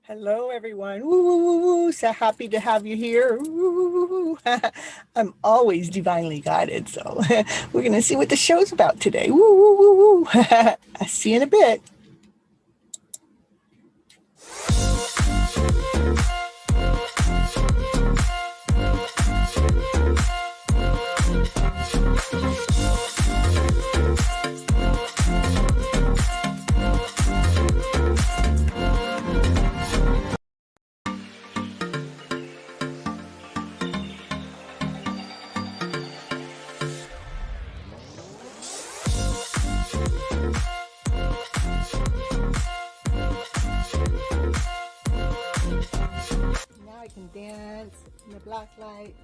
Hello, everyone. Woo, woo, woo, woo. So happy to have you here. Woo, woo, woo. I'm always divinely guided. So we're going to see what the show's about today. Woo, woo, woo, woo. I'll see you in a bit. Now I can dance in the black light,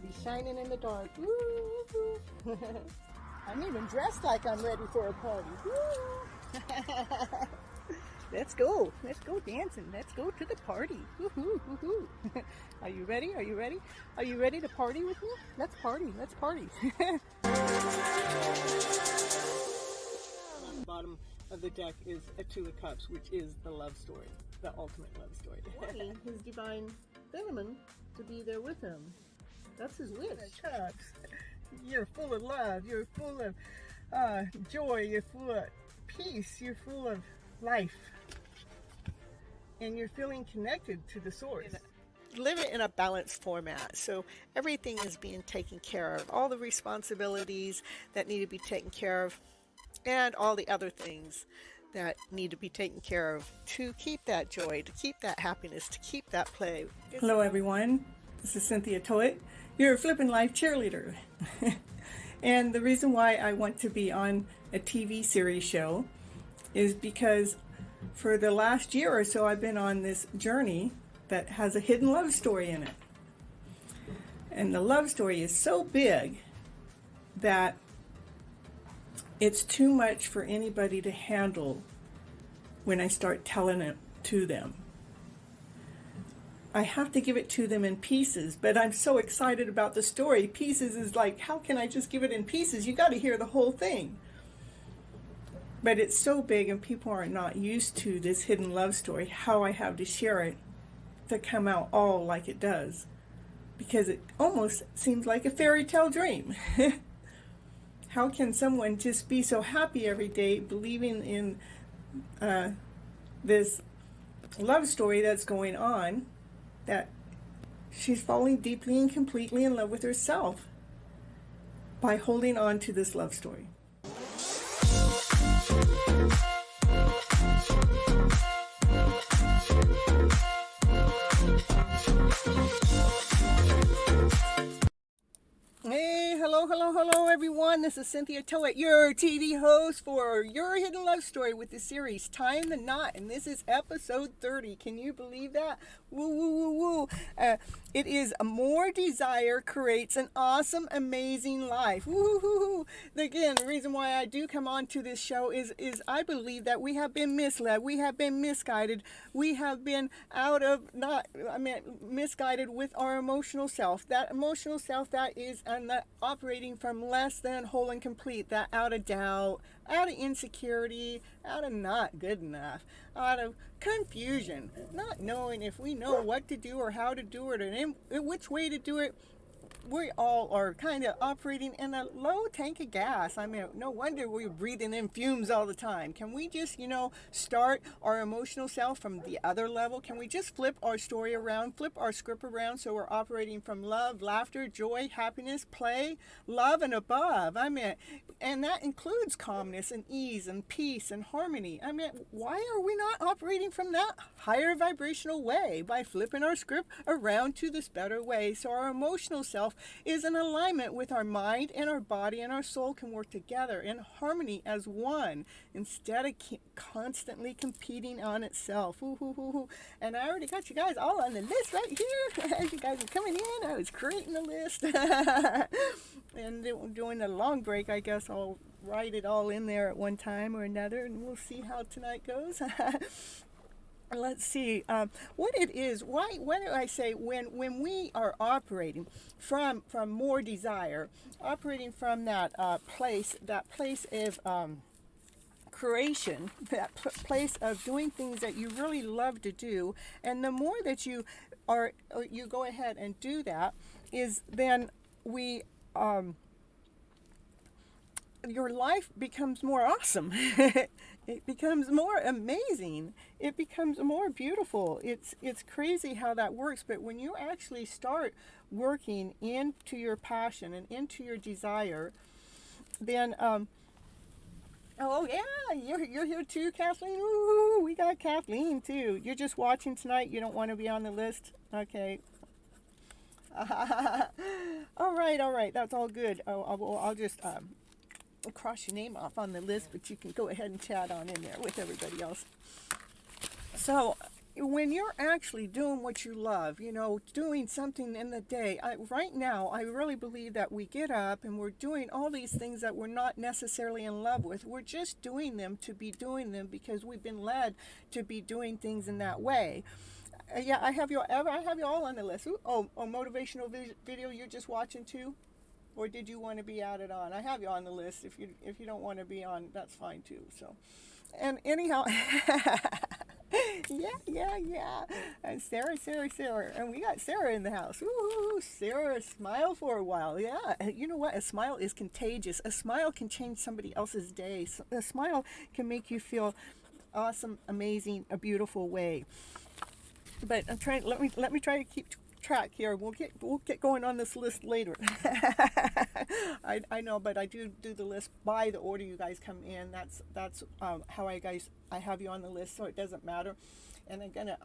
be shining in the dark. Woo, woo. I'm even dressed like I'm ready for a party. Woo. Let's go. Let's go dancing. Let's go to the party. Woohoo, woohoo. Are you ready? Are you ready? Are you ready to party with me? Let's party. Let's party. On the bottom of the deck is a Two of Cups, which is the love story, the ultimate love story. Wanting his divine feminine to be there with him. That's his wish. Cups. You're full of love. You're full of joy. You're full of peace. You're full of life. And you're feeling connected to the source. Live it in a balanced format. So everything is being taken care of. All the responsibilities that need to be taken care of. And all the other things that need to be taken care of to keep that joy, to keep that happiness, to keep that play. Hello everyone, this is Cynthia Toet, your FlipNLife cheerleader. And the reason why I want to be on a TV series show is because for the last year or so I've been on this journey that has a hidden love story in it. And the love story is so big that it's too much for anybody to handle when I start telling it to them. I have to give it to them in pieces, but I'm so excited about the story. Pieces is like, how can I just give it in pieces? You got to hear the whole thing. But it's so big and people are not used to this hidden love story, how I have to share it to come out all like it does. Because it almost seems like a fairy tale dream. How can someone just be so happy every day, believing in this love story that's going on, that she's falling deeply and completely in love with herself by holding on to this love story? Hey, hello everyone. This is Cynthia Toet, your TV host for Your Hidden Love Story with the series Tying the Knot, and this is episode 30. Can you believe that? Woo, woo, woo, woo. It is more desire creates an awesome, amazing life. Woo, woo, woo. Again, the reason why I do come on to this show is I believe that we have been misled, we have been misguided, we have been misguided with our emotional self. That emotional self that is operating from less than whole and complete, that out of doubt, out of insecurity, out of not good enough, out of confusion, not knowing if we know what to do or how to do it and in which way to do it. We all are kind of operating in a low tank of gas. I mean, no wonder we're breathing in fumes all the time. Can we just, start our emotional self from the other level? Can we just flip our story around, flip our script around so we're operating from love, laughter, joy, happiness, play, love, and above? I mean, and that includes calmness and ease and peace and harmony. I mean, why are we not operating from that higher vibrational way by flipping our script around to this better way so our emotional self is in alignment with our mind, and our body and our soul can work together in harmony as one instead of constantly competing on itself. Ooh, ooh, ooh, ooh. And I already got you guys all on the list right here. As you guys are coming in, I was creating a list. And during the long break, I guess I'll write it all in there at one time or another, and we'll see how tonight goes. Let's see what it is. Why do I say when we are operating from more desire, operating from that place of creation, that place of doing things that you really love to do. And the more that you go ahead and do that, is then your life becomes more awesome. It becomes more amazing. It becomes more beautiful. It's crazy how that works. But when you actually start working into your passion and into your desire, then oh yeah, you're here too, Kathleen. Ooh, we got Kathleen too. You're just watching tonight. You don't want to be on the list. Okay. All right. That's all good. I'll just cross your name off on the list, but you can go ahead and chat on in there with everybody else. So when you're actually doing what you love, doing something in the day, right now, I really believe that we get up and we're doing all these things that we're not necessarily in love with. We're just doing them to be doing them because we've been led to be doing things in that way. Yeah, I have you all on the list. Ooh, motivational video you're just watching too? Or did you want to be added on? I have you on the list. If you don't want to be on, that's fine too. So, and anyhow, yeah. And Sarah, and we got Sarah in the house. Ooh, Sarah, smile for a while. Yeah, you know what? A smile is contagious. A smile can change somebody else's day. A smile can make you feel awesome, amazing, a beautiful way. But I'm trying. Let me try to keep track here. We'll get going on this list later. I know, but I do the list by the order you guys come in. That's how I have you on the list, so it doesn't matter. And I'm gonna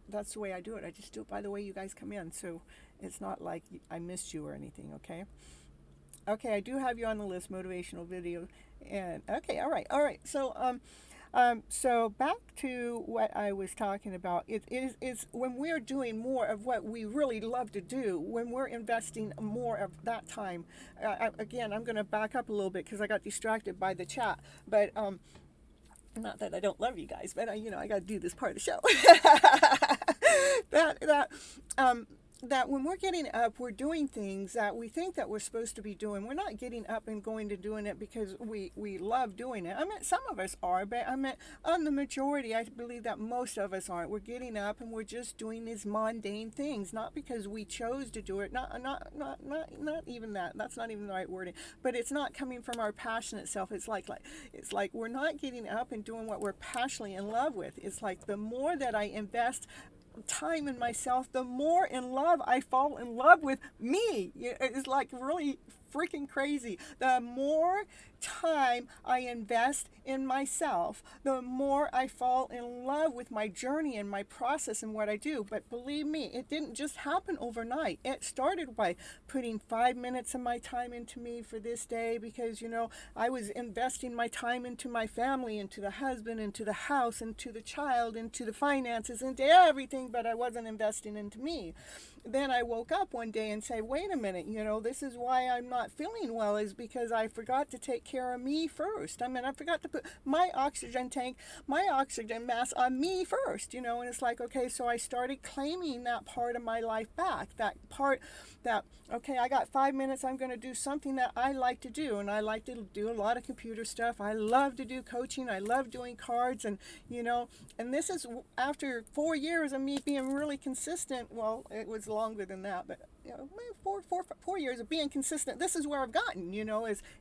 that's the way I do it. I just do it by the way you guys come in, so it's not like I missed you or anything. Okay, I do have you on the list. Motivational video, and okay, all right. So back to what I was talking about, it's when we're doing more of what we really love to do, when we're investing more of that time. Again, I'm going to back up a little bit because I got distracted by the chat, but not that I don't love you guys, but I got to do this part of the show. That when we're getting up, we're doing things that we think that we're supposed to be doing. We're not getting up and going to doing it because we love doing it. I mean, some of us are, but I mean, on the majority, I believe that most of us aren't. We're getting up and we're just doing these mundane things, not because we chose to do it. Not even that. That's not even the right wording. But it's not coming from our passion itself. It's like we're not getting up and doing what we're passionately in love with. It's like the more that I invest time in myself, the more in love I fall in love with me. It's like really freaking crazy. The more time I invest in myself, the more I fall in love with my journey and my process and what I do. But believe me, it didn't just happen overnight. It started by putting 5 minutes of my time into me for this day because, I was investing my time into my family, into the husband, into the house, into the child, into the finances, into everything, but I wasn't investing into me. Then I woke up one day and say, wait a minute, this is why I'm not feeling well, is because I forgot to take care of me first. I mean, I forgot to put my oxygen tank, my oxygen mask on me first, and it's like, okay, so I started claiming that part of my life back, that part that, okay, I got 5 minutes, I'm going to do something that I like to do, and I like to do a lot of computer stuff. I love to do coaching. I love doing cards, and, and this is after 4 years of me being really consistent. Well, it was longer than that, but 4 years of being consistent. This is where I've gotten,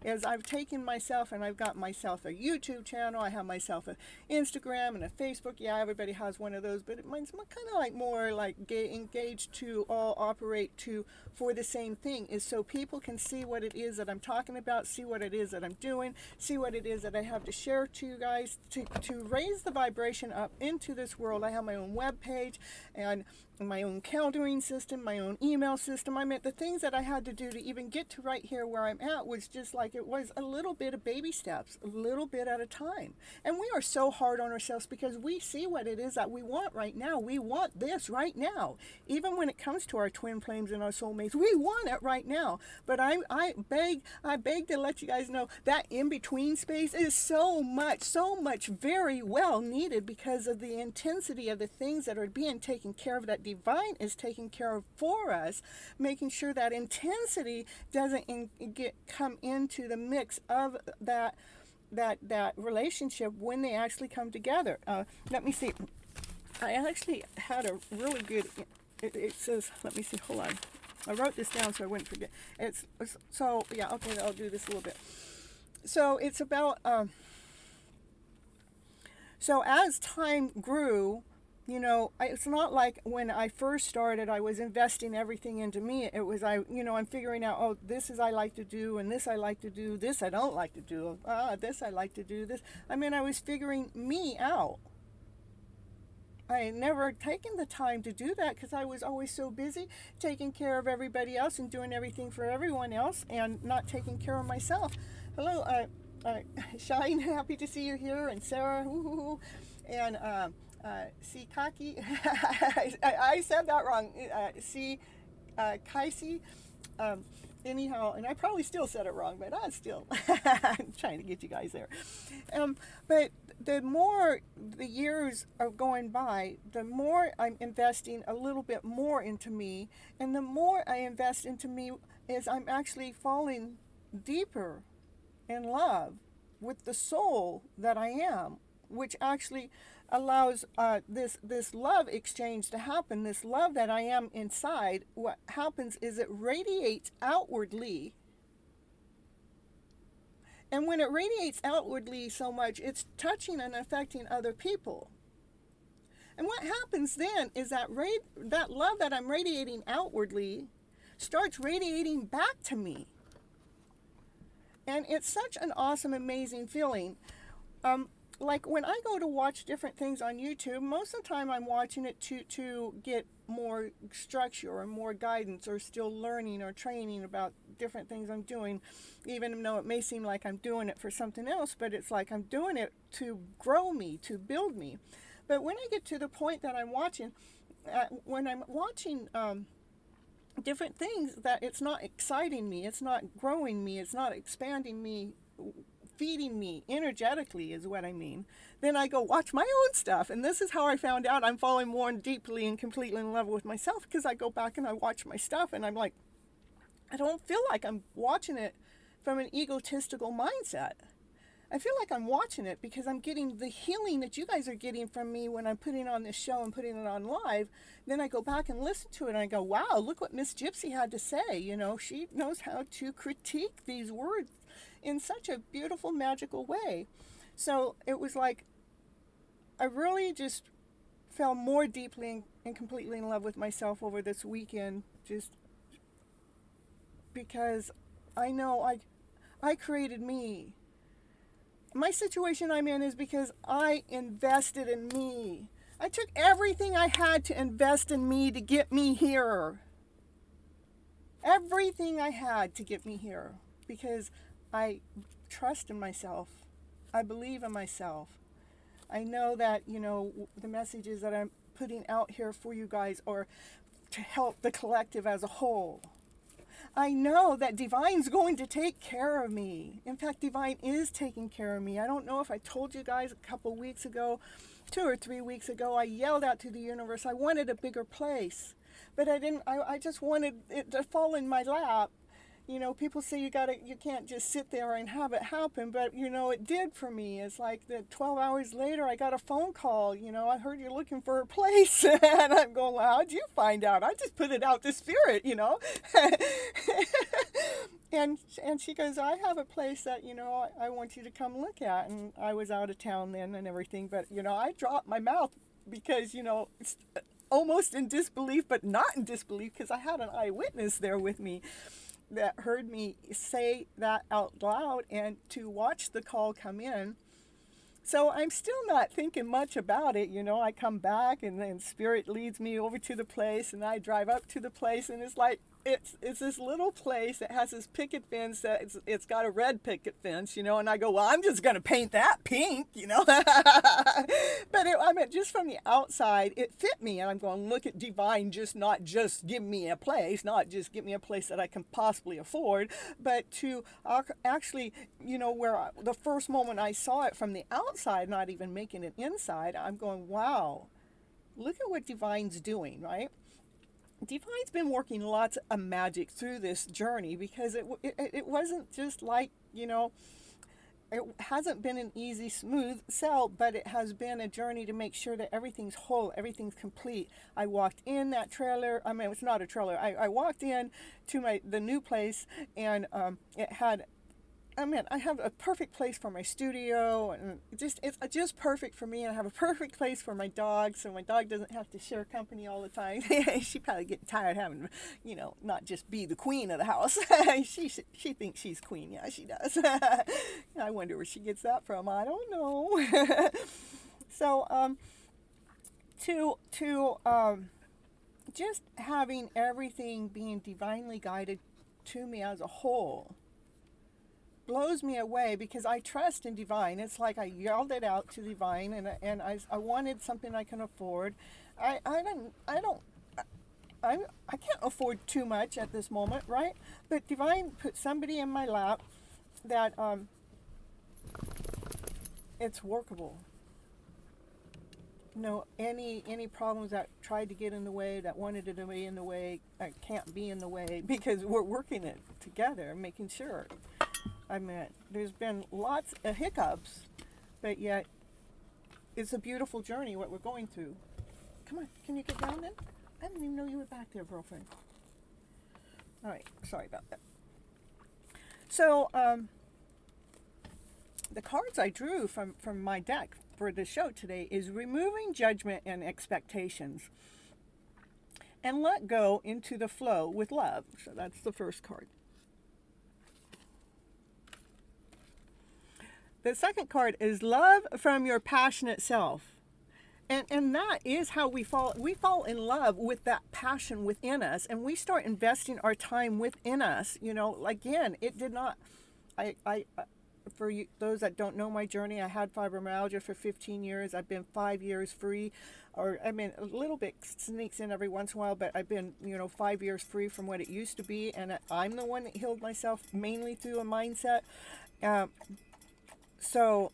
as I've taken myself and I've got myself a YouTube channel. I have myself an Instagram and a Facebook. Yeah, everybody has one of those, but mine's kind of like more like engaged to all operate for the same thing, is so people can see what it is that I'm talking about, see what it is that I'm doing, see what it is that I have to share to you guys to raise the vibration up into this world. I have my own web page and my own calendaring system, my own email system. I mean, the things that I had to do to even get to right here where I'm at was just like, it was a little bit of baby steps, a little bit at a time. And we are so hard on ourselves because we see what it is that we want right now. We want this right now. Even when it comes to our twin flames and our soulmates, we want it right now. But I beg to let you guys know that in-between space is so much very well needed because of the intensity of the things that are being taken care of, that divine is taking care of for us, making sure that intensity doesn't come into the mix of that that relationship when they actually come together. Let me see. I actually had a really good, it says, let me see, hold on. I wrote this down so I wouldn't forget. So, yeah, okay, I'll do this a little bit. So it's about, so as time grew, it's not like when I first started, I was investing everything into me. It was, I'm figuring out, oh, this is I like to do, and this I like to do, this I don't like to do, this I like to do, this. I was figuring me out. I had never taken the time to do that because I was always so busy taking care of everybody else and doing everything for everyone else and not taking care of myself. Hello, Shine, happy to see you here, and Sarah, and Kaki, I said that wrong, Kaisi, anyhow, and I probably still said it wrong, but I'm still trying to get you guys there. But the more the years are going by, the more I'm investing a little bit more into me, and the more I invest into me is I'm actually falling deeper in love with the soul that I am, which actually allows this love exchange to happen, this love that I am inside. What happens is it radiates outwardly. And when it radiates outwardly so much, it's touching and affecting other people. And what happens then is that that love that I'm radiating outwardly starts radiating back to me. And it's such an awesome, amazing feeling. Like when I go to watch different things on YouTube, most of the time I'm watching it to get more structure or more guidance or still learning or training about different things I'm doing, even though it may seem like I'm doing it for something else, but it's like I'm doing it to grow me, to build me. But when I get to the point that I'm watching, different things that it's not exciting me, it's not growing me, it's not expanding me, feeding me energetically is what I mean, then I go watch my own stuff. And this is how I found out I'm falling more deeply and completely in love with myself, because I go back and I watch my stuff and I'm like, I don't feel like I'm watching it from an egotistical mindset. I feel like I'm watching it because I'm getting the healing that you guys are getting from me when I'm putting on this show and putting it on live. Then I go back and listen to it and I go, wow, look what Miss Gypsy had to say. She knows how to critique these words in such a beautiful, magical way. So it was like, I really just fell more deeply and completely in love with myself over this weekend, just because I know I created me. My situation I'm in is because I invested in me. I took everything I had to invest in me to get me here. Everything I had to get me here, because I trust in myself. I believe in myself. I know that, the messages that I'm putting out here for you guys are to help the collective as a whole. I know that Divine's going to take care of me. In fact, Divine is taking care of me. I don't know if I told you guys a couple weeks ago, 2 or 3 weeks ago, I yelled out to the universe, I wanted a bigger place. But I didn't, I just wanted it to fall in my lap. People say you can't just sit there and have it happen, but it did for me. It's like that 12 hours later, I got a phone call, I heard you're looking for a place, and I'm going, well, how'd you find out? I just put it out to spirit, and she goes, I have a place that, I want you to come look at, and I was out of town then and everything, but, I dropped my mouth because, it's almost in disbelief, but not in disbelief, because I had an eyewitness there with me that heard me say that out loud and to watch the call come in. So I'm still not thinking much about it. I come back and then Spirit leads me over to the place, and I drive up to the place, and it's like, it's this little place that has this picket fence that it's got a red picket fence, and I go, well, I'm just going to paint that pink, But just from the outside, it fit me. And I'm going, look at Divine, not just give me a place, not just give me a place that I can possibly afford, but to actually, where the first moment I saw it from the outside, not even making it inside, I'm going, wow, look at what Divine's doing, right? Divine's been working lots of magic through this journey, because it wasn't just like, it hasn't been an easy, smooth sell, but it has been a journey to make sure that everything's whole, everything's complete. I walked in that trailer. I mean, it's not a trailer. I walked in to the new place, and it had. I mean, I have a perfect place for my studio, and it's just perfect for me. And I have a perfect place for my dog, so my dog doesn't have to share company all the time. She probably getting tired having, not just be the queen of the house. She thinks she's queen. Yeah, she does. I wonder where she gets that from. I don't know. So, just having everything being divinely guided to me as a whole blows me away, because I trust in divine. It's like I yelled it out to divine, and I wanted something I can afford. I can't afford too much at this moment, right? But divine put somebody in my lap that it's workable. Any problems that tried to get in the way, that wanted to be in the way, can't be in the way, because we're working it together, making sure. I mean, there's been lots of hiccups, but yet it's a beautiful journey what we're going through. Come on, can you get down then? I didn't even know you were back there, girlfriend. All right, sorry about that. So, the cards I drew from my deck for the show today is removing judgment and expectations, and let go into the flow with love. So that's the first card. The second card is love from your passionate self. And that is how we fall in love with that passion within us, and we start investing our time within us. Again, it did not, for you, those that don't know my journey, I had fibromyalgia for 15 years. I've been 5 years free, a little bit sneaks in every once in a while, but I've been, 5 years free from what it used to be, and I'm the one that healed myself mainly through a mindset. So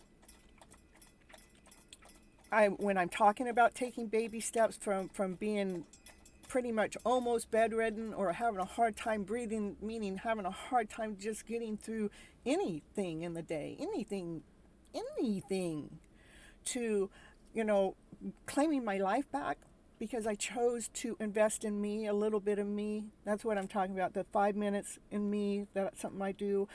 when I'm talking about taking baby steps from being pretty much almost bedridden or having a hard time breathing, meaning having a hard time just getting through anything in the day, anything, to, claiming my life back because I chose to invest in me, a little bit of me. That's what I'm talking about, the 5 minutes in me, that's something I do.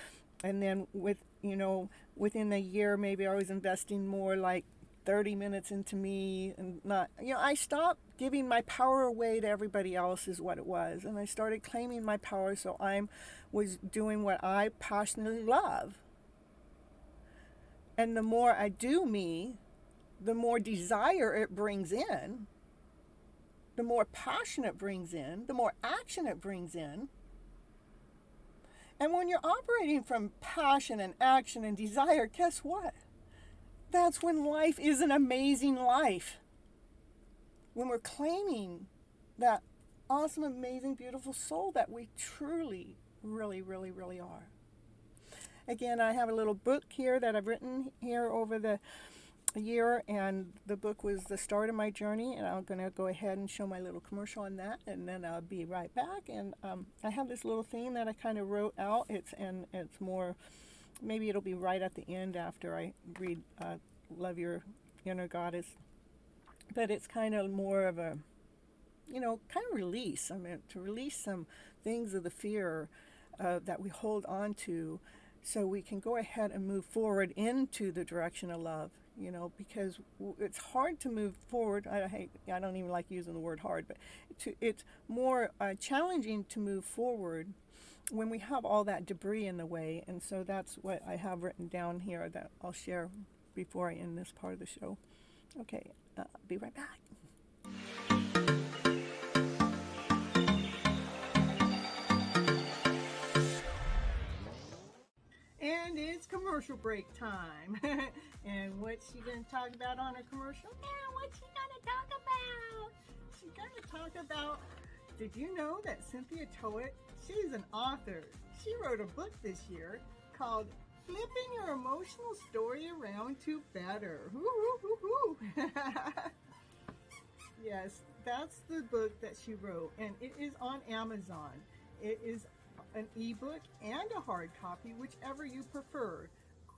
And then within a year, maybe I was investing more like 30 minutes into me, and not, I stopped giving my power away to everybody else is what it was. And I started claiming my power, so I was doing what I passionately love. And the more I do me, the more desire it brings in, the more passion it brings in, the more action it brings in. And when you're operating from passion and action and desire, guess what? That's when life is an amazing life. When we're claiming that awesome, amazing, beautiful soul that we truly, really, really, really are. Again, I have a little book here that I've written here over the year, and the book was the start of my journey, and I'm going to go ahead and show my little commercial on that, and then I'll be right back. And I have this little thing that I kind of wrote out. It's more, maybe it'll be right at the end after I read Love Your Inner Goddess, but it's kind of more of a, kind of release. I mean, to release some things of the fear that we hold on to, so we can go ahead and move forward into the direction of love. Because it's hard to move forward. I don't even like using the word hard, but it's more challenging to move forward when we have all that debris in the way. And so that's what I have written down here that I'll share before I end this part of the show. Okay, I'll be right back. And it's commercial break time. And what's she going to talk about on her commercial? Now, what's she going to talk about? She's going to talk about, did you know that Cynthia Toet, she's an author. She wrote a book this year called Flipping Your Emotional Story Around to Better. Yes, that's the book that she wrote, and it is on Amazon. It is an ebook and a hard copy, whichever you prefer.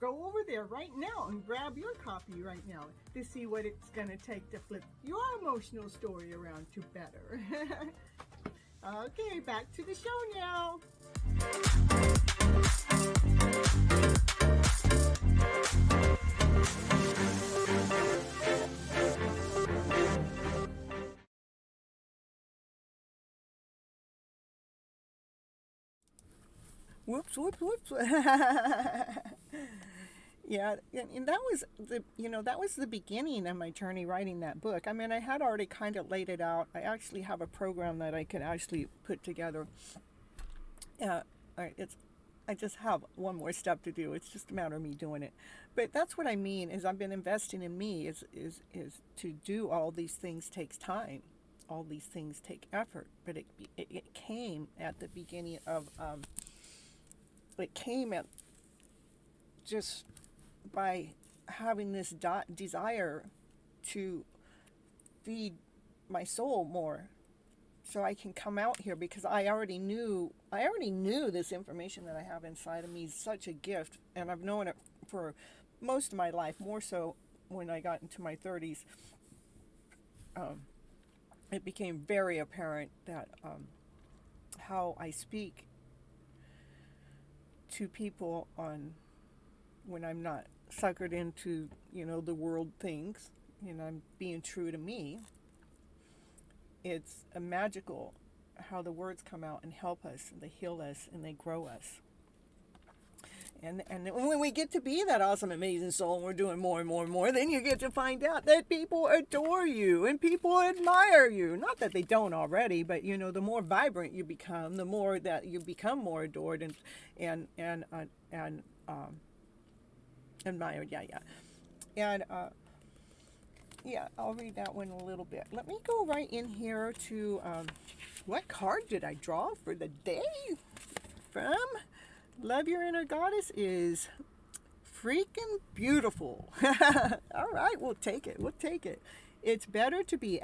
go over there right now and grab your copy right now to see what it's going to take to flip your emotional story around to better. Okay, back to the show now. Whoops. Yeah, and that was the beginning of my journey writing that book. I mean, I had already kind of laid it out. I actually have a program that I could actually put together. I just have one more step to do. It's just a matter of me doing it. But that's what I mean is I've been investing in me is to do all these things takes time. All these things take effort. But it came at the beginning of it came at just by having this desire to feed my soul more, so I can come out here, because I already knew this information that I have inside of me is such a gift, and I've known it for most of my life, more so when I got into my 30s. It became very apparent that how I speak to people when I'm not suckered into, the world things, I'm being true to me. It's a magical how the words come out and help us, and they heal us, and they grow us. And when we get to be that awesome, amazing soul, and we're doing more and more and more, then you get to find out that people adore you and people admire you. Not that they don't already, but the more vibrant you become, the more that you become more adored and admired. And I'll read that one a little bit. Let me go right in here to what card did I draw for the day? From Love Your Inner Goddess is freaking beautiful. All right, we'll take it. It's better to be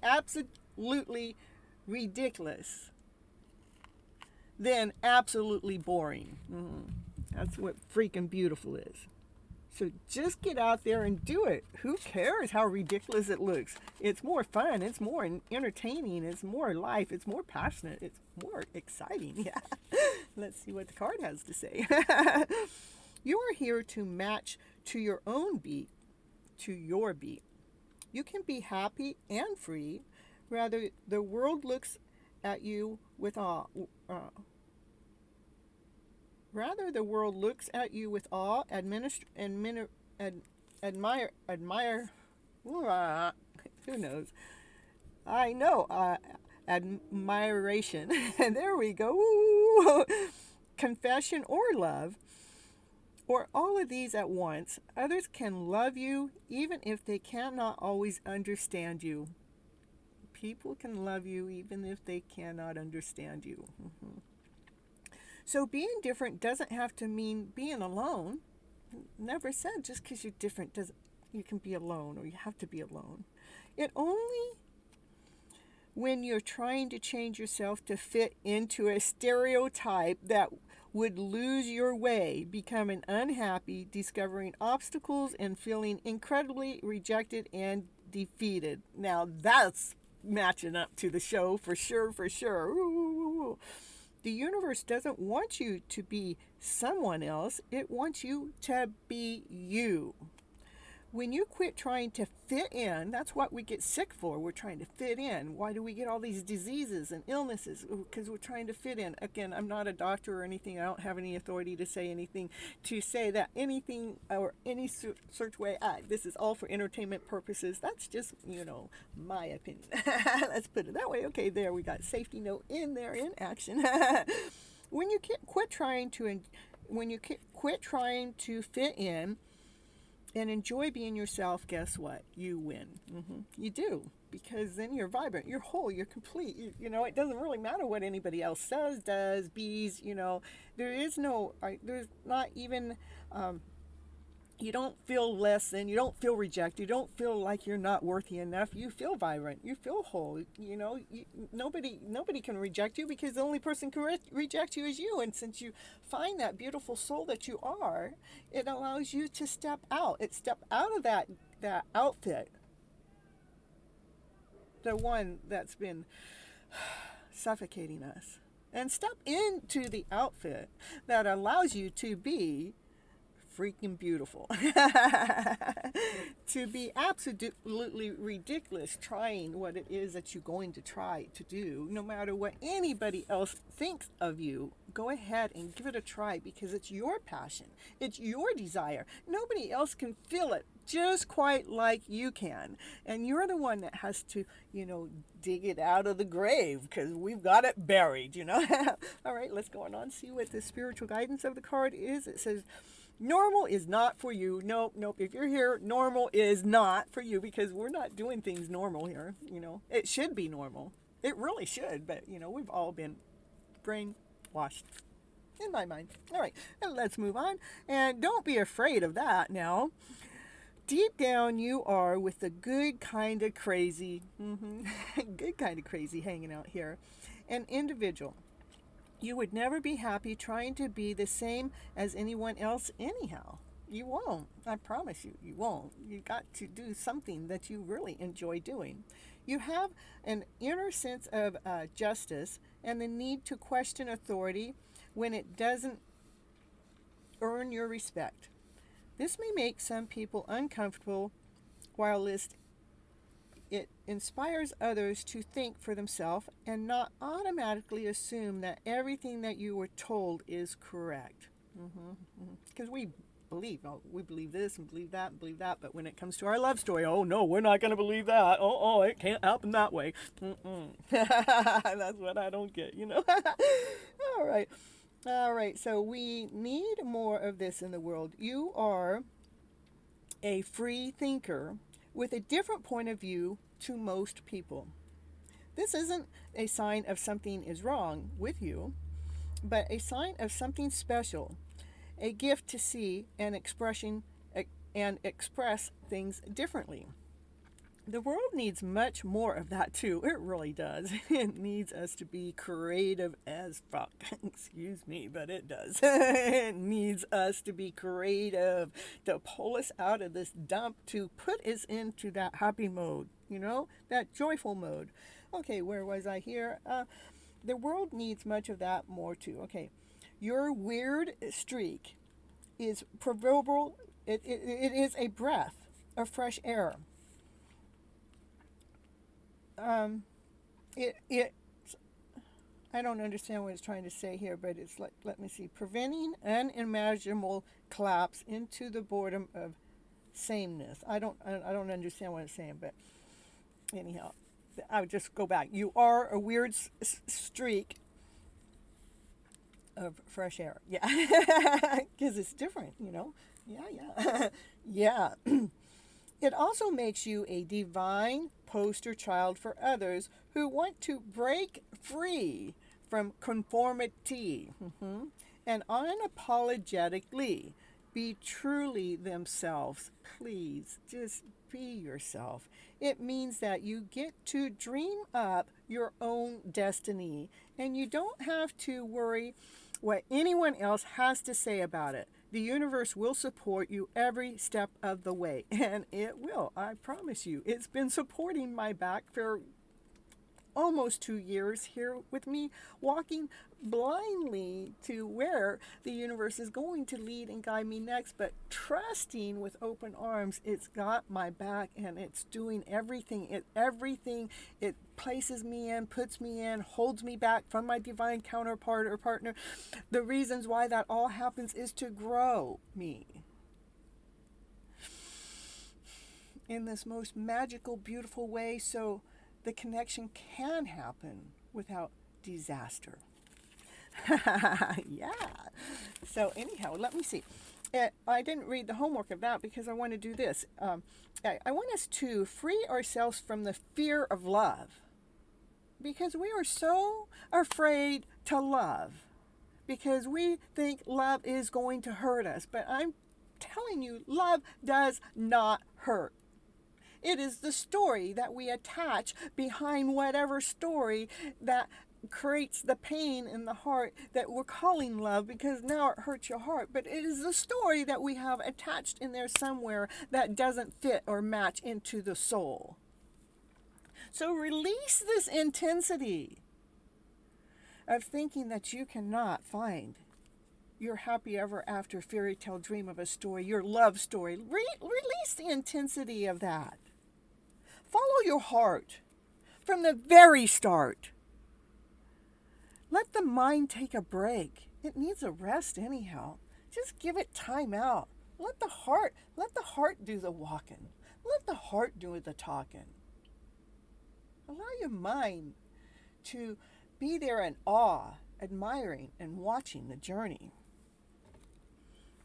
absolutely ridiculous than absolutely boring. That's what freaking beautiful is. So just get out there and do it. Who cares how ridiculous it looks? It's more fun. It's more entertaining. It's more life. It's more passionate. It's more exciting. Yeah. Let's see what the card has to say. You are here to match to your own beat, to your beat. You can be happy and free. Rather, the world looks at you with awe. Admire. Who knows? I know. Admiration. There we go. Confession or love, or all of these at once. Others can love you even if they cannot always understand you. People can love you even if they cannot understand you. So being different doesn't have to mean being alone. Never said just because you're different you can be alone or you have to be alone. It only when you're trying to change yourself to fit into a stereotype that would lose your way, becoming unhappy, discovering obstacles, and feeling incredibly rejected and defeated. Now that's matching up to the show for sure. Ooh. The universe doesn't want you to be someone else. It wants you to be you. When you quit trying to fit in, that's what we get sick for. We're trying to fit in. Why do we get all these diseases and illnesses? Because we're trying to fit in. Again, I'm not a doctor or anything. I don't have any authority to say anything, to say that anything or any search way, this is all for entertainment purposes. That's just, my opinion. Let's put it that way. Okay, there we got safety note in there in action. When you quit trying to fit in and enjoy being yourself, guess what? You win. You do, because then you're vibrant, you're whole, you're complete. It doesn't really matter what anybody else says, does, bees. There's not even You don't feel less than, you don't feel rejected, you don't feel like you're not worthy enough. You feel vibrant, you feel whole. Nobody can reject you, because the only person can reject you is you. And since you find that beautiful soul that you are, it allows you to step out. Step out of that outfit, the one that's been suffocating us, and step into the outfit that allows you to be freaking beautiful. To be absolutely ridiculous trying what it is that you're going to try to do. No matter what anybody else thinks of you, go ahead and give it a try, because it's your passion, it's your desire. Nobody else can feel it just quite like you can, and you're the one that has to dig it out of the grave, because we've got it buried. All right, let's go on and see what the spiritual guidance of the card is. It says, normal is not for you. Nope. If you're here, normal is not for you, because we're not doing things normal here. It should be normal. It really should. But, we've all been brainwashed, in my mind. All right, and let's move on. And don't be afraid of that now. Deep down, you are with the good kind of crazy, good kind of crazy hanging out here, an individual. You would never be happy trying to be the same as anyone else anyhow. You won't. I promise you, you won't. You got to do something that you really enjoy doing. You have an inner sense of justice and the need to question authority when it doesn't earn your respect. This may make some people uncomfortable, while it inspires others to think for themselves and not automatically assume that everything that you were told is correct. Because we believe this and believe that and believe that, but when it comes to our love story, oh no, we're not going to believe that. Oh, it can't happen that way. That's what I don't get, All right, so we need more of this in the world. You are a free thinker with a different point of view to most people. This isn't a sign of something is wrong with you, but a sign of something special, a gift to see and express things differently. The world needs much more of that too. It really does. It needs us to be creative as fuck. Excuse me, but it does. It needs us to be creative, to pull us out of this dump, to put us into that happy mode, that joyful mode. Okay, where was I here? The world needs much of that more too. Okay, your weird streak is proverbial. It is a breath of fresh air. I don't understand what it's trying to say here, but it's like, let me see, preventing unimaginable collapse into the boredom of sameness. I don't understand what it's saying, but anyhow, I would just go back. You are a weird streak of fresh air. Yeah, because it's different, Yeah. Yeah. It also makes you a divine poster child for others who want to break free from conformity and unapologetically be truly themselves. Please, just be yourself. It means that you get to dream up your own destiny, and you don't have to worry what anyone else has to say about it. The universe will support you every step of the way, and it will, I promise you. It's been supporting my back for almost 2 years here with me, walking blindly to where the universe is going to lead and guide me next, but trusting with open arms. It's got my back, and it's doing everything. It places me in, puts me in, holds me back from my divine counterpart or partner. The reasons why that all happens is to grow me in this most magical, beautiful way, so the connection can happen without disaster. Yeah. So anyhow, let me see. I didn't read the homework of that because I want to do this. I want us to free ourselves from the fear of love, because we are so afraid to love, because we think love is going to hurt us. But I'm telling you, love does not hurt. It is the story that we attach behind whatever story that creates the pain in the heart that we're calling love, because now it hurts your heart. But it is the story that we have attached in there somewhere that doesn't fit or match into the soul. So release this intensity of thinking that you cannot find your happy ever after fairy tale dream of a story, your love story. Release the intensity of that. Follow your heart from the very start. Let the mind take a break. It needs a rest anyhow. Just give it time out. Let the heart do the walking. Let the heart do the talking. Allow your mind to be there in awe, admiring and watching the journey.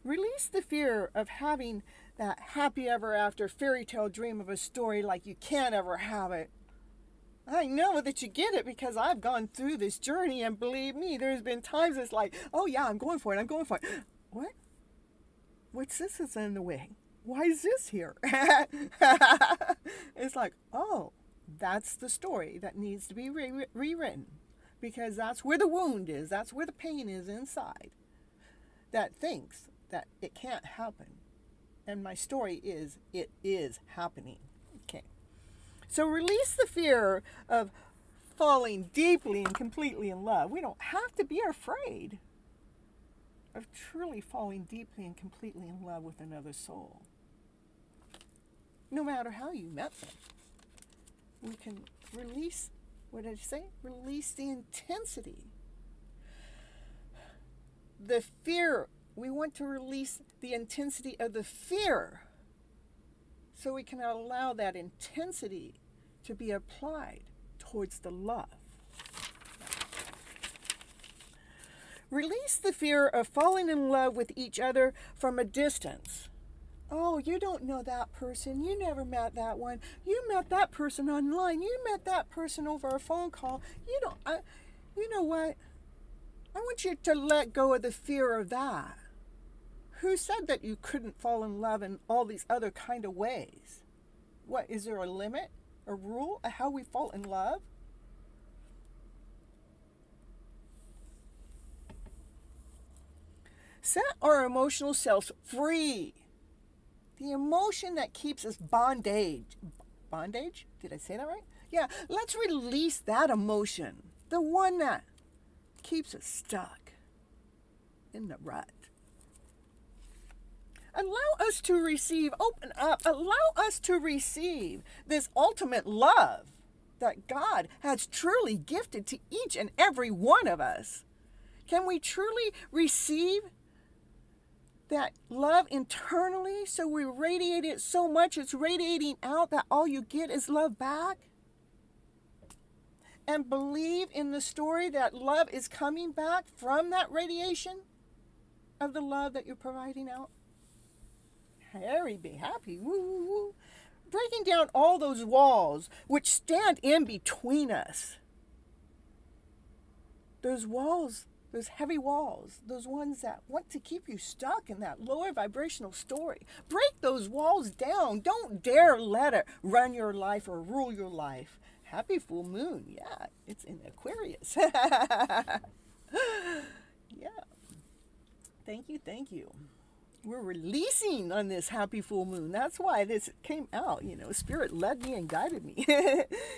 Release the fear of having that happy ever after fairy tale dream of a story like you can't ever have it. I know that you get it because I've gone through this journey, and believe me, there's been times it's like, oh yeah, I'm going for it. What? What's this that's in the way? Why is this here? It's like, oh, that's the story that needs to be rewritten, because that's where the wound is. That's where the pain is inside that thinks that it can't happen. And my story is, it is happening. Okay. So release the fear of falling deeply and completely in love. We don't have to be afraid of truly falling deeply and completely in love with another soul. No matter how you met them. We can release, what did I say? Release the intensity. The fear, we want to release the intensity of the fear so we can allow that intensity to be applied towards the love. Release the fear of falling in love with each other from a distance. Oh, you don't know that person. You never met that one. You met that person online. You met that person over a phone call. You know what? I want you to let go of the fear of that. Who said that you couldn't fall in love in all these other kind of ways? What, is there a limit, a rule of how we fall in love? Set our emotional selves free. The emotion that keeps us bondage. Bondage? Did I say that right? Yeah, let's release that emotion. The one that keeps us stuck in the rut. Allow us to receive, open up, allow us to receive this ultimate love that God has truly gifted to each and every one of us. Can we truly receive that love internally, so we radiate it so much it's radiating out that all you get is love back? And believe in the story that love is coming back from that radiation of the love that you're providing out? Harry, be happy. Woo, woo, woo. Breaking down all those walls which stand in between us. Those walls, those heavy walls, those ones that want to keep you stuck in that lower vibrational story. Break those walls down. Don't dare let it run your life or rule your life. Happy full moon. Yeah, it's in Aquarius. Yeah. Thank you. We're releasing on this happy full moon. That's why this came out. Spirit led me and guided me.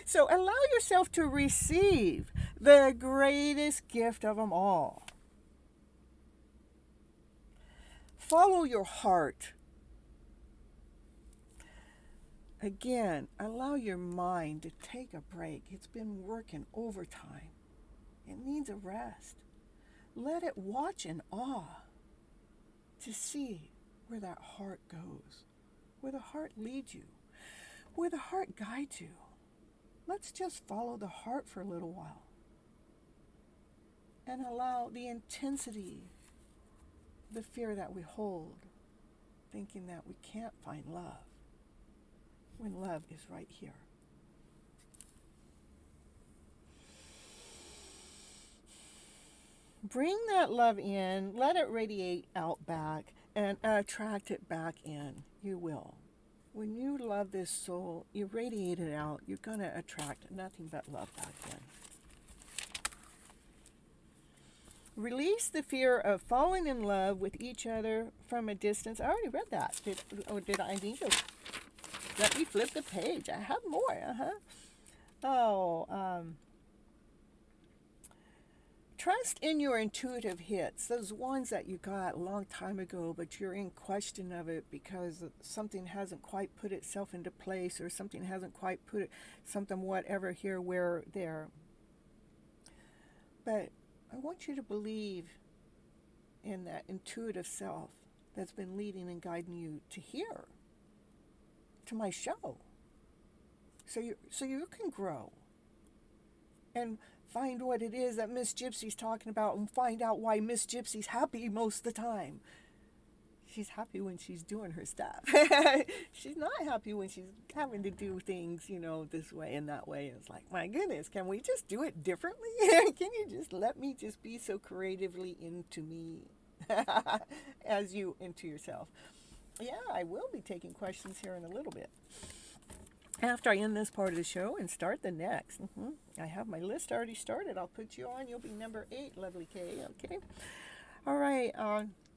So allow yourself to receive the greatest gift of them all. Follow your heart. Again, allow your mind to take a break. It's been working overtime. It needs a rest. Let it watch in awe to see where that heart goes, where the heart leads you, where the heart guides you. Let's just follow the heart for a little while and allow the intensity, the fear that we hold, thinking that we can't find love, when love is right here. Bring that love in, let it radiate out back, and attract it back in. You will. When you love this soul, you radiate it out, you're going to attract nothing but love back in. Release the fear of falling in love with each other from a distance. I already read that. Did I need to? Let me flip the page. I have more. Trust in your intuitive hits, those ones that you got a long time ago, but you're in question of it because something hasn't quite put itself into place, or something hasn't quite put it, something whatever here, where, there. But I want you to believe in that intuitive self that's been leading and guiding you to here, to my show, so you can grow and find what it is that Miss Gypsy's talking about, and find out why Miss Gypsy's happy most of the time. She's happy when she's doing her stuff. She's not happy when she's having to do things, this way and that way. It's like, my goodness, can we just do it differently? Can you just let me just be so creatively into me as you into yourself? Yeah, I will be taking questions here in a little bit, after I end this part of the show and start the next. I have my list already started. I'll put you on. You'll be number 8, lovely Kay. Okay. All right.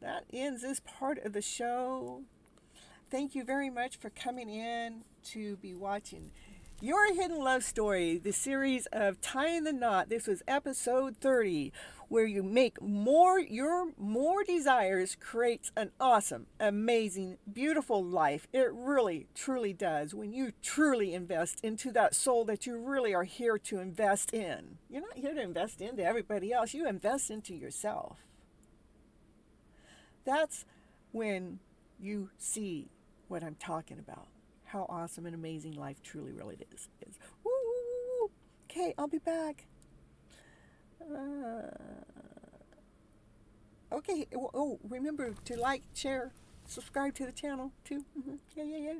That ends this part of the show. Thank you very much for coming in to be watching Your Hidden Love Story, the series of Tying the Knot. This was episode 30, where you make your more desires creates an awesome, amazing, beautiful life. It really, truly does. When you truly invest into that soul that you really are here to invest in. You're not here to invest into everybody else. You invest into yourself. That's when you see what I'm talking about. How awesome and amazing life truly really is. Woo! Okay, I'll be back. Okay. Oh, remember to like, share, subscribe to the channel too. Yeah.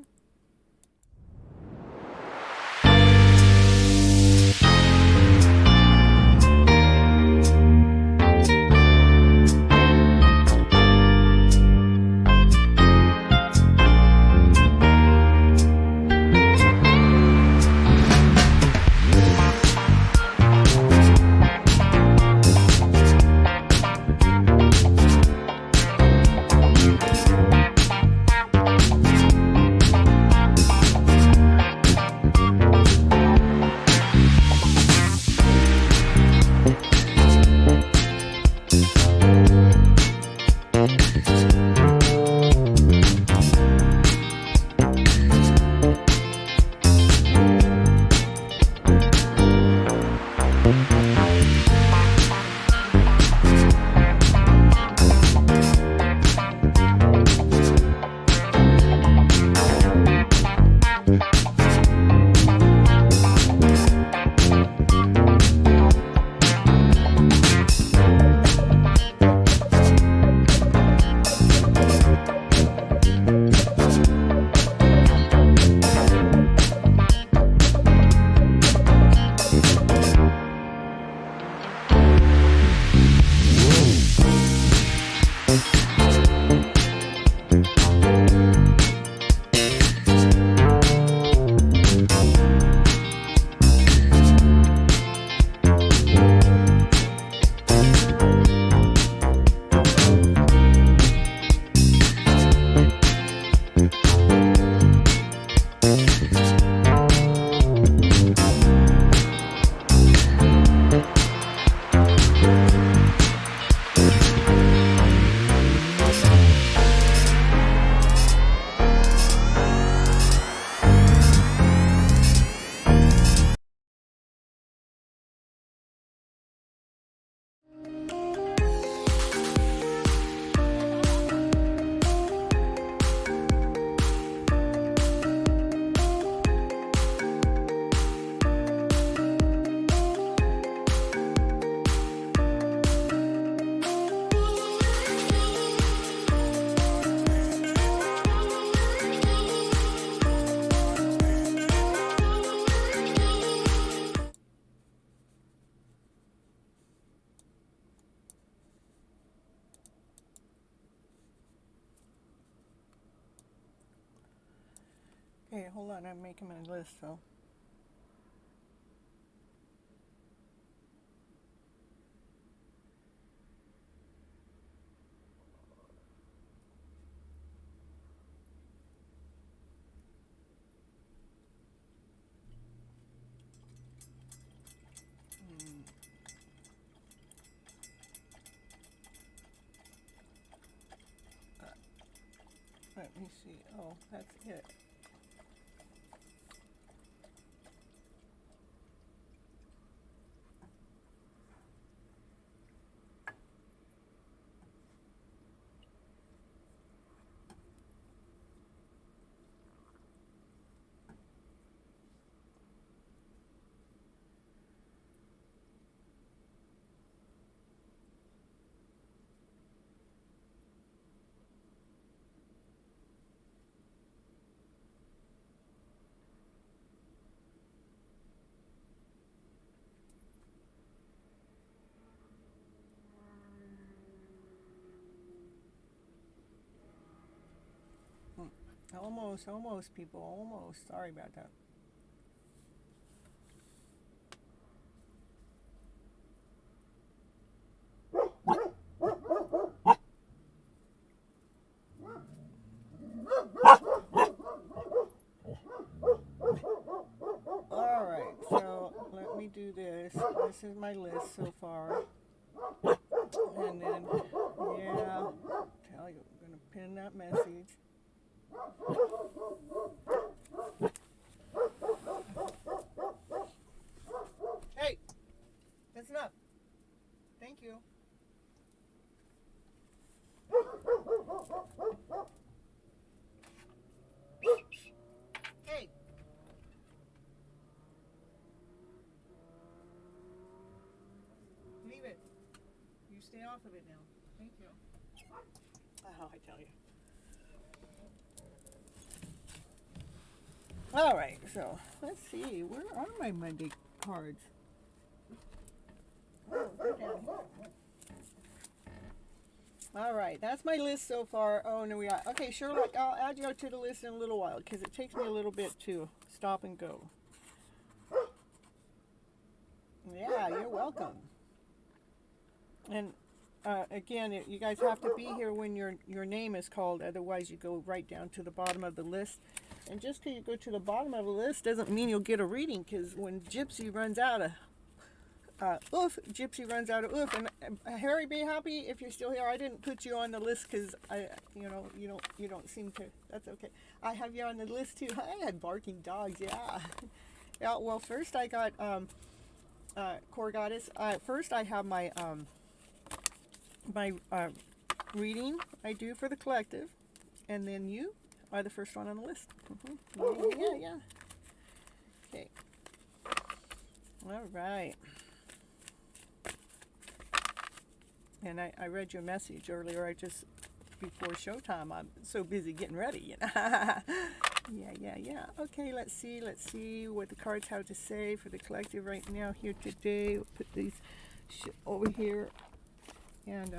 Okay, hold on, I'm making my list, so. Let me see. Oh, that's it. Almost, people. Almost. Sorry about that. All right, so let me do this. This is my list so far. And then, yeah, tell you, I'm going to pin that message. Hey, that's enough. Thank you. Hey. Leave it. You stay off of it now. Thank you. Oh, I tell you. All right, so let's see. Where are my Monday cards? Oh, they're down here. All right, that's my list so far. Oh, no, we got. Okay, Sherlock, I'll add you to the list in a little while because it takes me a little bit to stop and go. Yeah, you're welcome. And again, you guys have to be here when your name is called. Otherwise, you go right down to the bottom of the list. And just because you go to the bottom of the list doesn't mean you'll get a reading. Because when Gypsy runs out of Gypsy runs out of oof. And Harry, be happy if you're still here. I didn't put you on the list because you don't seem to. That's okay. I have you on the list too. I had barking dogs. Yeah. Yeah. Well, first I got Core Goddess. First I have my reading I do for the collective, and then you are the first one on the list. Mm-hmm. Yeah. Okay. All right. And I read your message earlier. Before showtime, I'm so busy getting ready. Yeah. Okay, let's see what the cards have to say for the collective right now here today. We'll put these over here and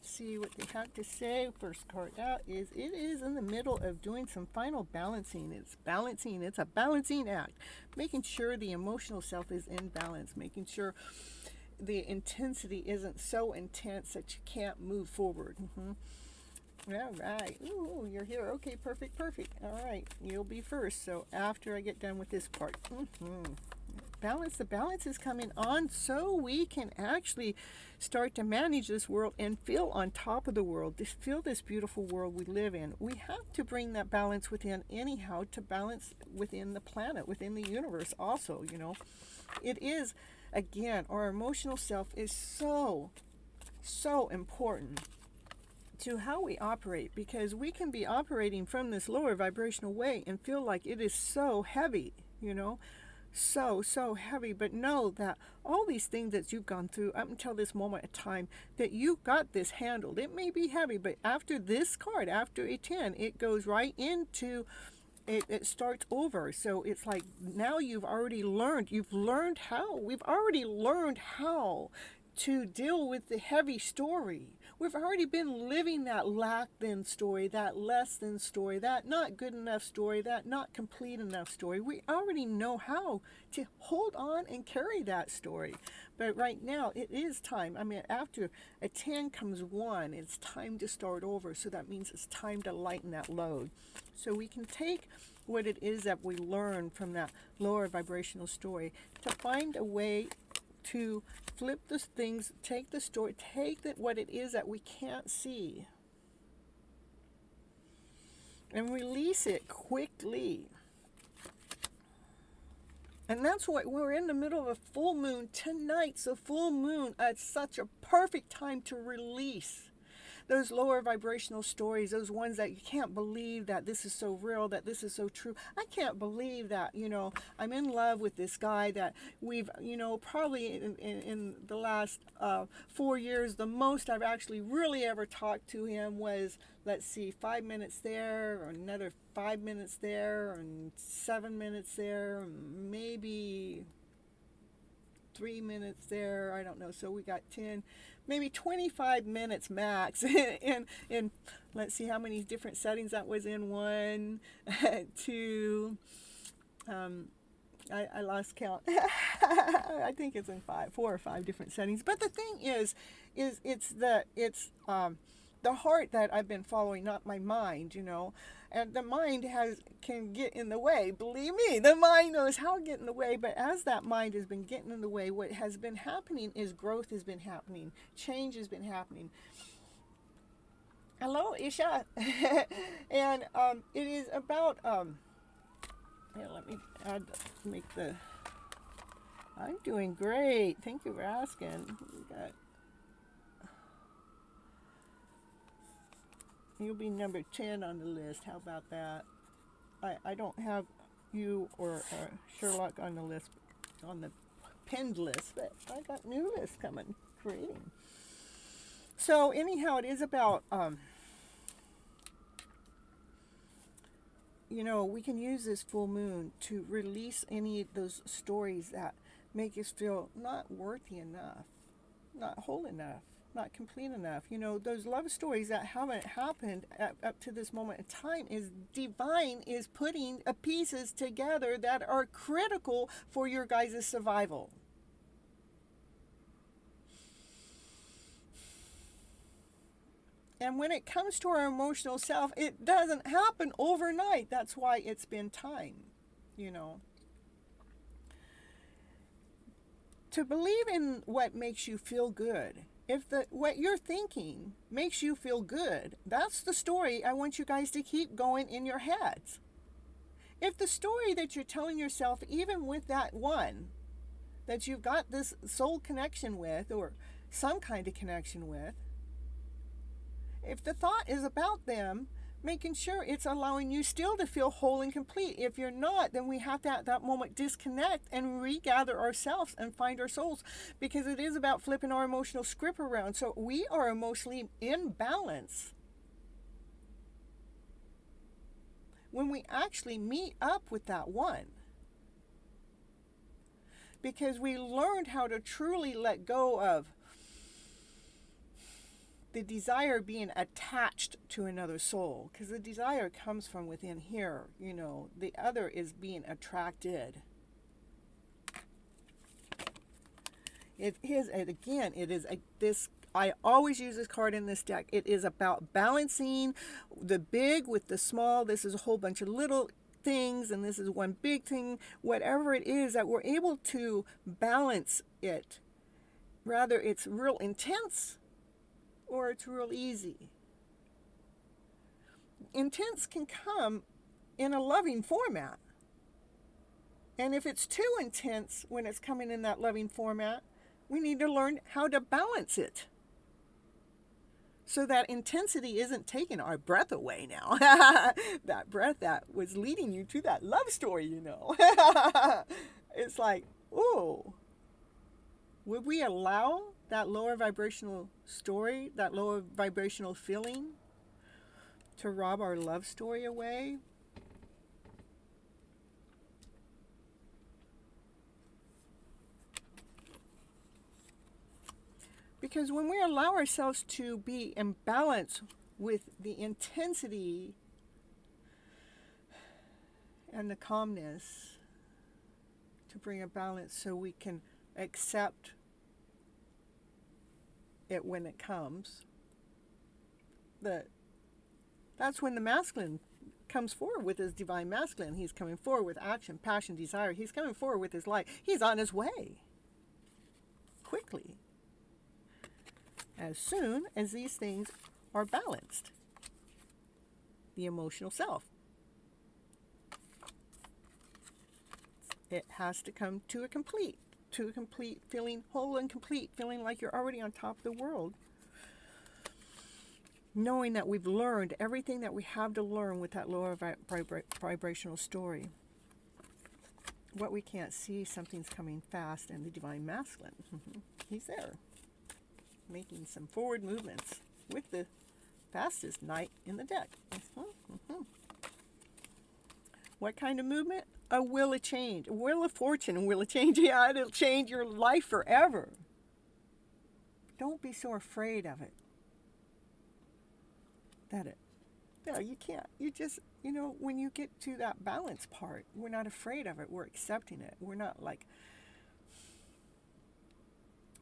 see what they have to say. First card out is it is in the middle of doing some final balancing. It's a balancing act. Making sure the emotional self is in balance. Making sure the intensity isn't so intense that you can't move forward. All right. Ooh, you're here. Okay, perfect. All right, you'll be first. So after I get done with this part. Balance. The balance is coming on so we can actually start to manage this world and feel on top of the world. Feel this beautiful world we live in. We have to bring that balance within anyhow to balance within the planet, within the universe also, It is, again, our emotional self is so important to how we operate, because we can be operating from this lower vibrational way and feel like it is so heavy, so heavy. But know that all these things that you've gone through up until this moment of time, that you got this handled. It may be heavy, but after this card, after a 10, it goes right into it starts over. So it's like now we've already learned how to deal with the heavy story. We've already been living that lack then story, that less than story, that not good enough story, that not complete enough story. We already know how to hold on and carry that story. But right now, it is time. I mean, after a 10 comes 1, it's time to start over. So that means it's time to lighten that load. So we can take what it is that we learn from that lower vibrational story to find a way to flip the things, take the story, take what it is that we can't see, and release it quickly. And that's what we're in the middle of a full moon. Tonight's a full moon. It's such a perfect time to release those lower vibrational stories, those ones that you can't believe that this is so real, that this is so true. I can't believe that, I'm in love with this guy that we've, probably in the last 4 years, the most I've actually really ever talked to him was, let's see, 5 minutes there, or another 5 minutes there, and 7 minutes there, maybe 3 minutes there, I don't know. So we got 10, maybe 25 minutes max in let's see how many different settings that was in. 1, 2, I lost count. I think it's in 4 or 5 different settings. But the thing is it's the heart that I've been following, not my mind, and the mind can get in the way. Believe me, the mind knows how to get in the way. But as that mind has been getting in the way, what has been happening is growth has been happening, change has been happening. Hello, Isha. And it is about let me I'm doing great, thank you for asking. You'll be number 10 on the list. How about that? I don't have you or Sherlock on the list, on the pinned list, but I got new lists coming, creating. So anyhow, it is about, we can use this full moon to release any of those stories that make us feel not worthy enough, not whole enough, not complete enough. Those love stories that haven't happened up to this moment in time is divine is putting pieces together that are critical for your guys' survival. And when it comes to our emotional self, it doesn't happen overnight. That's why it's been time, To believe in what makes you feel good. If what you're thinking makes you feel good, that's the story I want you guys to keep going in your heads. If the story that you're telling yourself, even with that one that you've got this soul connection with, or some kind of connection with, if the thought is about them, making sure it's allowing you still to feel whole and complete. If you're not, then we have to at that moment disconnect and regather ourselves and find our souls, because it is about flipping our emotional script around. So we are emotionally in balance when we actually meet up with that one, because we learned how to truly let go of the desire being attached to another soul, because the desire comes from within here. The other is being attracted. It is, and again, it is this. I always use this card in this deck. It is about balancing the big with the small. This is a whole bunch of little things, and this is one big thing. Whatever it is, that we're able to balance it. Rather, it's real intense, or it's real easy. Intense can come in a loving format. And if it's too intense when it's coming in that loving format, we need to learn how to balance it, so that intensity isn't taking our breath away now. That breath that was leading you to that love story, It's like, ooh, would we allow that lower vibrational story, that lower vibrational feeling, to rob our love story away? Because when we allow ourselves to be in balance with the intensity and the calmness, to bring a balance so we can accept it when it comes, that's when the masculine comes forward with his divine masculine. He's coming forward with action, passion, desire. He's coming forward with his light. He's on his way quickly, as soon as these things are balanced. The emotional self, it has to come to a complete feeling whole and complete, feeling like you're already on top of the world, knowing that we've learned everything that we have to learn with that lower vibrational story. What we can't see, something's coming fast, and the divine masculine, he's there, making some forward movements with the fastest knight in the deck. What kind of movement? A wheel of change, a wheel of fortune, a wheel of change. Yeah, it'll change your life forever. Don't be so afraid of it. You can't. You just, when you get to that balance part, we're not afraid of it. We're accepting it. We're not like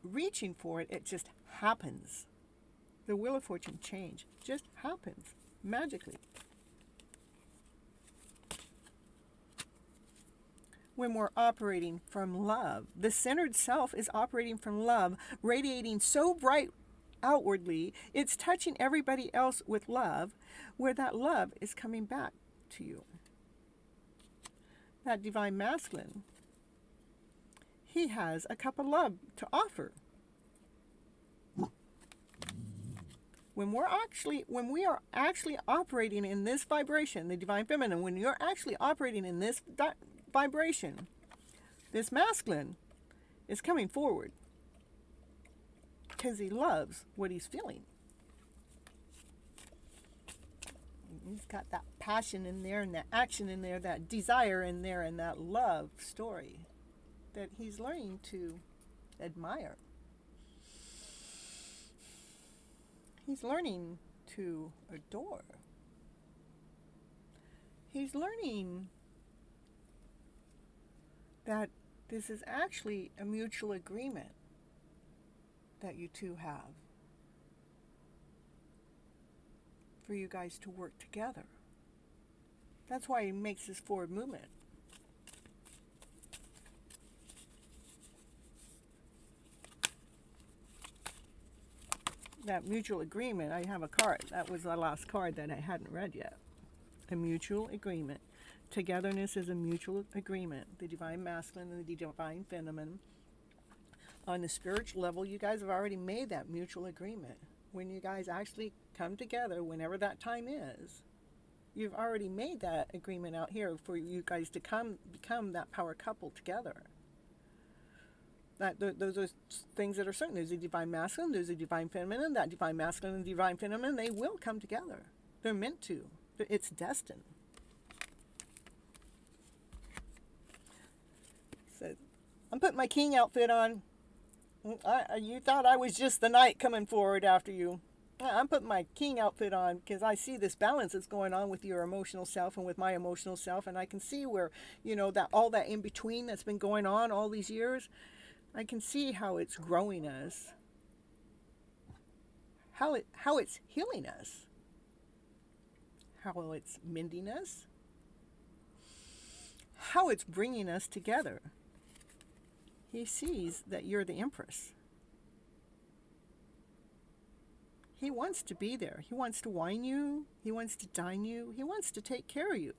reaching for it. It just happens. The wheel of fortune change just happens magically. When we're operating from love, the centered self is operating from love, radiating so bright outwardly, it's touching everybody else with love, where that love is coming back to you. That divine masculine, he has a cup of love to offer. When we are actually operating in this vibration, the divine feminine, when you're actually operating in this vibration, this masculine is coming forward because he loves what he's feeling. He's got that passion in there, and that action in there, that desire in there, and that love story that he's learning to admire. He's learning to adore. He's learning that this is actually a mutual agreement that you two have for you guys to work together. That's why he makes this forward movement. That mutual agreement, I have a card. That was the last card that I hadn't read yet. A mutual agreement. Togetherness is a mutual agreement. The divine masculine and the divine feminine. On the spiritual level, you guys have already made that mutual agreement. When you guys actually come together, whenever that time is, you've already made that agreement out here for you guys to become that power couple together. Those are things that are certain. There's a divine masculine, there's a divine feminine. That divine masculine and divine feminine, they will come together. They're meant to. It's destined. So, I'm putting my king outfit on. You thought I was just the knight coming forward after you. I'm putting my king outfit on because I see this balance that's going on with your emotional self and with my emotional self, and I can see where, that all that in between that's been going on all these years, I can see how it's growing us, how it's healing us, how it's mending us, how it's bringing us together. He sees that you're the empress. He wants to be there. He wants to wine you. He wants to dine you. He wants to take care of you.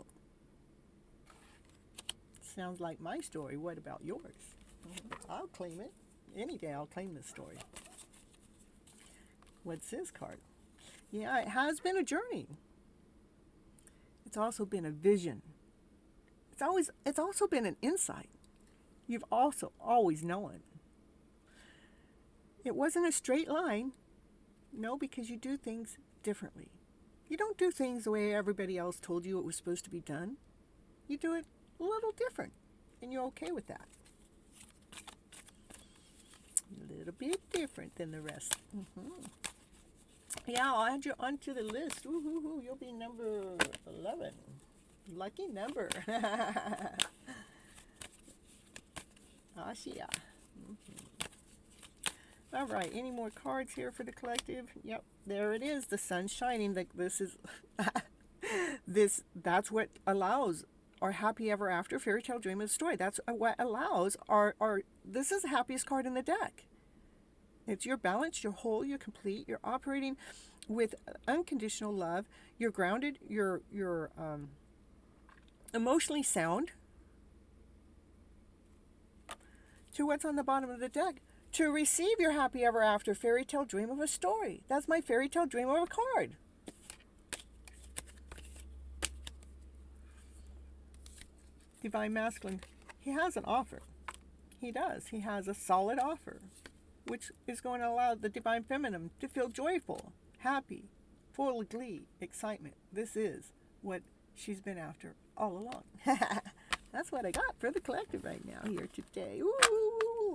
Sounds like my story. What about yours? I'll claim it. Any day I'll claim this story. What's this card? Yeah, it has been a journey. It's also been a vision. It's also been an insight. You've also always known. It wasn't a straight line. No, because you do things differently. You don't do things the way everybody else told you it was supposed to be done. You do it a little different, and you're okay with that. A little bit different than the rest. Yeah, I'll add you onto the list. Ooh, you'll be number 11. Lucky number. Ashia. All right, any more cards here for the collective? Yep, there it is. The sun's shining. This is that's what allows our happy ever after fairy tale dream of story. That's what allows our this is the happiest card in the deck. It's you're balanced, you're whole, you're complete, you're operating with unconditional love, you're grounded, you're emotionally sound. To what's on the bottom of the deck? To receive your happy ever after fairy tale dream of a story. That's my fairy tale dream of a card. Divine Masculine, he has an offer. He does. He has a solid offer, which is going to allow the Divine Feminine to feel joyful, happy, full of glee, excitement. This is what she's been after all along. That's what I got for the collective right now here today. Ooh,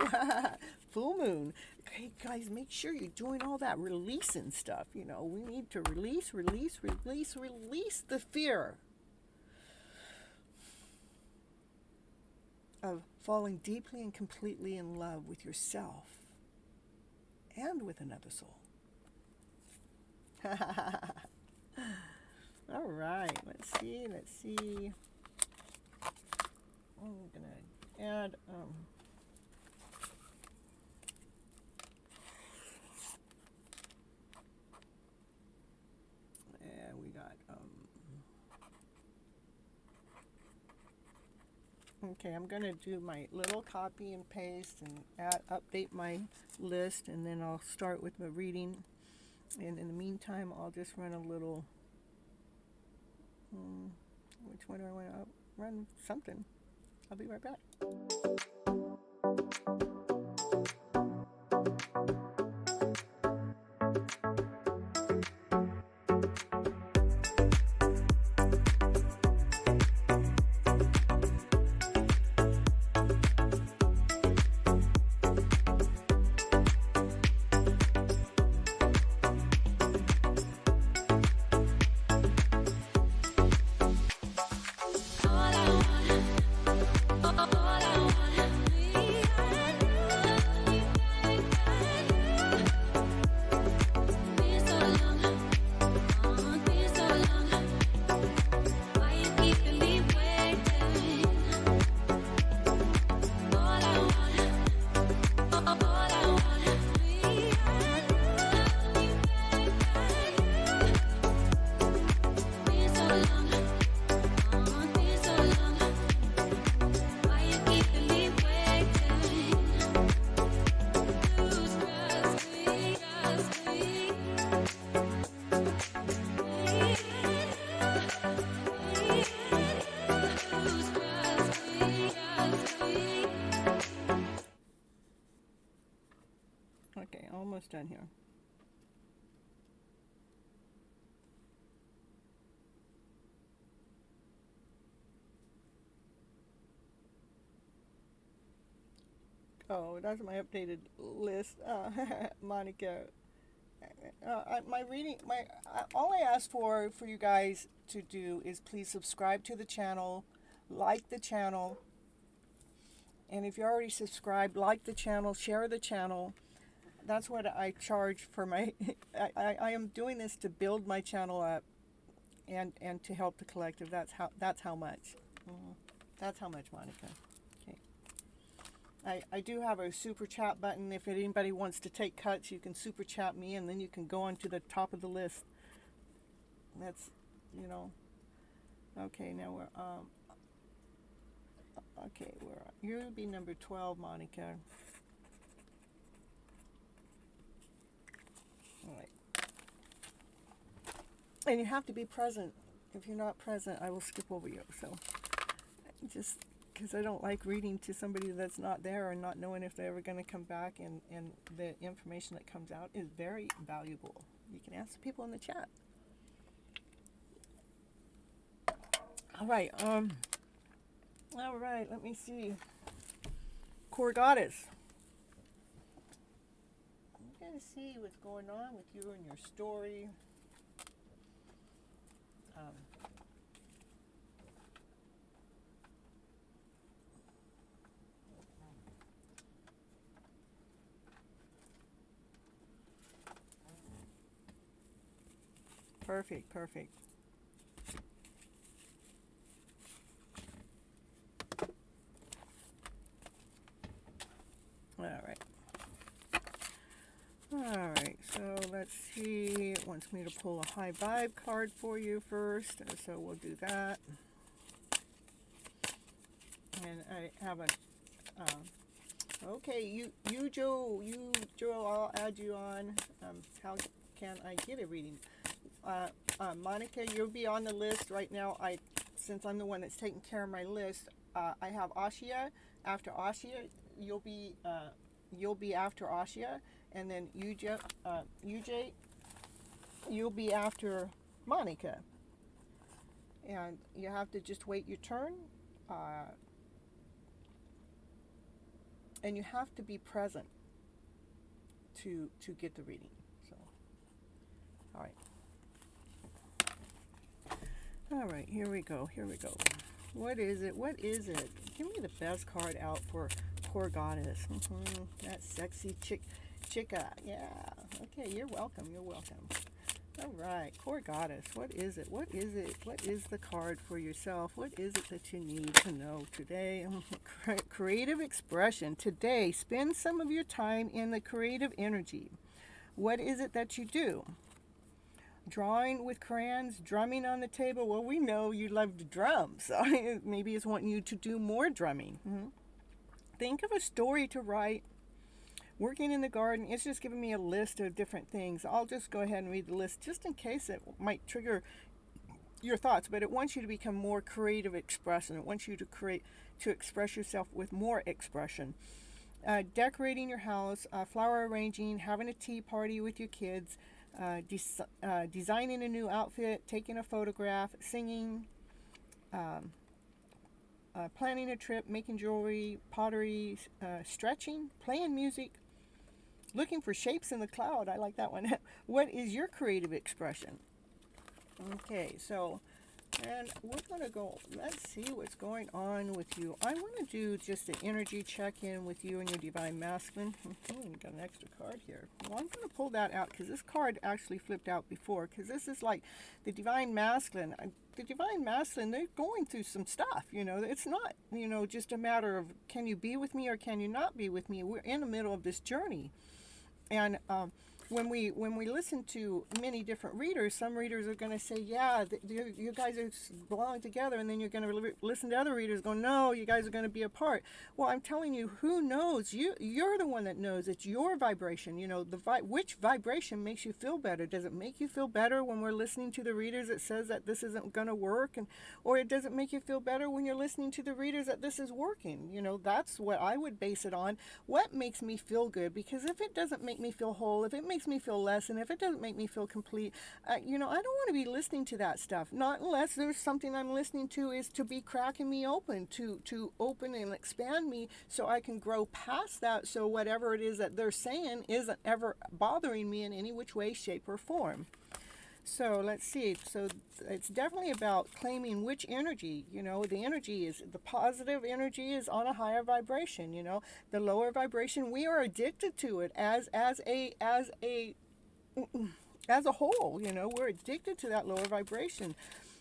full moon. Okay, guys, make sure you're doing all that releasing stuff. You know, we need to release the fear of falling deeply and completely in love with yourself and with another soul. All right, let's see. I'm gonna add we got okay, I'm gonna do my little copy and paste and update my list, and then I'll start with the reading, and in the meantime I'll just run a little which one do I want to run? Something. I'll be right back. Okay, almost done here. Oh, that's my updated list, Monica. My reading, all I ask for you guys to do is please subscribe to the channel, like the channel, and if you're already subscribed, like the channel, share the channel. That's what I charge for my. I am doing this to build my channel up, and to help the collective. That's how much. That's how much, Monica. I do have a super chat button. If anybody wants to take cuts, you can super chat me, and then you can go on to the top of the list. That's, you know. Okay, now we're okay, you'll be number 12, Monica. All right. And you have to be present. If you're not present, I will skip over you. So just because I don't like reading to somebody that's not there and not knowing if they're ever going to come back, and the information that comes out is very valuable. You can ask the people in the chat. All right, let me see. Core Goddess. to see what's going on with you and your story. Perfect, perfect. All right. All right, so let's see. It wants me to pull a high vibe card for you first, so we'll do that. And I have a, okay, you Joe, I'll add you on. How can I get a reading? Monica, you'll be on the list right now. Since I'm the one that's taking care of my list, I have Ashia. After Ashia, you'll be after Ashia, and then UJ, you'll be after Monica. And you have to just wait your turn, and you have to be present to get the reading. So, all right. All right, here we go. What is it? Give me the best card out for poor goddess. That sexy chica. Yeah. Okay, you're welcome. All right, poor goddess. What is it? What is the card for yourself? What is it that you need to know today? Creative expression. Today, spend some of your time in the creative energy. What is it that you do? Drawing with crayons, drumming on the table. Well, we know you love to drum, so maybe it's wanting you to do more drumming. Think of a story to write. Working in the garden. It's just giving me a list of different things. I'll just go ahead and read the list just in case it might trigger your thoughts, but it wants you to become more creative expression. It wants you to express yourself with more expression. Decorating your house, flower arranging, having a tea party with your kids, designing a new outfit, taking a photograph, singing, planning a trip, making jewelry, pottery, stretching, playing music, looking for shapes in the cloud. I like that one. What is your creative expression? Okay, so, and we're going to go, let's see what's going on with you. I want to do just an energy check-in with you and your Divine Masculine. Got an extra card here. Well, I'm going to pull that out because this card actually flipped out before, because this is like the Divine Masculine. The Divine Masculine, they're going through some stuff, It's not, just a matter of can you be with me or can you not be with me. We're in the middle of this journey. And when we listen to many different readers, some readers are going to say, yeah, you guys belong together, and then you're going to listen to other readers going, no, you guys are going to be apart. Well, I'm telling you, who knows? You're the one that knows. It's your vibration. Which vibration makes you feel better? Does it make you feel better when we're listening to the readers that says that this isn't going to work, or it doesn't make you feel better when you're listening to the readers that this is working? That's what I would base it on. What makes me feel good? Because if it doesn't make me feel whole, if it makes me feel less, and if it doesn't make me feel complete, I don't want to be listening to that stuff. Not unless there's something I'm listening to is to be cracking me open, to open and expand me so I can grow past that, so whatever it is that they're saying isn't ever bothering me in any which way, shape, or form. So let's see. So it's definitely about claiming which energy, the energy is, the positive energy is on a higher vibration, the lower vibration, we are addicted to it as a whole, we're addicted to that lower vibration.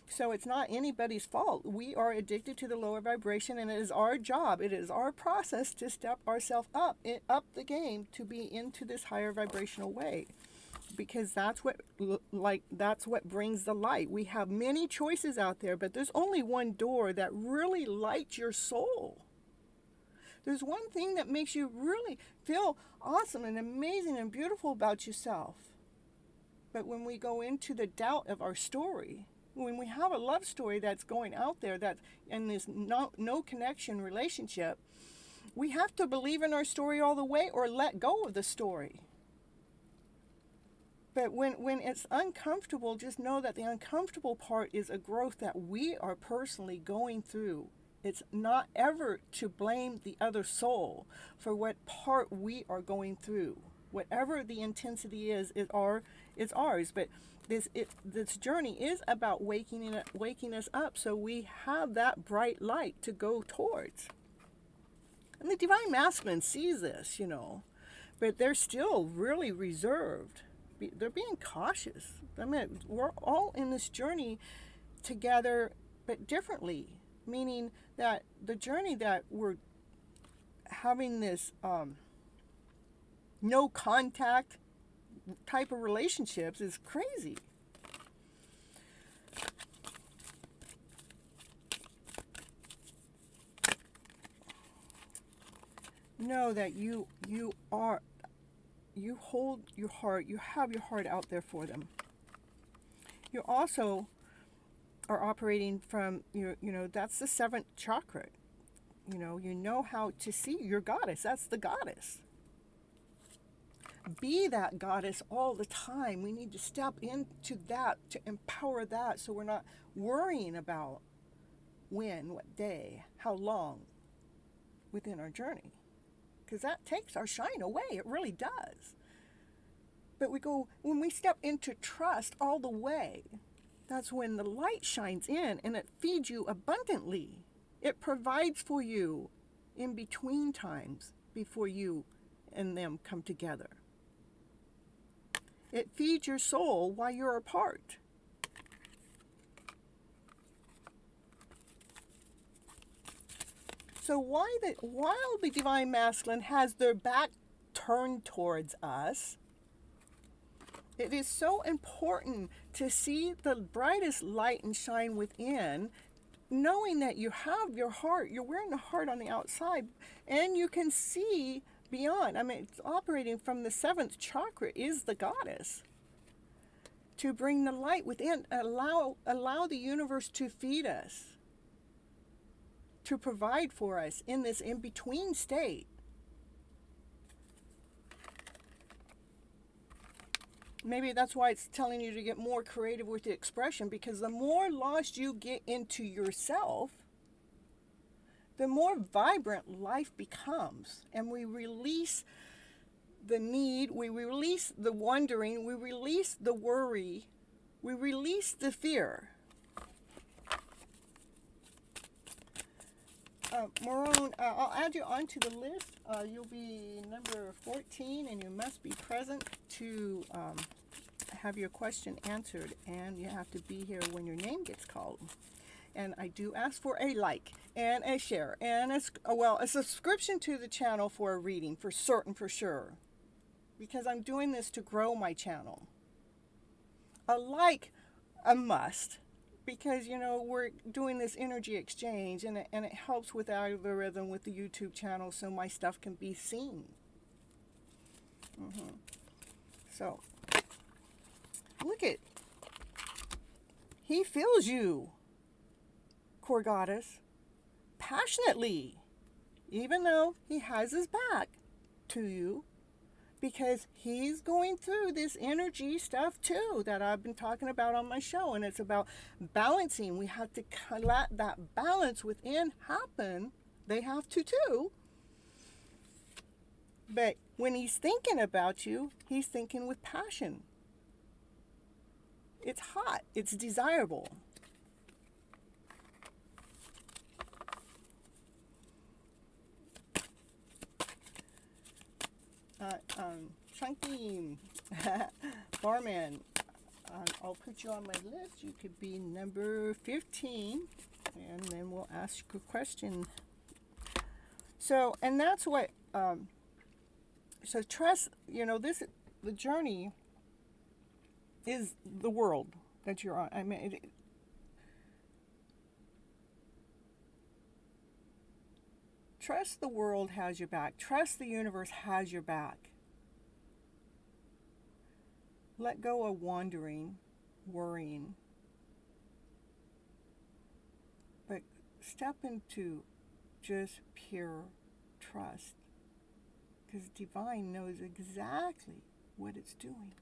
So it's not anybody's fault. We are addicted to the lower vibration, and it is our job, it is our process to step ourselves up the game to be into this higher vibrational way. Because that's what brings the light. We have many choices out there, but there's only one door that really lights your soul. There's one thing that makes you really feel awesome and amazing and beautiful about yourself. But when we go into the doubt of our story, when we have a love story that's going out there, that's in this no connection relationship, we have to believe in our story all the way or let go of the story. But when it's uncomfortable, just know that the uncomfortable part is a growth that we are personally going through. It's not ever to blame the other soul for what part we are going through. Whatever the intensity is ours. But this journey is about waking us up, so we have that bright light to go towards. And the Divine Masculine sees this, but they're still really reserved. They're being cautious. I mean, we're all in this journey together, but differently. Meaning that the journey that we're having this no contact type of relationships is crazy. Know that you hold your heart, you have your heart out there for them. You also are operating from that's the 7th chakra. You know how to see your goddess. That's the goddess. Be that goddess all the time. We need to step into that, to empower that, so we're not worrying about when, what day, how long within our journey. Because that takes our shine away. It really does. But when we step into trust all the way, that's when the light shines in and it feeds you abundantly. It provides for you in between times before you and them come together. It feeds your soul while you're apart. So while the Divine Masculine has their back turned towards us, it is so important to see the brightest light and shine within, knowing that you have your heart, you're wearing the heart on the outside, and you can see beyond. I mean, it's operating from the 7th chakra is the goddess. To bring the light within, allow the universe to feed us, to provide for us in this in-between state. Maybe that's why it's telling you to get more creative with the expression, because the more lost you get into yourself, the more vibrant life becomes. And we release the need, we release the wondering, we release the worry, we release the fear. Maroon, I'll add you onto the list. You'll be number 14, and you must be present to have your question answered, and you have to be here when your name gets called. And I do ask for a like and a share and a subscription to the channel for a reading, for sure, because I'm doing this to grow my channel. A like, a must. Because, we're doing this energy exchange, and it helps with the algorithm with the YouTube channel, so my stuff can be seen. So, look it. He feels you, core goddess, passionately, even though he has his back to you. Because he's going through this energy stuff too that I've been talking about on my show. And it's about balancing. We have to let that balance within happen. They have to too. But when he's thinking about you, he's thinking with passion. It's hot. It's desirable. Chunky Barman, I'll put you on my list. You could be number 15, and then we'll ask a question. So, and that's what, so trust, the journey is the world that you're on. I mean, trust the world has your back. Trust the universe has your back. Let go of wandering, worrying. But step into just pure trust. Because Divine knows exactly what it's doing.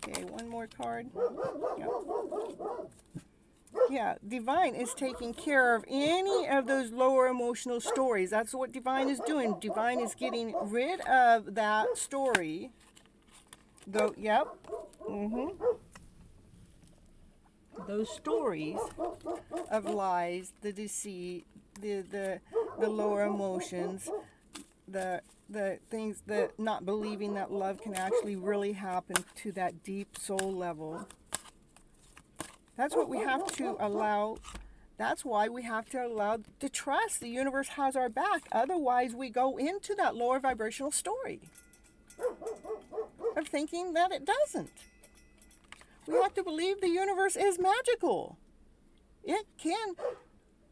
Okay, one more card. Yep. Yeah, divine is taking care of any of those lower emotional stories. That's what divine is doing. Divine is getting rid of that story. Though, yep. Those stories of lies, the deceit, the lower emotions, the things that not believing that love can actually really happen to that deep soul level. That's what we have to allow. That's why we have to allow to trust the universe has our back. Otherwise, we go into that lower vibrational story of thinking that it doesn't. We have to believe the universe is magical. It can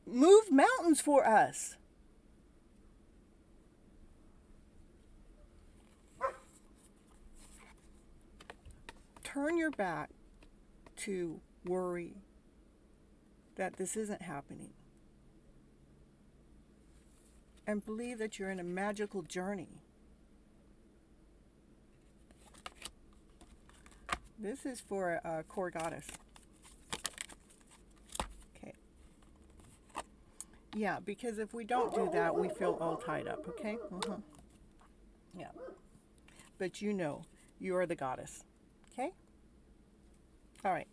move mountains for us. Turn your back to worry that this isn't happening. And believe that you're in a magical journey. This is for a core goddess. Okay. Yeah, because if we don't do that, we feel all tied up, okay? Yeah. But you know, you are the goddess, okay? All right.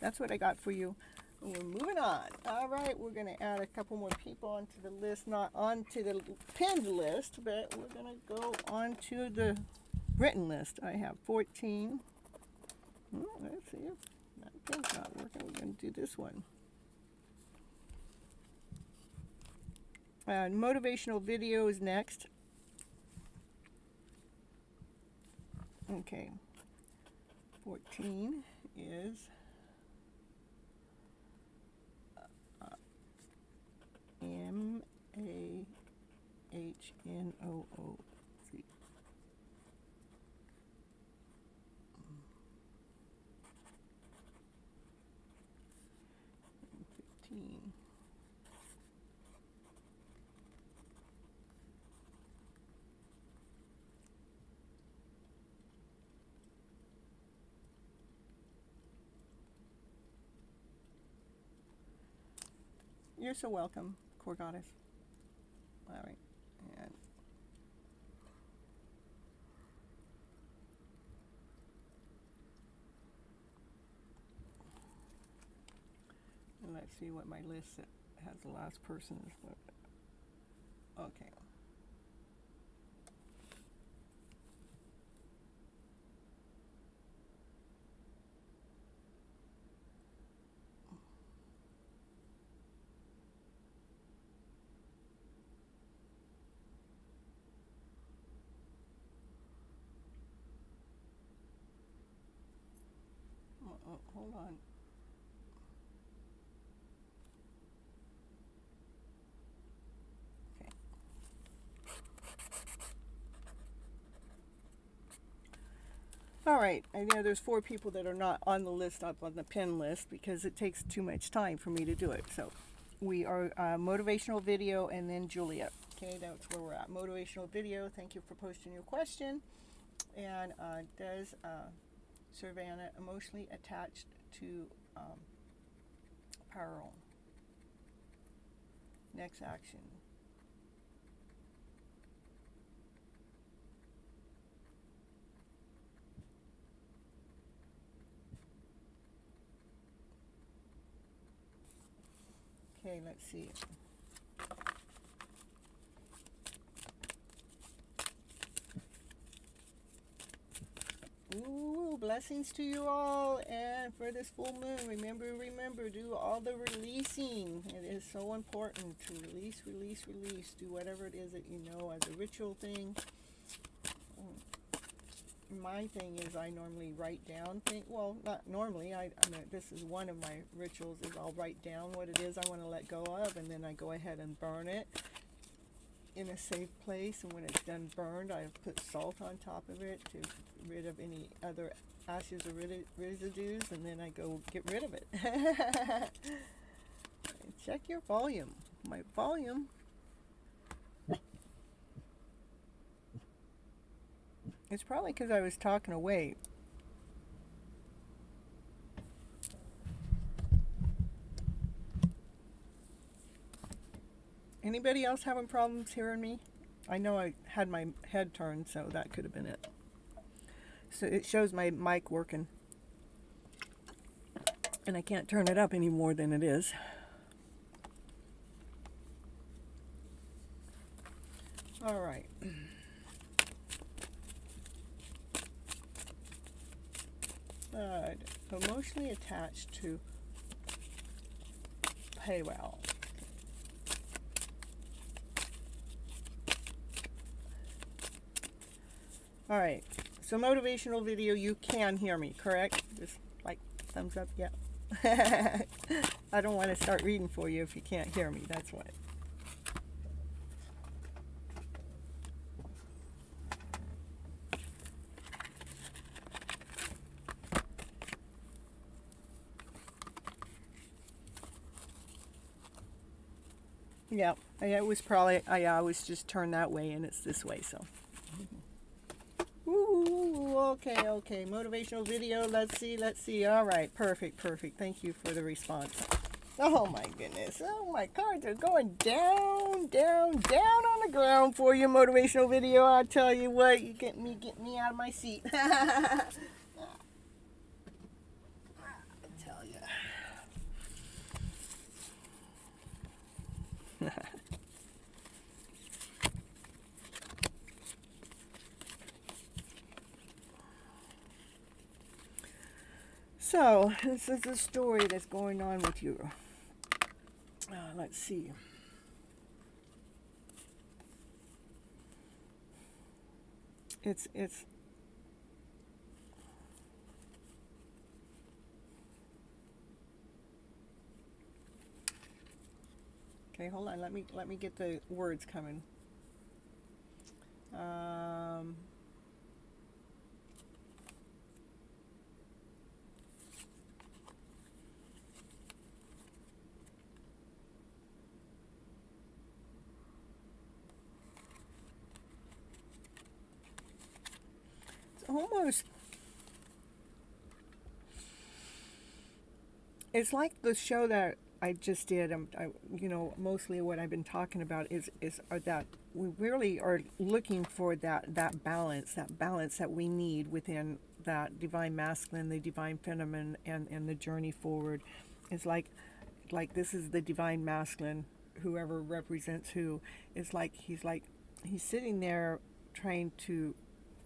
That's what I got for you. We're moving on. All right, we're going to add a couple more people onto the list, not onto the pinned list, but we're going to go onto the written list. I have 14. Let's see if that pin's not working. We're going to do this one. Motivational video is next. Okay. 14 is MAHNOOC. 15. You're so welcome, core goddess. All right, and let's see what my list has the last person is. Okay. Hold on. Okay. All right. I know there's 4 people that are not on the list, up on the pin list, because it takes too much time for me to do it. So we are motivational video and then Julia. Okay, that's where we're at. Motivational video. Thank you for posting your question. And does Savannah emotionally attached to Pearl? Next action. Okay, let's see. Ooh, blessings to you all. And for this full moon, remember, do all the releasing. It is so important to release. Do whatever it is that you know as a ritual thing. My thing is I normally write down things. Well, not normally. I mean, this is one of my rituals is I'll write down what it is I want to let go of, and then I go ahead and burn it in a safe place. And when it's done burned, I put salt on top of it to rid of any other ashes or residues, and then I go get rid of it. Check your volume. My volume. It's probably because I was talking away. Anybody else having problems hearing me? I know I had my head turned, so that could have been it. So it shows my mic working. And I can't turn it up any more than it is. All right. Emotionally attached to pay well. All right. So motivational video, you can hear me, correct? Just like thumbs up, yeah. I don't want to start reading for you if you can't hear me, that's what. Yeah, it was probably, I always just turn that way and it's this way, so. Ooh, okay, motivational video, let's see, all right, perfect, thank you for the response. Oh my goodness, oh my cards are going down on the ground for you, motivational video, I tell you what, you get me out of my seat. I tell you. So, this is the story that's going on with you. Let's see. It's okay, hold on, let me get the words coming. It's like the show that I just did. Mostly what I've been talking about is that we really are looking for that balance that we need within that divine masculine, the divine feminine, and the journey forward. It's like this is the divine masculine, whoever represents who. It's like he's sitting there trying to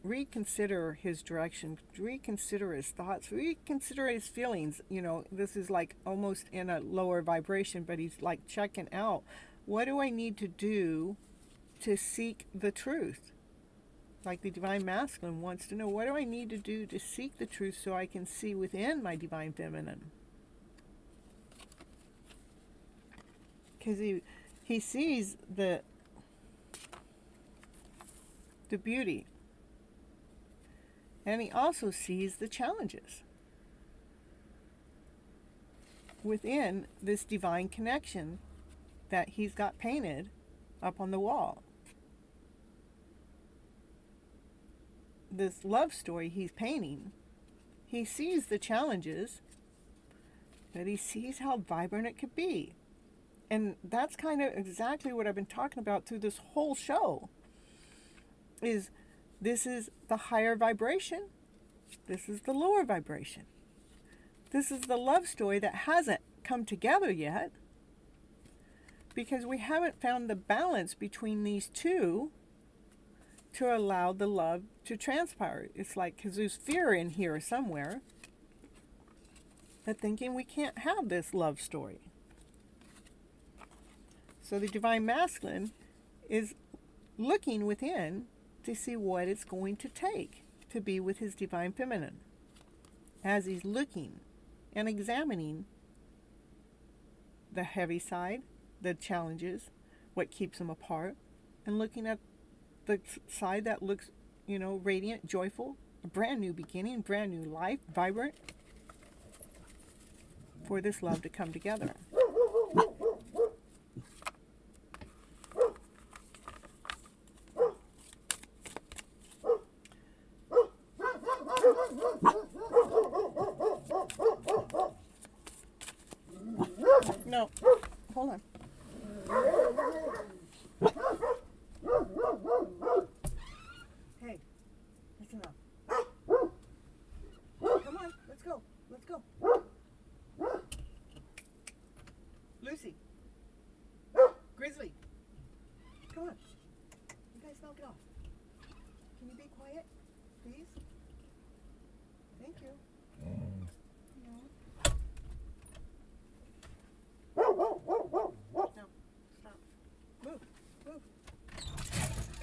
reconsider his direction, reconsider his thoughts, reconsider his feelings. This is like almost in a lower vibration, but he's like checking out, what do I need to do to seek the truth? Like the divine masculine wants to know, what do I need to do to seek the truth so I can see within my divine feminine? Because he sees the beauty. And he also sees the challenges within this divine connection that he's got painted up on the wall. This love story he's painting, he sees the challenges, but he sees how vibrant it could be. And that's kind of exactly what I've been talking about through this whole show. This is the higher vibration. This is the lower vibration. This is the love story that hasn't come together yet, because we haven't found the balance between these two to allow the love to transpire. It's like, because there's fear in here somewhere, that thinking we can't have this love story. So the divine masculine is looking within to see what it's going to take to be with his divine feminine, as he's looking and examining the heavy side, the challenges, what keeps them apart, and looking at the side that looks, radiant, joyful, a brand new beginning, brand new life, vibrant, for this love to come together. No, hold on. please. Thank you. No, stop. Move, move.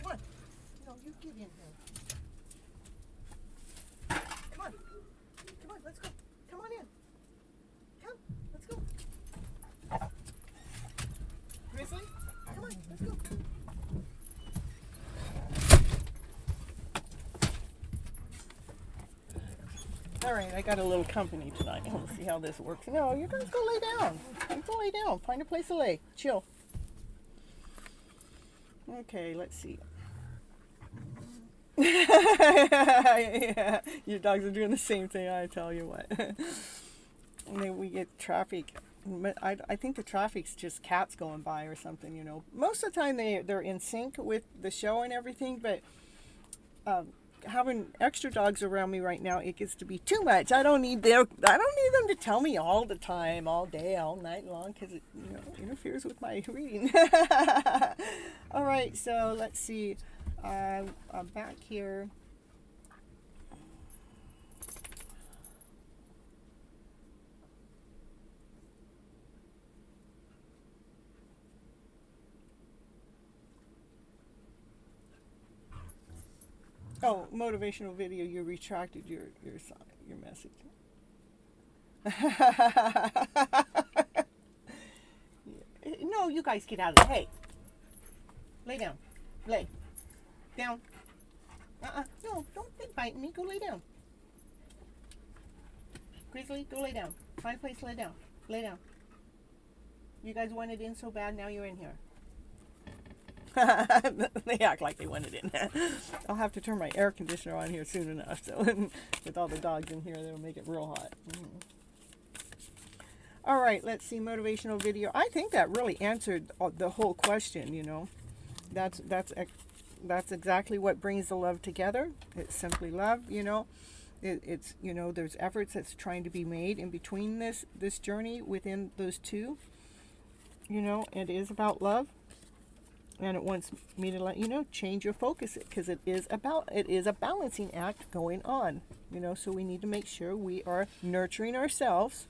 Come on. No, you get in here. Come on. Come on, let's go. Come on in. Come, let's go. Grizzly, come on, let's go. All right, I got a little company tonight. We'll see how this works. No, you guys go lay down. You go lay down. Find a place to lay. Chill. Okay, let's see. Yeah, your dogs are doing the same thing, I tell you what. And then we get traffic. I think the traffic's just cats going by or something, you know. Most of the time they're in sync with the show and everything, but having extra dogs around me right now, it gets to be too much. I don't need them to tell me all the time, all day, all night long, because it, you know, interferes with my reading. All right, so let's see. I'm back here. Oh, motivational video. You retracted your message. No, you guys get out of the hay. Lay down. Lay down. No, don't be biting me. Go lay down. Grizzly, go lay down. Find a place to lay down. Lay down. You guys wanted in so bad. Now you're in here. They act like they wanted in. I'll have to turn my air conditioner on here soon enough. So with all the dogs in here, that'll make it real hot. All right, let's see, motivational video. I think that really answered the whole question. You know, that's exactly what brings the love together. It's simply love. You know, it's you know, there's efforts that's trying to be made in between this journey within those two. You know, it is about love. And it wants me to let you know, change your focus, because it is a balancing act going on, you know. So we need to make sure we are nurturing ourselves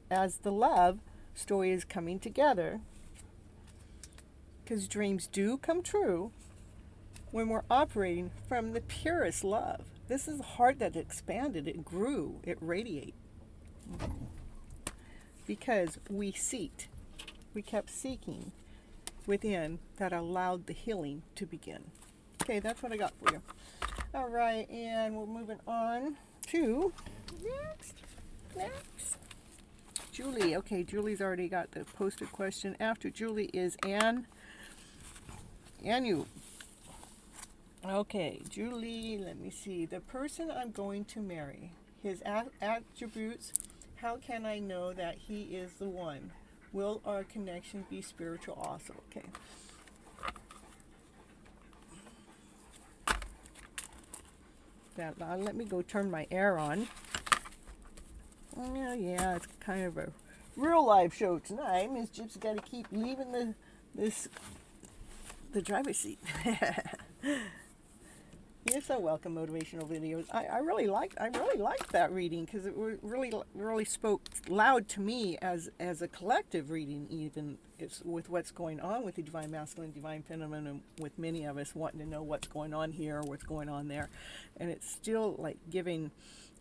as the love story is coming together, because dreams do come true when we're operating from the purest love. This is a heart that expanded, it grew, it radiated, because we kept seeking within, that allowed the healing to begin. Okay, that's what I got for you. All right, and we're moving on to next. Julie. Okay, Julie's already got the posted question. After Julie is Anu. Okay, Julie, let me see. The person I'm going to marry, his attributes, how can I know that he is the one? Will our connection be spiritual also? Okay. Let me go turn my air on. Oh, yeah, it's kind of a real live show tonight. Miss Gypsy got to keep leaving the driver's seat. You're so welcome, motivational videos. I really liked that reading, because it really spoke loud to me as a collective reading. Even it's with what's going on with the divine masculine, divine feminine, and with many of us wanting to know what's going on here or what's going on there, and it's still like giving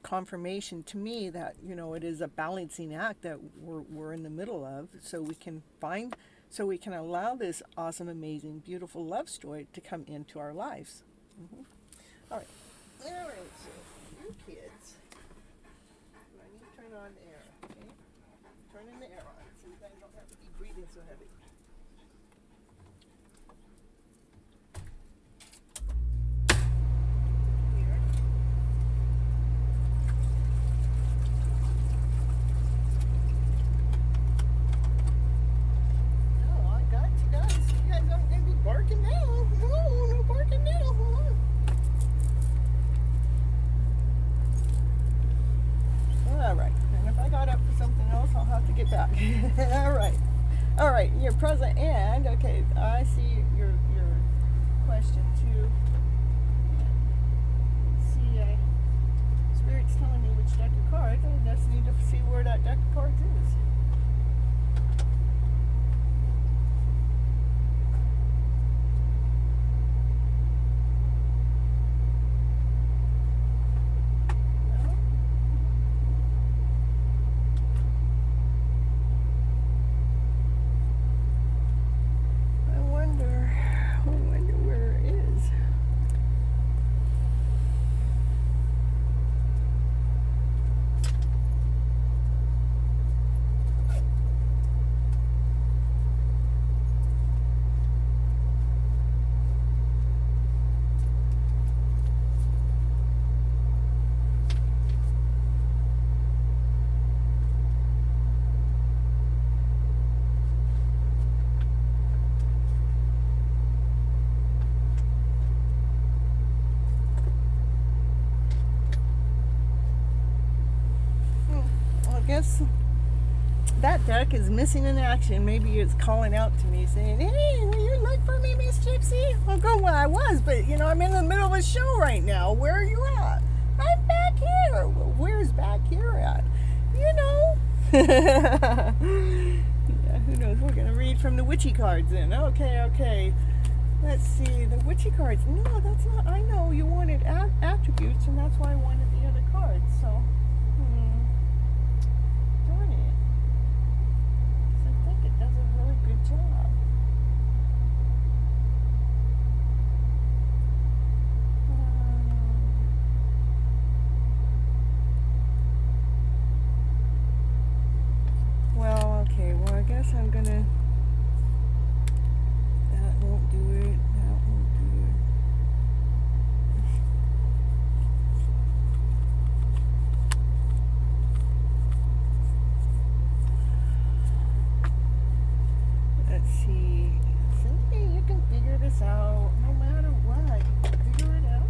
confirmation to me that, you know, it is a balancing act that we're in the middle of, so we can allow this awesome, amazing, beautiful love story to come into our lives. All right, so you kids, I need to turn on the air, okay? Turning the air on so you guys don't have to be breathing so heavy. Here. No, I got you guys. You guys aren't going to be barking now. No barking now. Hold on. All right, and if I got up for something else, I'll have to get back. All right, you're present, and okay, I see your question too. See, guess that duck is missing in action. Maybe it's calling out to me saying, hey, will you look for me, Miss Gypsy? I'll go where I was, but I'm in the middle of a show right now. Where are you at? I'm back here. Well, where's back here at? Yeah, who knows? We're going to read from the witchy cards then. Okay. Let's see. The witchy cards. No, that's not. I know you wanted attributes, and that's why I wanted the other cards. So, darn it. 'Cause I think it does a really good job. Well, I guess I'm gonna. That won't do it. That won't do it. Let's see. Cynthia, you can figure this out. No matter what, you can figure it out.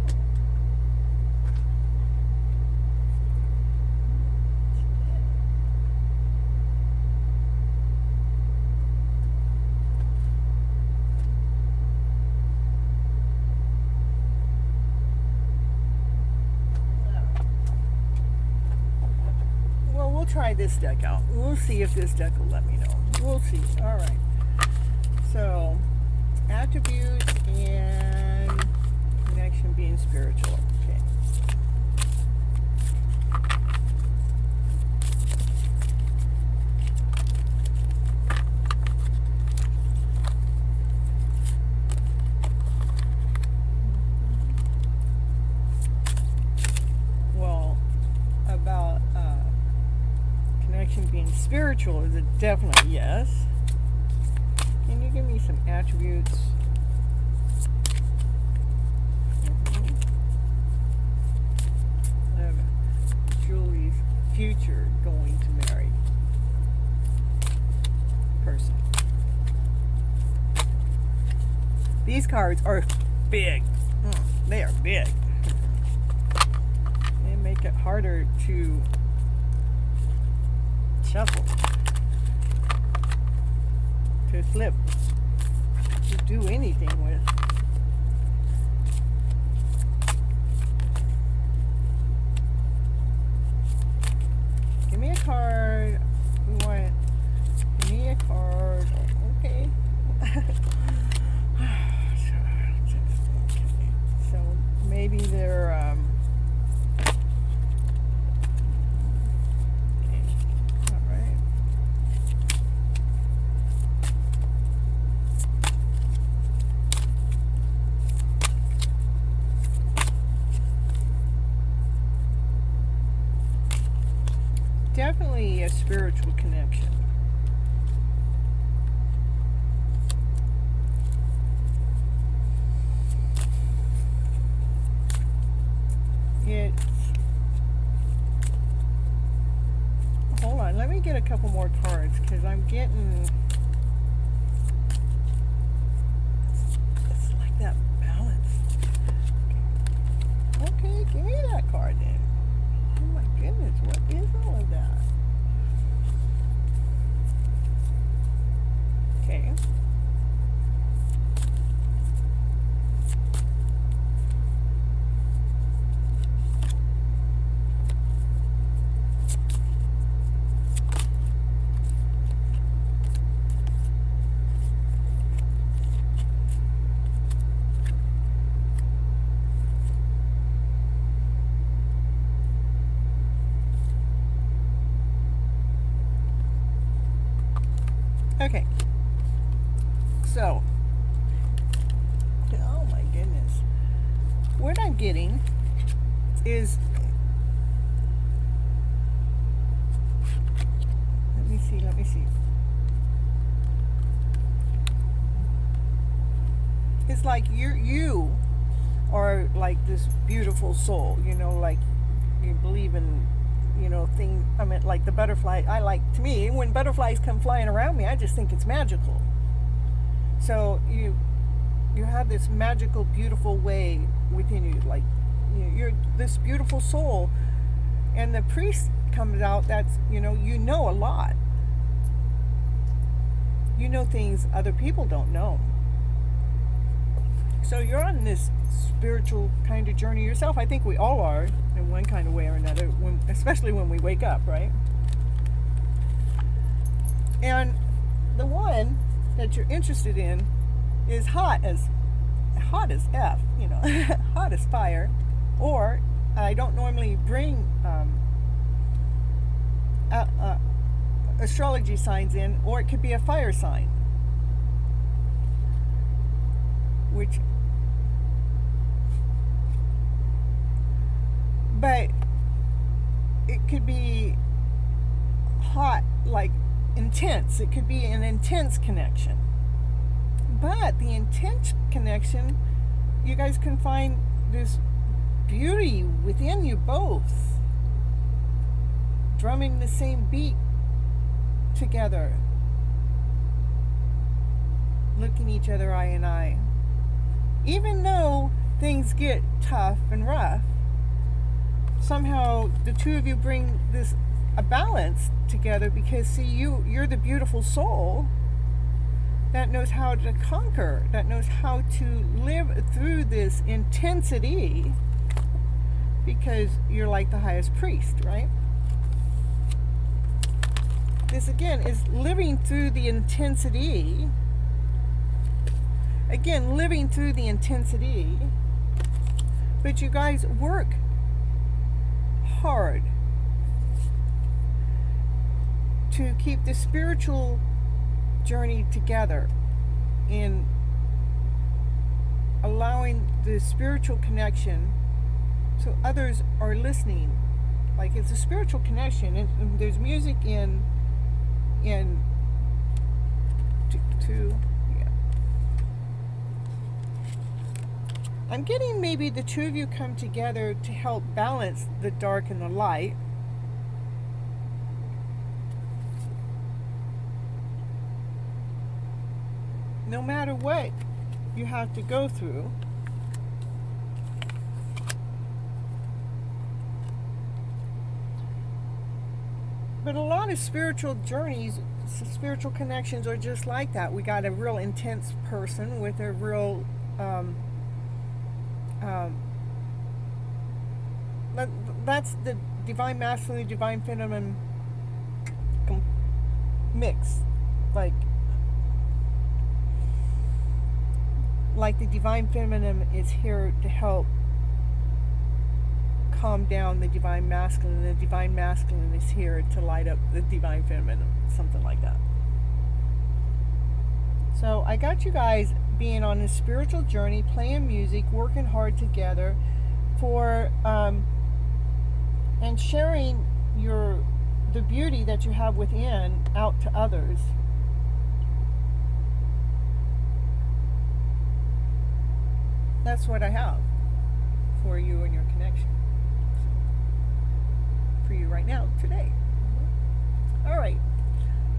We'll try this deck out. We'll see if this deck will let me know. We'll see. All right. So, attributes and connection being spiritual. Okay. Well, about connection being spiritual is a definite yes. Can you give me some attributes? Of Julie's future going to marry person. These cards are big. They are big. They make it harder to shuffle, to flip, to do anything with. Give me a card. Give me a card. Okay. So maybe they're definitely a spiritual connection. Hold on, let me get a couple more cards because I'm getting. It's like that balance. Okay, give me that card then. Oh my goodness, what is all of that? Okay. Okay. So, oh my goodness. What I'm getting is, let me see. It's like you are like this beautiful soul, like you believe in, thing. I mean, like the butterfly. To me, when butterflies come flying around me, I just think it's magical. So you have this magical, beautiful way within you. Like you're this beautiful soul And the priest comes out, that's, you know a lot. You know things other people don't know. So you're on this spiritual kind of journey yourself. I think we all are in one kind of way or another, especially when we wake up, right? And the one that you're interested in is hot as F, hot as fire. Or I don't normally bring astrology signs in, or it could be a fire sign, but it could be hot, like intense. It could be an intense connection. But the intense connection, you guys can find this beauty within you both, drumming the same beat together, looking each other eye in eye. Even though things get tough and rough, somehow the two of you bring a balance together, because see, you're the beautiful soul that knows how to conquer, that knows how to live through this intensity, because you're like the highest priest, right? This again is living through the intensity. Again, living through the intensity. But you guys work hard to keep the spiritual journey together, in allowing the spiritual connection so others are listening. Like, it's a spiritual connection, and there's music in yeah. I'm getting maybe the two of you come together to help balance the dark and the light. No matter what you have to go through, but a lot of spiritual journeys, spiritual connections are just like that. We got a real intense person with a real that's the divine masculine, divine feminine mix. Like the divine feminine is here to help calm down the divine masculine, and the divine masculine is here to light up the divine feminine, something like that. So I got you guys being on a spiritual journey, playing music, working hard together for and sharing the beauty that you have within out to others. That's what I have for you and your connection. For you right now, today. All right.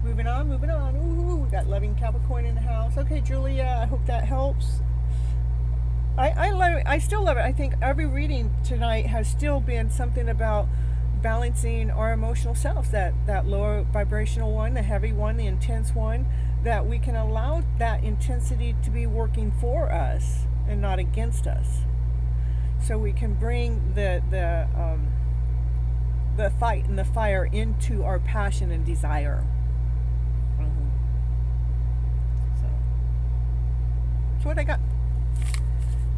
Moving on. Ooh, we got loving Capricorn in the house. Okay, Julia, I hope that helps. I love it. I still love it. I think every reading tonight has still been something about balancing our emotional selves, that lower vibrational one, the heavy one, the intense one, that we can allow that intensity to be working for us and not against us. So we can bring the fight and the fire into our passion and desire. So that's what I got.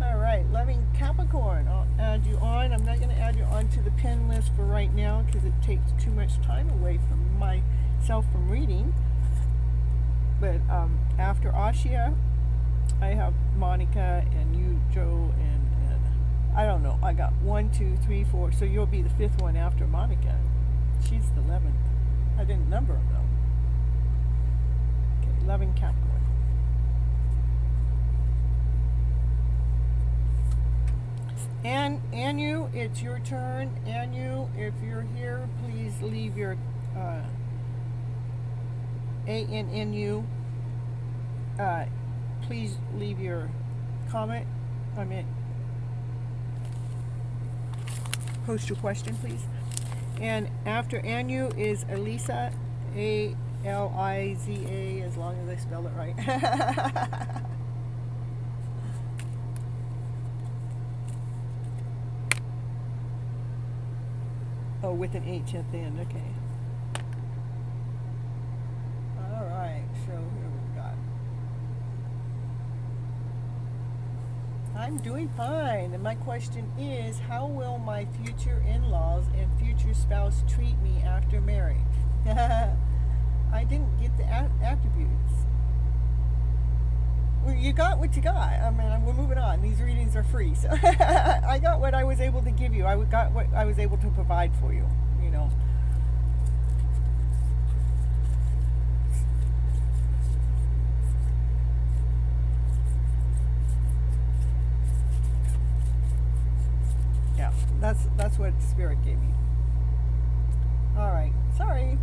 All right, loving Capricorn, I'll add you on. I'm not going to add you on to the pin list for right now because it takes too much time away from myself from reading. But after Ashia, I have Monica and you, Joe, and I don't know. I got 1, 2, 3, 4. So you'll be the 5th one after Monica. She's the 11th. I didn't number them though. Okay, loving Capricorn. And Anu, it's your turn. Anu, if you're here, please leave your ANNU. Please leave your comment. Post your question, please. And after Anu is Elisa, Aliza, as long as I spelled it right. Oh, with an H at the end, okay. Alright, so here we've got. I'm doing fine, and my question is, how will my future in-laws and future spouse treat me after marriage? I didn't get the attributes. Well, you got what you got. I mean, we're moving on. These readings are free, so I got what I was able to give you. I got what I was able to provide for you, you know. Yeah, that's what Spirit gave me. All right, sorry.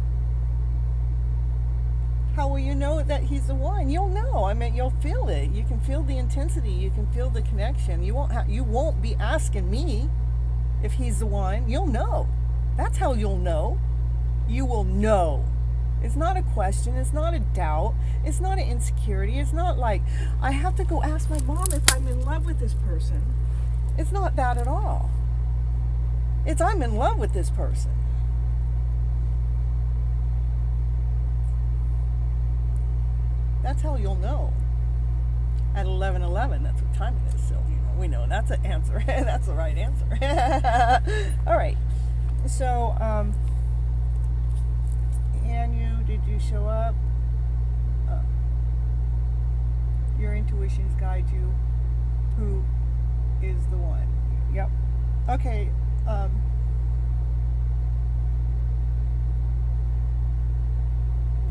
How will you know that he's the one? You'll know. I mean, you'll feel it. You can feel the intensity. You can feel the connection. You won't be asking me if he's the one. You'll know. That's how you'll know. You will know. It's not a question. It's not a doubt. It's not an insecurity. It's not like, I have to go ask my mom if I'm in love with this person. It's not that at all. It's I'm in love with this person. That's how you'll know. At 11:11, that's what time it is. So we know that's an answer. That's the right answer. All right. So, Anu, did you show up? Your intuitions guide you. Who is the one? Yep. Okay.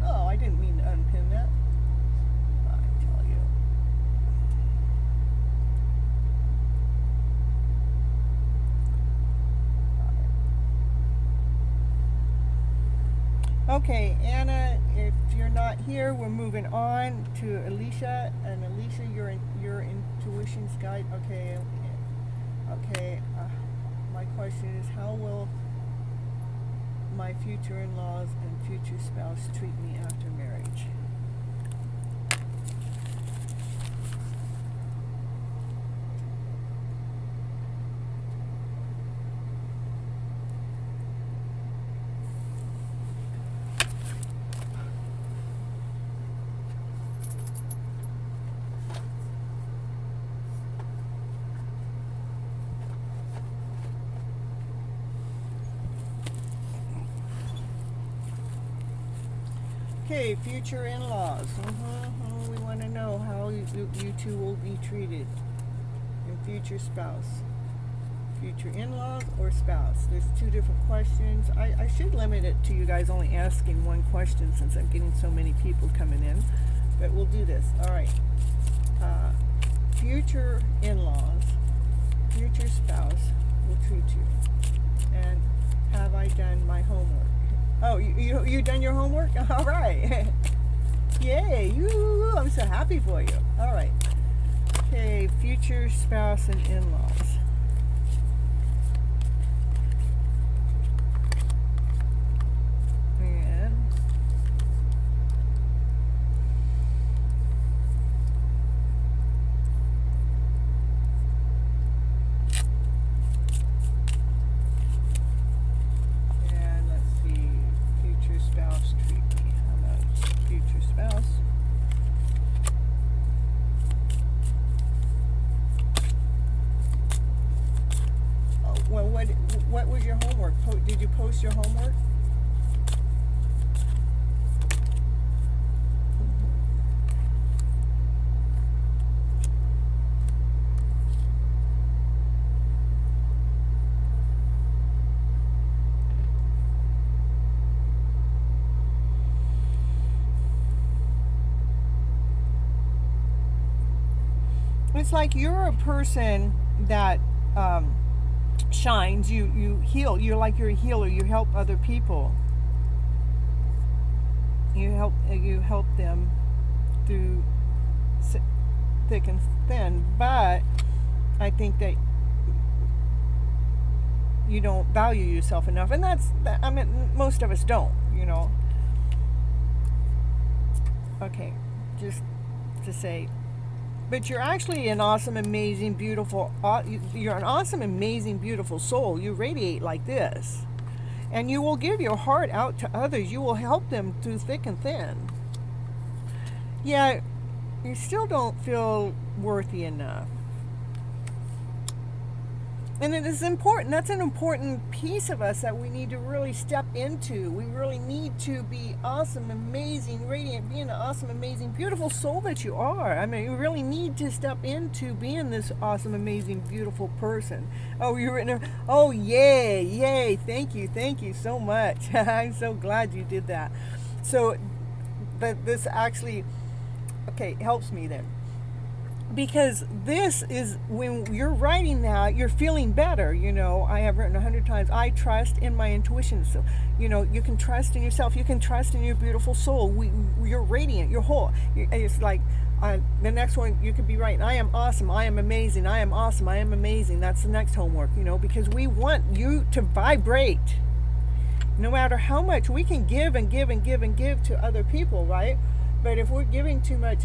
Oh, I didn't mean to unpin that. Okay, Anna, if you're not here, we're moving on to Alicia. And Alicia, your intuition's guide. Okay. My question is, how will my future in-laws and future spouse treat me after marriage? Okay, future in-laws. We want to know how you two will be treated. And future spouse. Future in-laws or spouse. There's two different questions. I should limit it to you guys only asking one question since I'm getting so many people coming in. But we'll do this. All right. Future in-laws, future spouse will treat you. And have I done my homework? Oh, you done your homework? All right. Yay. I'm so happy for you. All right. Okay, future spouse and in-laws. What was your homework? Did you post your homework? It's like you're a person that shines. You heal. You're a healer. You help other people. You help them through thick and thin. But I think that you don't value yourself enough. And I mean, most of us don't, you know. Okay, just to say, but you're actually an awesome, amazing, beautiful, you're an awesome, amazing, beautiful soul. You radiate like this. And you will give your heart out to others. You will help them through thick and thin. Yet, you still don't feel worthy enough. And it is important. That's an important piece of us that we need to really step into. We really need to be awesome, amazing, radiant, being an awesome, amazing, beautiful soul that you are. I mean, you really need to step into being this awesome, amazing, beautiful person. Oh, you're in there. Oh, yay. Thank you so much. I'm so glad you did that. So, this actually, okay, helps me then. Because this is, when you're writing that, you're feeling better. You know, I have written 100 times, I trust in my intuition. So, you know, you can trust in yourself. You can trust in your beautiful soul. You're radiant. You're whole. It's like the next one, you could be writing, I am awesome. I am amazing. I am awesome. I am amazing. That's the next homework, you know, because we want you to vibrate. No matter how much we can give and give and give and give to other people, right? But if we're giving too much,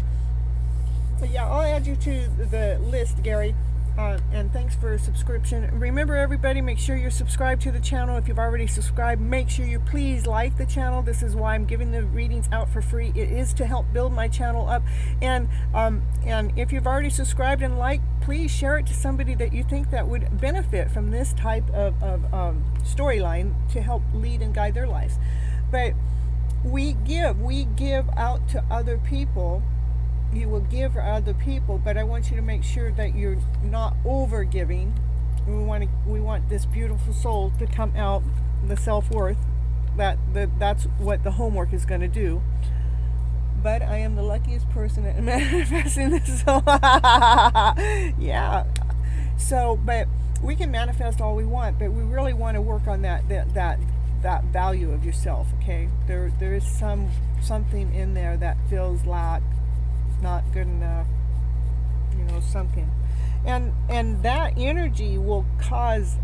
yeah, I'll add you to the list, Gary. And thanks for a subscription. Remember, everybody, make sure you're subscribed to the channel. If you've already subscribed, make sure you please like the channel. This is why I'm giving the readings out for free. It is to help build my channel up. And if you've already subscribed and liked, please share it to somebody that you think that would benefit from this type of storyline to help lead and guide their lives. But we give out to other people. You will give for other people, but I want you to make sure that you're not over giving. We want this beautiful soul to come out, the self-worth. That's what the homework is going to do. But I am the luckiest person at manifesting this. So yeah. So, but we can manifest all we want, but we really want to work on that value of yourself. Okay, there is something in there that feels like not good enough, you know, something, and that energy will cause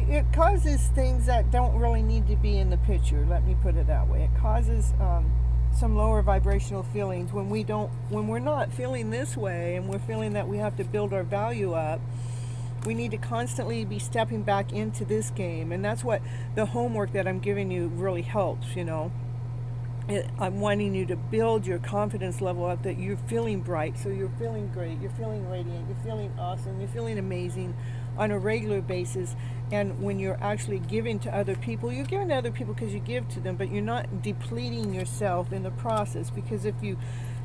it causes things that don't really need to be in the picture. Let me put it that way. It causes some lower vibrational feelings when we're not feeling this way, and we're feeling that we have to build our value up. We need to constantly be stepping back into this game, and that's what the homework that I'm giving you really helps. You know, I'm wanting you to build your confidence level up, that you're feeling bright, so you're feeling great, you're feeling radiant, you're feeling awesome, you're feeling amazing on a regular basis. And when you're actually giving to other people, you're giving to other people because you give to them, but you're not depleting yourself in the process. Because if you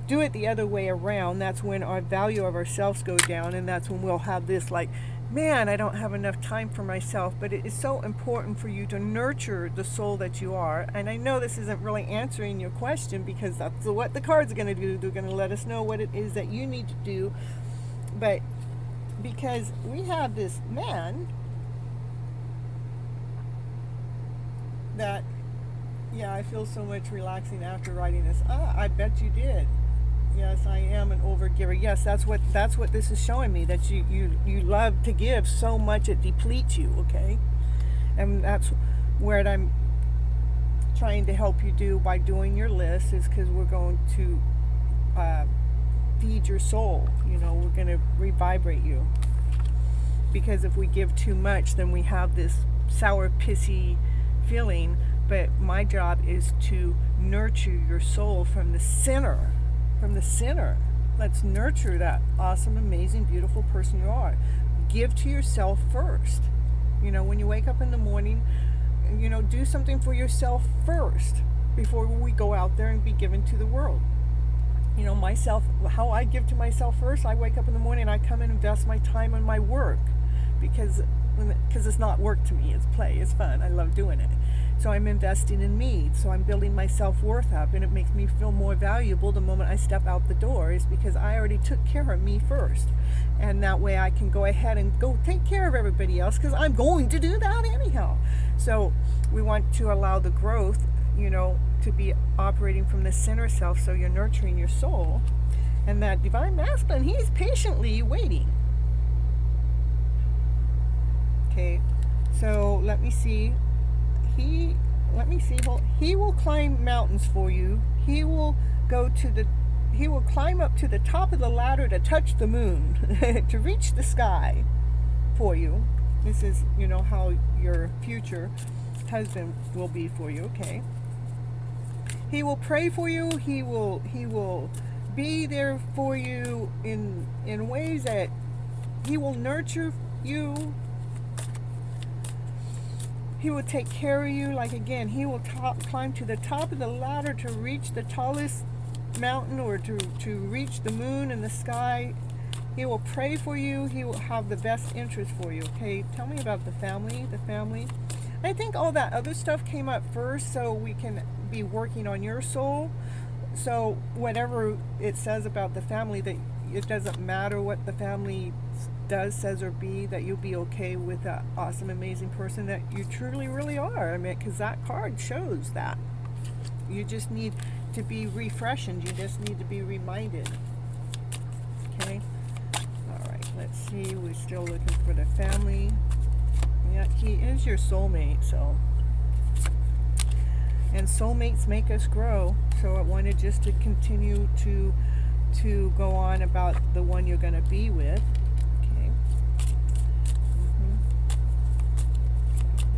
do it the other way around, that's when our value of ourselves goes down, and that's when we'll have this like, man, I don't have enough time for myself. But it is so important for you to nurture the soul that you are. And I know this isn't really answering your question, because that's what the cards are going to do. They're going to let us know what it is that you need to do. But because we have this man that, yeah, I feel so much relaxing after writing this. I bet you did. Yes, I am an overgiver. Yes, that's what this is showing me, that you love to give so much it depletes you, okay? And that's what I'm trying to help you do by doing your list, is because we're going to feed your soul. You know, we're going to revibrate you. Because if we give too much, then we have this sour, pissy feeling. But my job is to nurture your soul from the center. Let's nurture that awesome, amazing, beautiful person you are. Give to yourself first. You know, when you wake up in the morning, you know, do something for yourself first before we go out there and be given to the world. You know, myself, how I give to myself first, I wake up in the morning, I come and invest my time on my work, because it's not work to me, it's play, it's fun, I love doing it. So I'm investing in me, so I'm building my self-worth up, and it makes me feel more valuable the moment I step out the door, is because I already took care of me first. And that way I can go ahead and go take care of everybody else, because I'm going to do that anyhow. So we want to allow the growth you know, to be operating from the center self, so you're nurturing your soul. And that divine masculine, he's patiently waiting. Okay, so let me see. He will climb mountains for you. He will climb up to the top of the ladder to touch the moon, to reach the sky for you. This is, you know, how your future husband will be for you, okay? He will pray for you. He will be there for you in ways that he will nurture you. He will take care of you. Like, again, he will climb to the top of the ladder to reach the tallest mountain, or to reach the moon in the sky. He will pray for you. He will have the best interest for you. Okay, tell me about the family. I think all that other stuff came up first, so we can be working on your soul. So whatever it says about the family, that it doesn't matter what the family does, says, or be, that you'll be okay with that awesome, amazing person that you truly, really are. I mean, because that card shows that. You just need to be refreshened. You just need to be reminded. Okay? All right, let's see. We're still looking for the family. Yeah, he is your soulmate, so. And soulmates make us grow. So I wanted just to continue to go on about the one you're going to be with. Okay.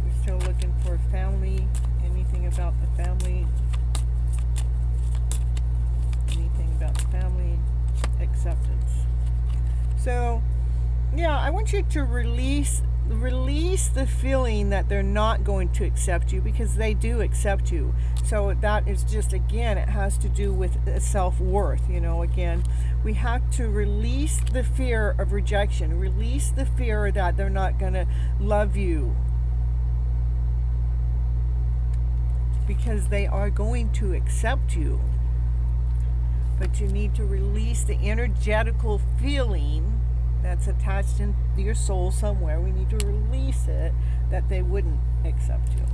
We're still looking for family. Anything about the family? Anything about the family? Acceptance. So, yeah, I want you to release the feeling that they're not going to accept you, because they do accept you. So that is just, again, it has to do with self-worth. You know, again, we have to release the fear of rejection, release the fear that they're not going to love you, because they are going to accept you. But you need to release the energetical feeling that's attached in your soul somewhere. We need to release it, that they wouldn't accept you.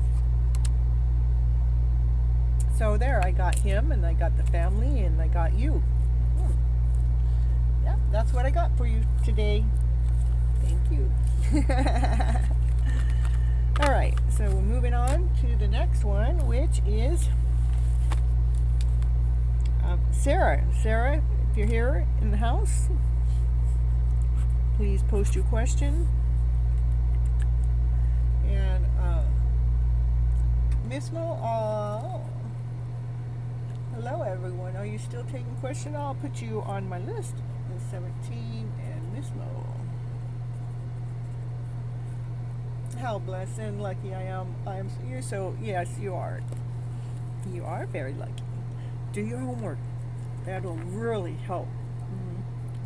So there, I got him, and I got the family, and I got you. Yeah, that's what I got for you today. Thank you. All right, so we're moving on to the next one, which is Sarah. Sarah, if you're here in the house, please post your question. And Miss Mo, hello everyone. Are you still taking questions? I'll put you on my list. Miss 17 and Miss Mo. How blessed and lucky I am. You're so, yes, you are. You are very lucky. Do your homework. That'll really help.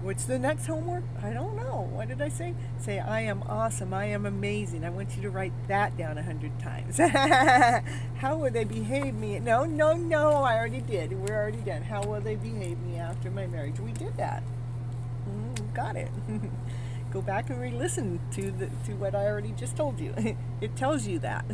What's the next homework? I don't know. What did I say? Say, I am awesome. I am amazing. I want you to write that down 100 times. How will they behave me? No. I already did. We're already done. How will they behave me after my marriage? We did that. Got it. Go back and re-listen to what I already just told you. It tells you that.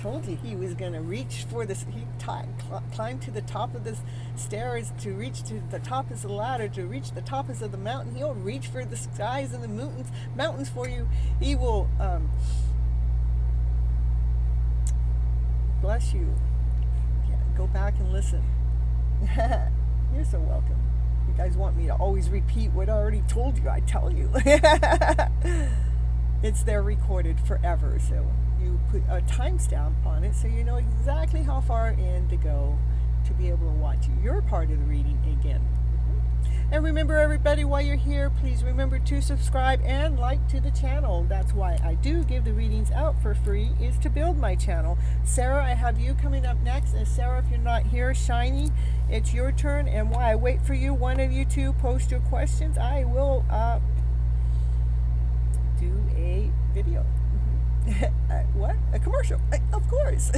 Told you he was going to reach for this. He climbed to the top of the stairs to reach to the top of the ladder, to reach the top of the mountain. He'll reach for the skies and the mountains for you. He will bless you. Yeah, go back and listen. You're so welcome. You guys want me to always repeat what I already told you, I tell you. It's there recorded forever, so you put a timestamp on it so you know exactly how far in to go to be able to watch your part of the reading again. And remember, everybody, while you're here, please remember to subscribe and like to the channel. That's why I do give the readings out for free, is to build my channel. Sarah, I have you coming up next. And Sarah, if you're not here, Shiny, it's your turn. And while I wait for you, one of you two post your questions, I will do a video. What? A commercial? Of course.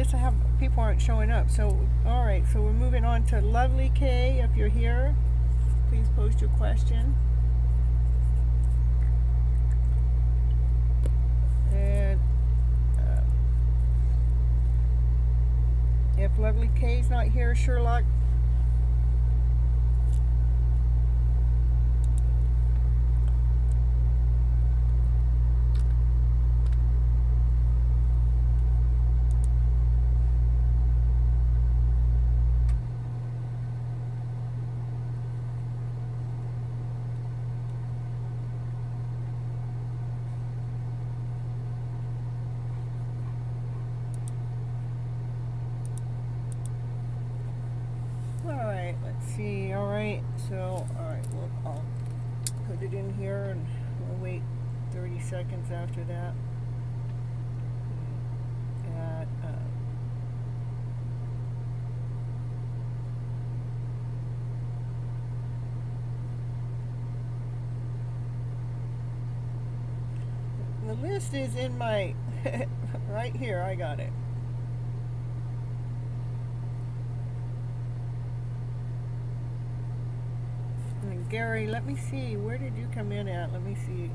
guess people aren't showing up. So, all right. So we're moving on to Lovely K. If you're here, please post your question. And if Lovely K's not here, Sherlock. Alright, let's see. Alright, so, alright, well, I'll put it in here and we'll wait 30 seconds after that. The list is in my, right here, I got it. Gary, let me see. Where did you come in at? Let me see.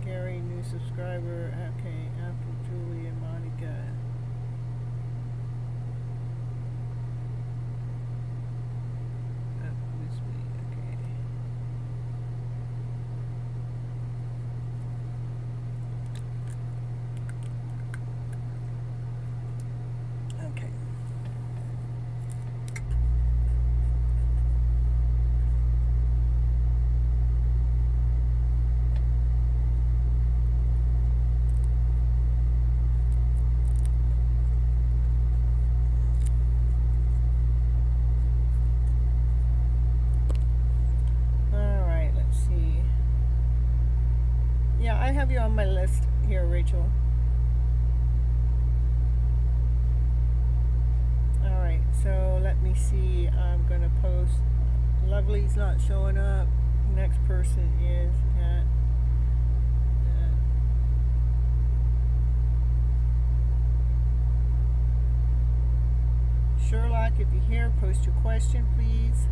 Gary, new subscriber. Okay, after Julie and Monica. This me. Okay. Okay. I have you on my list here, Rachel. Alright, so let me see. I'm going to post. Lovely's not showing up. Next person is at Sherlock. If you're here, post your question, please.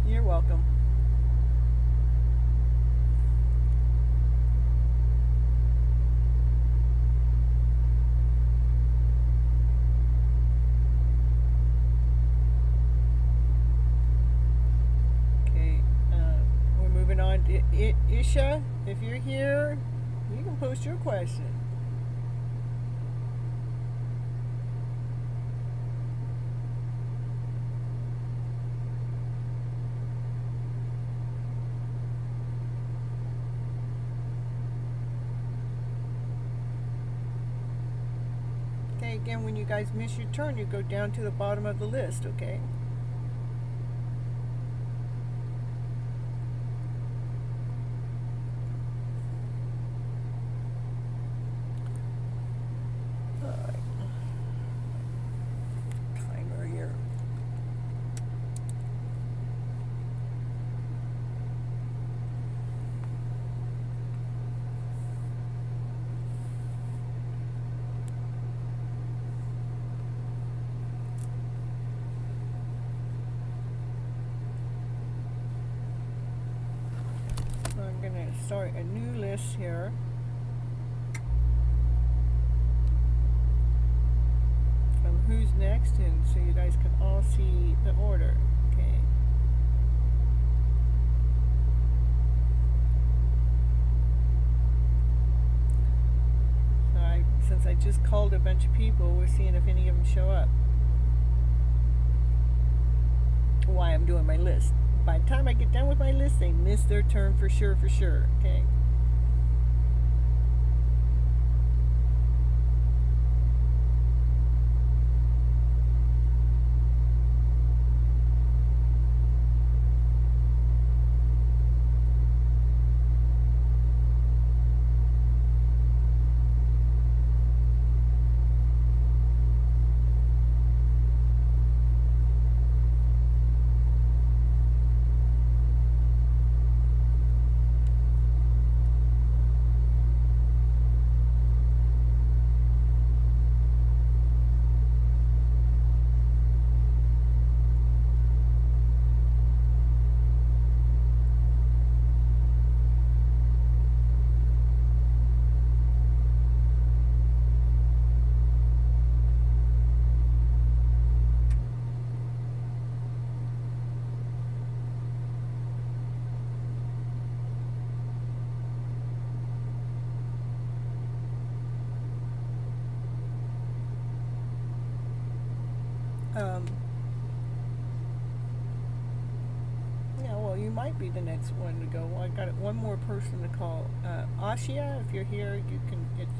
You're welcome. Okay, we're moving on to Isha. If you're here, you can post your question. Again, when you guys miss your turn, you go down to the bottom of the list, okay? Alright. Timer here. I'm going to start a new list here. From who's next, and so you guys can all see the order. Okay. So since I just called a bunch of people, we're seeing if any of them show up. Why I'm doing my list. By the time I get done with my list, they miss their turn for sure, okay? Yeah, well, you might be the next one to go. Well, I got one more person to call. Ashia, if you're here, you can. It's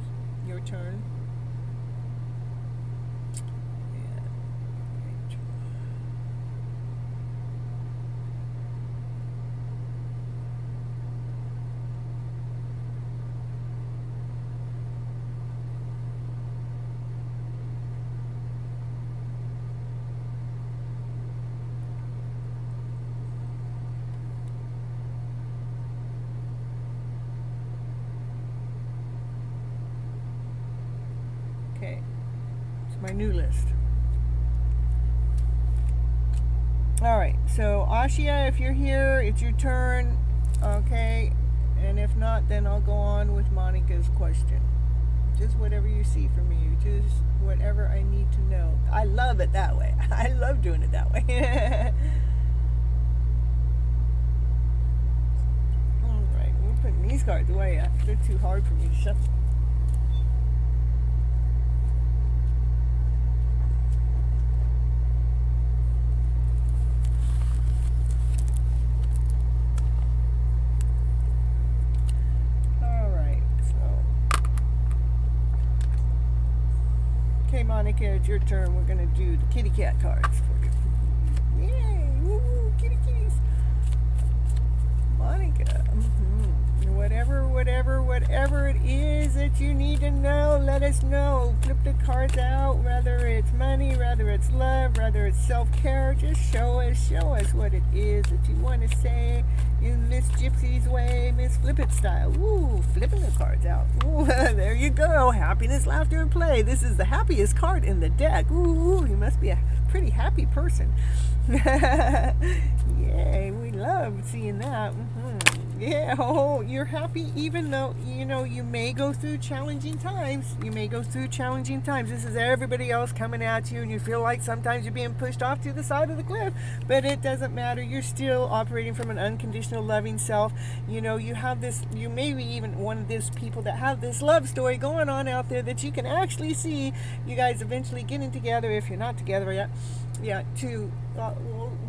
your turn. Okay, it's my new list. All right, so Ashia, if you're here, it's your turn. Okay, and if not, then I'll go on with Monica's question. Just whatever you see for me, just whatever I need to know. I love it that way. I love doing it that way. All right, we're putting these cards away. They're too hard for me to shuffle. Okay, Monica, it's your turn. We're going to do the kitty cat cards for you. Yay! Woo! Kitty kitties! Monica, whatever it is that you need to know, let us know. Flip the cards out, whether it's money, whether it's love, whether it's self-care. Just show us what it is that you want to say in Miss Gypsy's way, Miss Flip It style. Woo, flipping the cards out. Ooh, there you go. Happiness, laughter, and play. This is the happiest card in the deck. Ooh, you must be a pretty happy person. Yay, we love seeing that. Yeah, oh, you're happy even though, you may go through challenging times. This is everybody else coming at you, and you feel like sometimes you're being pushed off to the side of the cliff, but it doesn't matter. You're still operating from an unconditional loving self. You have this, you may be even one of those people that have this love story going on out there that you can actually see you guys eventually getting together, if you're not together yet. Yeah,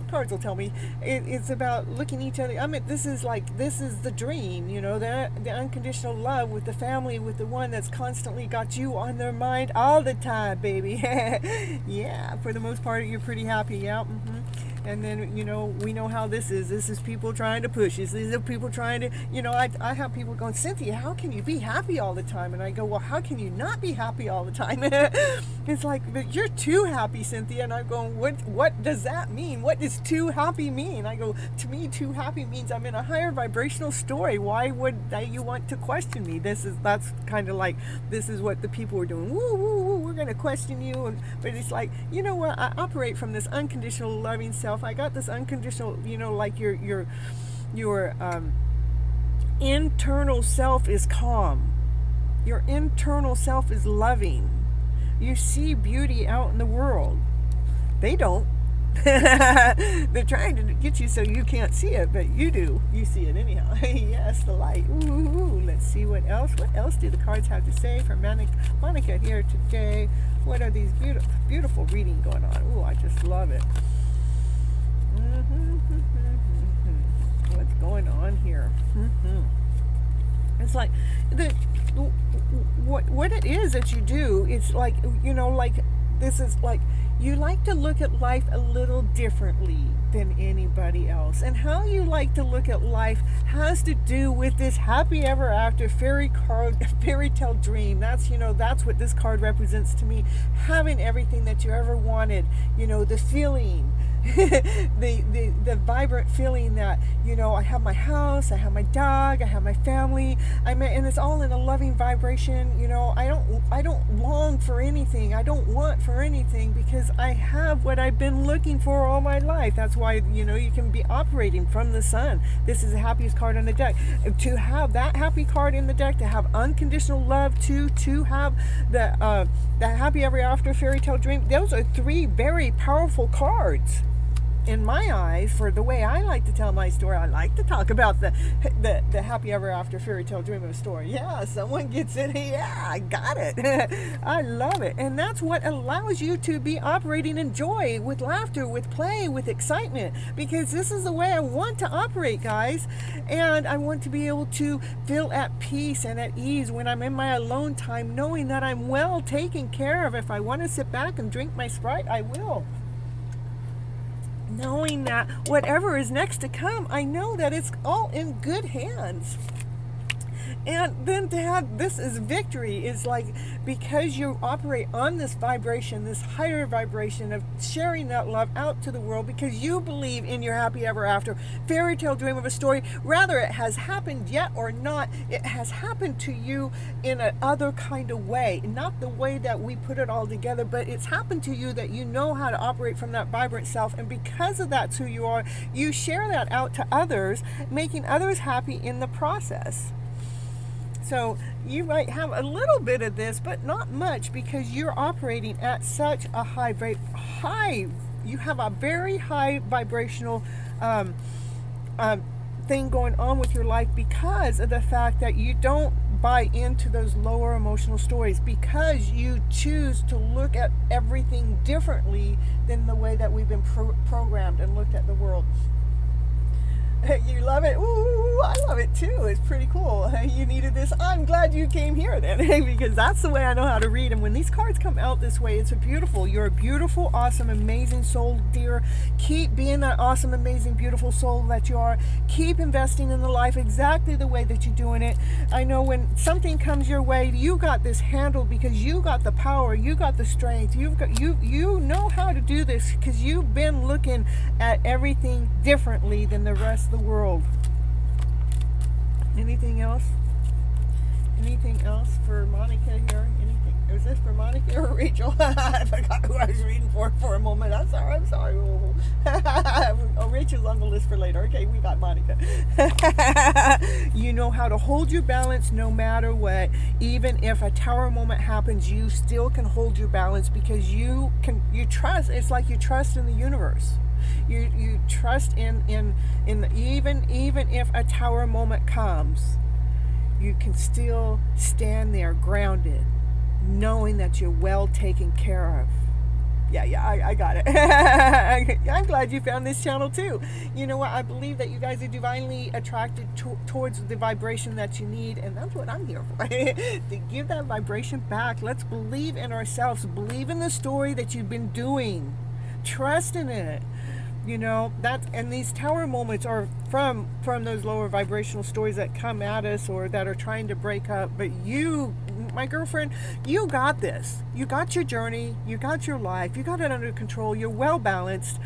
cards will tell me it's about looking each other. I mean, this is the dream, the unconditional love with the family, with the one that's constantly got you on their mind all the time, baby. Yeah, for the most part, you're pretty happy. Yeah. And then, we know how this is. This is people trying to push us. These are people trying to, I have people going, Cynthia, how can you be happy all the time? And I go, well, how can you not be happy all the time? It's like, but you're too happy, Cynthia. And I'm going, what does that mean? What does too happy mean? I go, to me, too happy means I'm in a higher vibrational story. Why would you want to question me? That's kind of like, this is what the people are doing. Woo, woo, woo, we're going to question you. But it's like, you know what? I operate from this unconditional loving self. I got this unconditional, like your internal self is calm. Your internal self is loving. You see beauty out in the world. They don't. They're trying to get you so you can't see it, but you do. You see it anyhow. Yes, the light. Ooh, let's see what else. What else do the cards have to say for Monica here today? What are these beautiful reading going on? Ooh, I just love it. What's going on here? It's like what it is that you do. It's like, this is like, you like to look at life a little differently than anybody else. And how you like to look at life has to do with this happy ever after fairy tale dream. That's what this card represents to me. Having everything that you ever wanted, the feeling, the vibrant feeling that, I have my house, I have my dog, I have my family, and it's all in a loving vibration. I don't long for anything. I don't want for anything, because I have what I've been looking for all my life. That's why, you can be operating from the sun. This is the happiest card on the deck. To have that happy card in the deck, to have unconditional love, to have the happy ever after fairy tale dream, those are three very powerful cards. in my eyes, for the way I like to tell my story, I like to talk about the happy ever after fairy tale dream of a story. Yeah, someone gets it. Yeah, I got it. I love it. And that's what allows you to be operating in joy, with laughter, with play, with excitement, because this is the way I want to operate, guys. And I want to be able to feel at peace and at ease when I'm in my alone time, knowing that I'm well taken care of. If I want to sit back and drink my Sprite, I will. Knowing that whatever is next to come, I know that it's all in good hands. And then to have this as victory is like, because you operate on this vibration, this higher vibration of sharing that love out to the world, because you believe in your happy ever after fairy tale dream of a story. Rather it has happened yet or not, it has happened to you in a other kind of way, not the way that we put it all together, but it's happened to you that you know how to operate from that vibrant self, and because of that's who you are, you share that out to others, making others happy in the process. So you might have a little bit of this, but not much, because you're operating at such a you have a very high vibrational thing going on with your life, because of the fact that you don't buy into those lower emotional stories, because you choose to look at everything differently than the way that we've been programmed and looked at the world. You love it? Ooh, I love it too. It's pretty cool. You needed this. I'm glad you came here then, because that's the way I know how to read. And when these cards come out this way, it's beautiful. You're a beautiful, awesome, amazing soul, dear. Keep being that awesome, amazing, beautiful soul that you are. Keep investing in the life exactly the way that you're doing it. I know when something comes your way, you got this handled, because you got the power, you got the strength, you know how to do this, because you've been looking at everything differently than the rest of the world. Anything else? Anything else for Monica here? Anything? Is this for Monica or Rachel? I forgot who I was reading for a moment. I'm sorry. Oh, Rachel's on the list for later. Okay, we got Monica. You know how to hold your balance no matter what. Even if a tower moment happens, you still can hold your balance, because you trust. It's like you trust in the universe. You trust in even if a tower moment comes, you can still stand there grounded, knowing that you're well taken care of. Yeah, I got it. I'm glad you found this channel too. You know what? I believe that you guys are divinely attracted towards the vibration that you need, and that's what I'm here for. To give that vibration back. Let's believe in ourselves. Believe in the story that you've been doing. Trust in it. You know, and these tower moments are from those lower vibrational stories that come at us, or that are trying to break up. But you, my girlfriend, you got this. You got your journey, you got your life, you got it under control, you're well balanced.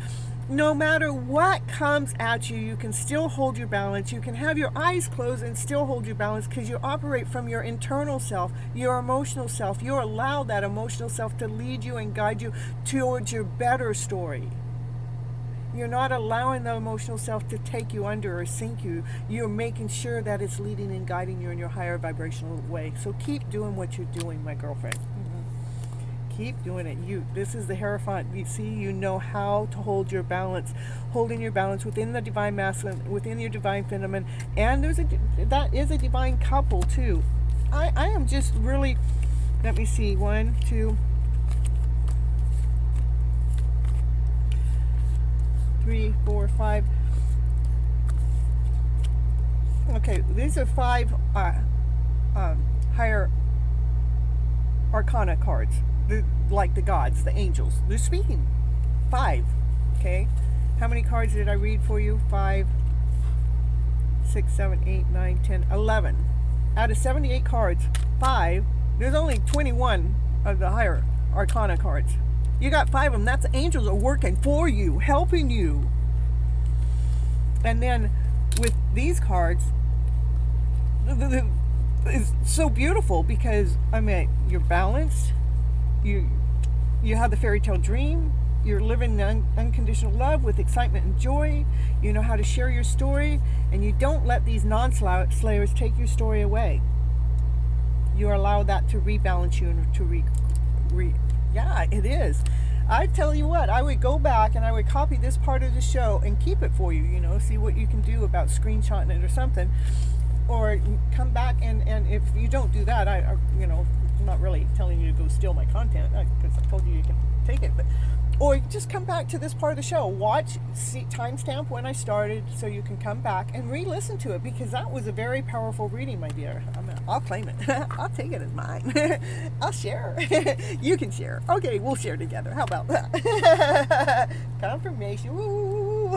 No matter what comes at you, you can still hold your balance. You can have your eyes closed and still hold your balance, because you operate from your internal self, your emotional self. You allow that emotional self to lead you and guide you towards your better story. You're not allowing the emotional self to take you under or sink you. You're making sure that it's leading and guiding you in your higher vibrational way. So keep doing what you're doing, my girlfriend. Keep doing it. This is the Hierophant. You see, you know how to hold your balance, holding your balance within the divine masculine, within your divine feminine, and that is a divine couple too. I am just really, let me see, 1, 2, 3, 4, 5. Okay, these are 5 higher arcana cards. They're like the gods, the angels. They're speaking. 5. Okay. How many cards did I read for you? 5, 6, 7, 8, 9, 10, 11. Out of 78 cards, 5. There's only 21 of the higher arcana cards. You got 5 of them. That's the angels are working for you, helping you. And then with these cards, it's so beautiful, because I mean, you're balanced. You have the fairy tale dream. You're living in unconditional love with excitement and joy. You know how to share your story, and you don't let these non-slayers take your story away. You allow that to rebalance you and to yeah, it is. I tell you what, I would go back and I would copy this part of the show and keep it for you, see what you can do about screenshotting it or something. Or come back and if you don't do that, I'm not really telling you to go steal my content because I told you can take it, but or just come back to this part of the show, watch, see, timestamp when I started, so you can come back and re-listen to it, because that was a very powerful reading, my dear. I'll claim it. I'll take it as mine. I'll share. You can share. Okay, we'll share together. How about that? Confirmation. Woo.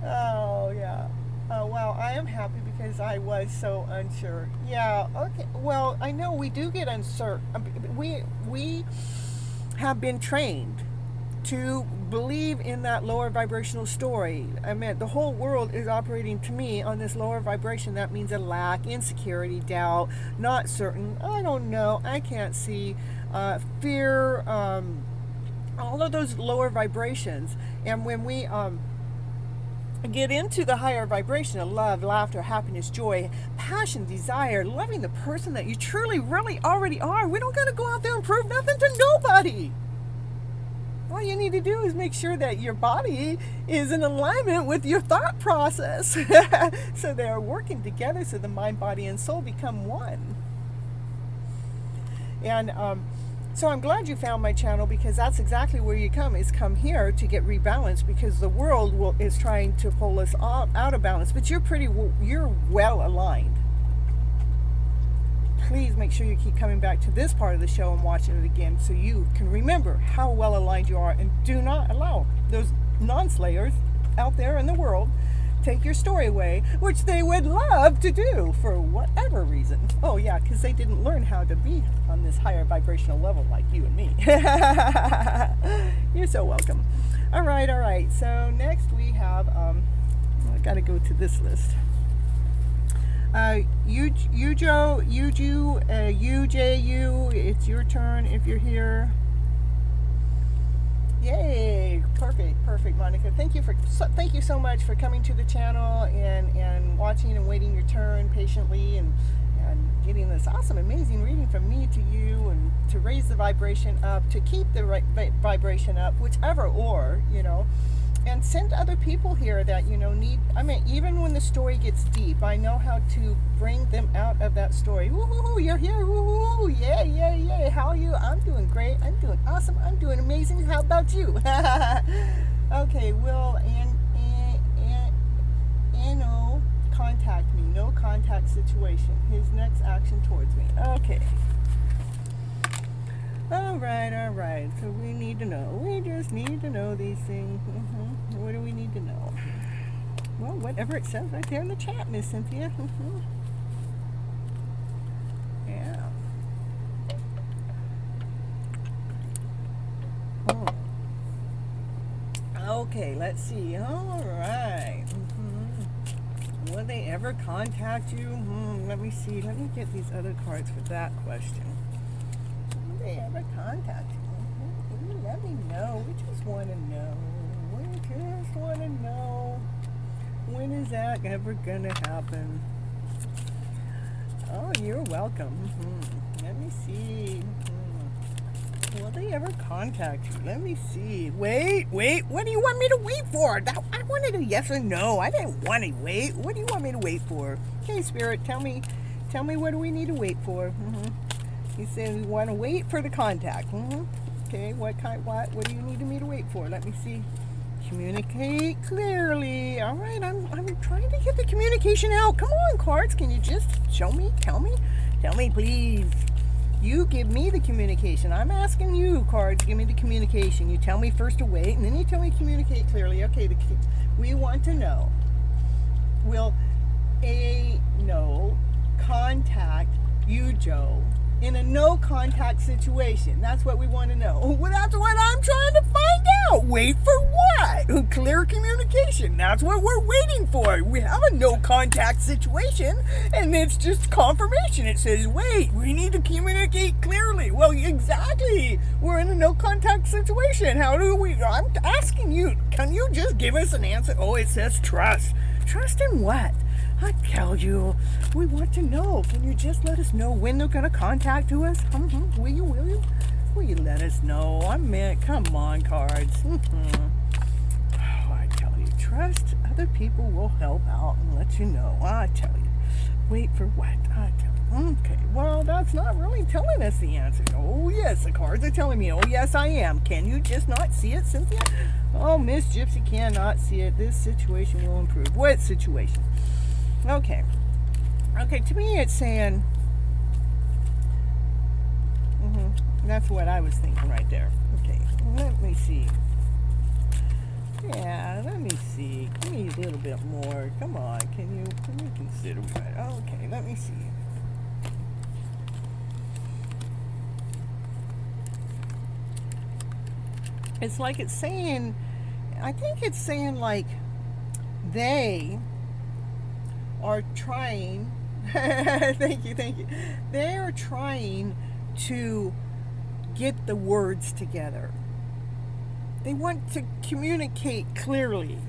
Oh yeah. Oh wow, I am happy because I was so unsure. Yeah. Okay. Well, I know we do get uncertain. We have been trained to believe in that lower vibrational story. I mean, the whole world is operating to me on this lower vibration. That means a lack, insecurity, doubt, not certain, I don't know, I can't see, fear, all of those lower vibrations. And when we get into the higher vibration of love, laughter, happiness, joy, passion, desire, loving the person that you truly, really already are, we don't got to go out there and prove nothing to nobody. All you need to do is make sure that your body is in alignment with your thought process. So they are working together, so the mind, body, and soul become one. And so I'm glad you found my channel, because that's exactly where you come here to get rebalanced, because the world is trying to pull us all out of balance, but you're well aligned. Please make sure you keep coming back to this part of the show and watching it again, so you can remember how well aligned you are, and do not allow those non-slayers out there in the world take your story away, which they would love to do for whatever reason. Oh yeah, because they didn't learn how to be on this higher vibrational level like you and me. You're so welcome. All right. So next we have, I got to go to this list. Uju, UJU, it's your turn if you're here. Yay, perfect, Monica. Thank you so much for coming to the channel and watching and waiting your turn patiently and getting this awesome, amazing reading from me to you, and to raise the vibration up, to keep the right vibration up, whichever, and send other people here that need. I mean, even when the story gets deep, I know how to bring them out of that story. Woohoo, you're here. Woohoo, yeah. How are you? I'm doing great. I'm doing awesome. I'm doing amazing. How about you? Okay, Will Anno contact me. No contact situation. His next action towards me. Okay. All right. So we need to know. We just need to know these things. What do we need to know? Well, whatever it says right there in the chat, Miss Cynthia. Yeah. Okay, let's see. All right. Will they ever contact you? Let me see. Let me get these other cards for that question. Will they ever contact you? Let me know. We just want to know. We just want to know. When is that ever gonna happen? Oh, you're welcome. Let me see. Will they ever contact you? Let me see. Wait. What do you want me to wait for? I wanted a yes or no. I didn't want to wait. What do you want me to wait for? Okay, Spirit, tell me what do we need to wait for? You said we want to wait for the contact. Okay, what do you need me to wait for? Let me see. Communicate clearly. All right, I'm trying to get the communication out. Come on, cards. Can you just show me? Tell me, please. You give me the communication. I'm asking you, cards, give me the communication. You tell me first to wait, and then you tell me communicate clearly. Okay, we want to know. Will a no contact you, Joe, in a no contact situation? That's what we want to know. Well, that's what I'm trying to find out. Wait for what? Clear communication. That's what we're waiting for. We have a no contact situation, and it's just confirmation. It says, wait, we need to communicate clearly. Well, exactly. We're in a no contact situation. I'm asking you, can you just give us an answer? Oh, it says trust. Trust in what? I tell you, we want to know. Can you just let us know when they're going to contact us? Will you? Will you let us know? Come on, cards. Oh, I tell you, trust other people will help out and let you know. I tell you. Wait for what? I tell you. Okay, well, that's not really telling us the answer. Oh, yes, the cards are telling me. Oh, yes, I am. Can you just not see it, Cynthia? Oh, Miss Gypsy cannot see it. This situation will improve. What situation? Okay. Okay, to me it's saying... that's what I was thinking right there. Okay, let me see. Yeah, let me see. Give me a little bit more. Come on, can you consider that? Okay, let me see. It's like it's saying, I think it's saying like they are trying, thank you. They are trying to get the words together. They want to communicate clearly.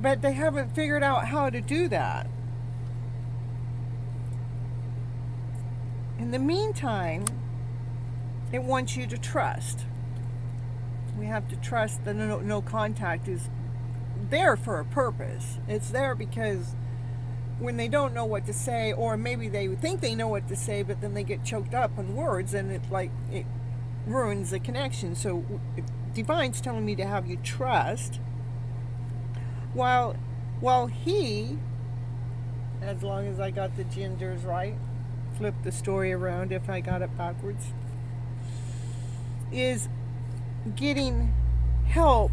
But they haven't figured out how to do that. In the meantime, it wants you to trust. We have to trust that no contact is there for a purpose. It's there because when they don't know what to say, or maybe they think they know what to say, but then they get choked up on words, and it ruins the connection. So Divine's telling me to have you trust, while he, as long as I got the genders right, flip the story around if I got it backwards, is getting help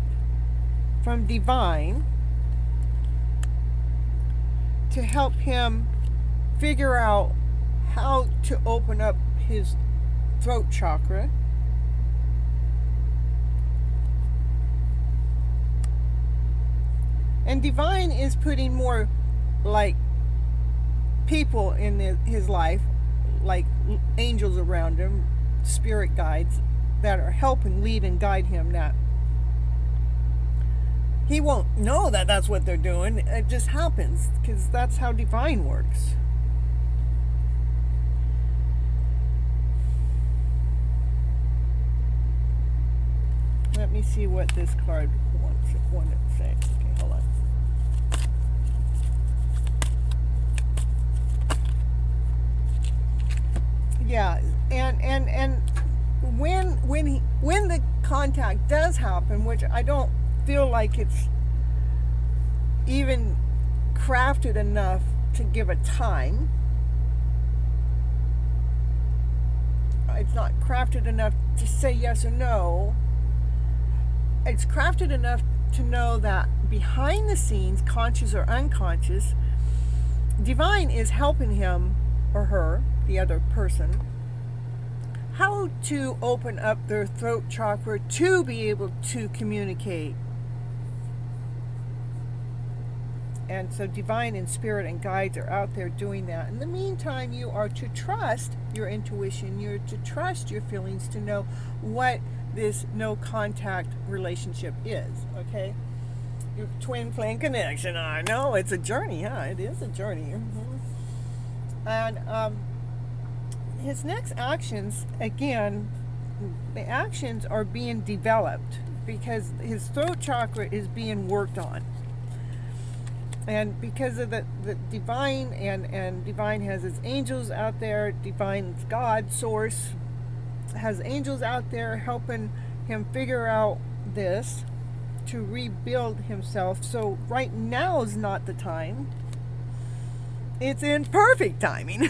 from Divine to help him figure out how to open up his throat chakra, and Divine is putting more like people in his life, like angels around him, spirit guides that are helping lead and guide him. That he won't know that that's what they're doing. It just happens because that's how Divine works. Let me see what this card wanted to say. Okay, hold on. Yeah, and when the contact does happen, which I don't feel like it's even crafted enough to give a time. It's not crafted enough to say yes or no. It's crafted enough to know that behind the scenes, conscious or unconscious, Divine is helping him or her, the other person, how to open up their throat chakra to be able to communicate. And so Divine and Spirit and guides are out there doing that. In the meantime, you are to trust your intuition. You're to trust your feelings to know what this no contact relationship is, okay? Your twin flame connection. I know it's a journey, huh? It is a journey. And his next actions, again, the actions are being developed because his throat chakra is being worked on. And because of the Divine, and Divine has his angels out there, Divine's God, Source, has angels out there helping him figure out this to rebuild himself. So right now is not the time. It's in perfect timing.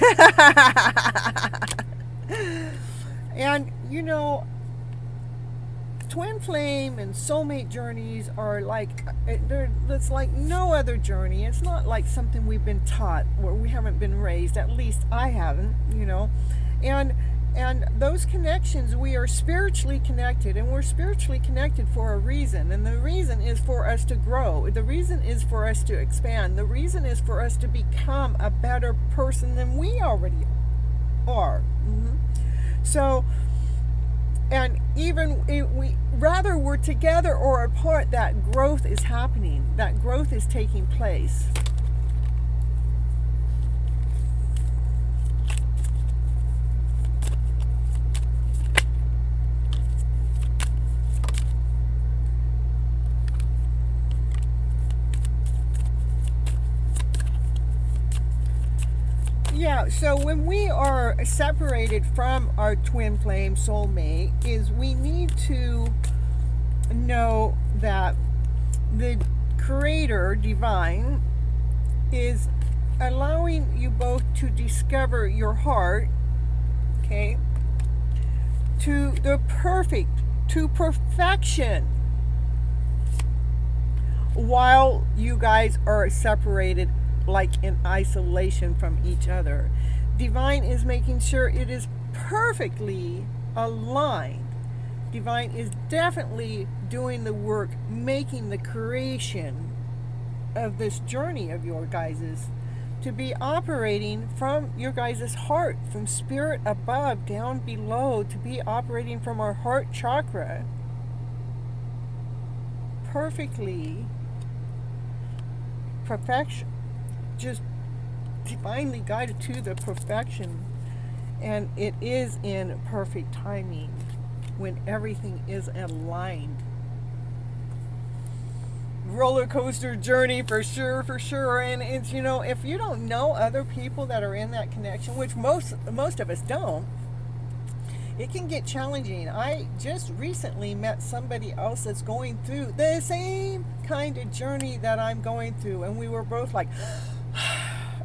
And you know, twin flame and soulmate journeys are like, it's like no other journey. It's not like something we've been taught or we haven't been raised. At least I haven't, you know. And those connections, we are spiritually connected, and we're spiritually connected for a reason. And the reason is for us to grow. The reason is for us to expand. The reason is for us to become a better person than we already are. So, and even if whether we're together or apart, that growth is happening. That growth is taking place. Yeah, so when we are separated from our twin flame soulmate, is we need to know that the creator divine is allowing you both to discover your heart, okay, to perfection, while you guys are separated, like in isolation from each other. Divine is making sure it is perfectly aligned. Divine is definitely doing the work, making the creation of this journey of your guys's to be operating from your guys' heart, from spirit above down below, to be operating from our heart chakra perfectly, perfection, just divinely guided to the perfection. And it is in perfect timing when everything is aligned. Roller coaster journey for sure. And it's, you know, if you don't know other people that are in that connection, which most of us don't, it can get challenging. I just recently met somebody else that's going through the same kind of journey that I'm going through, and we were both like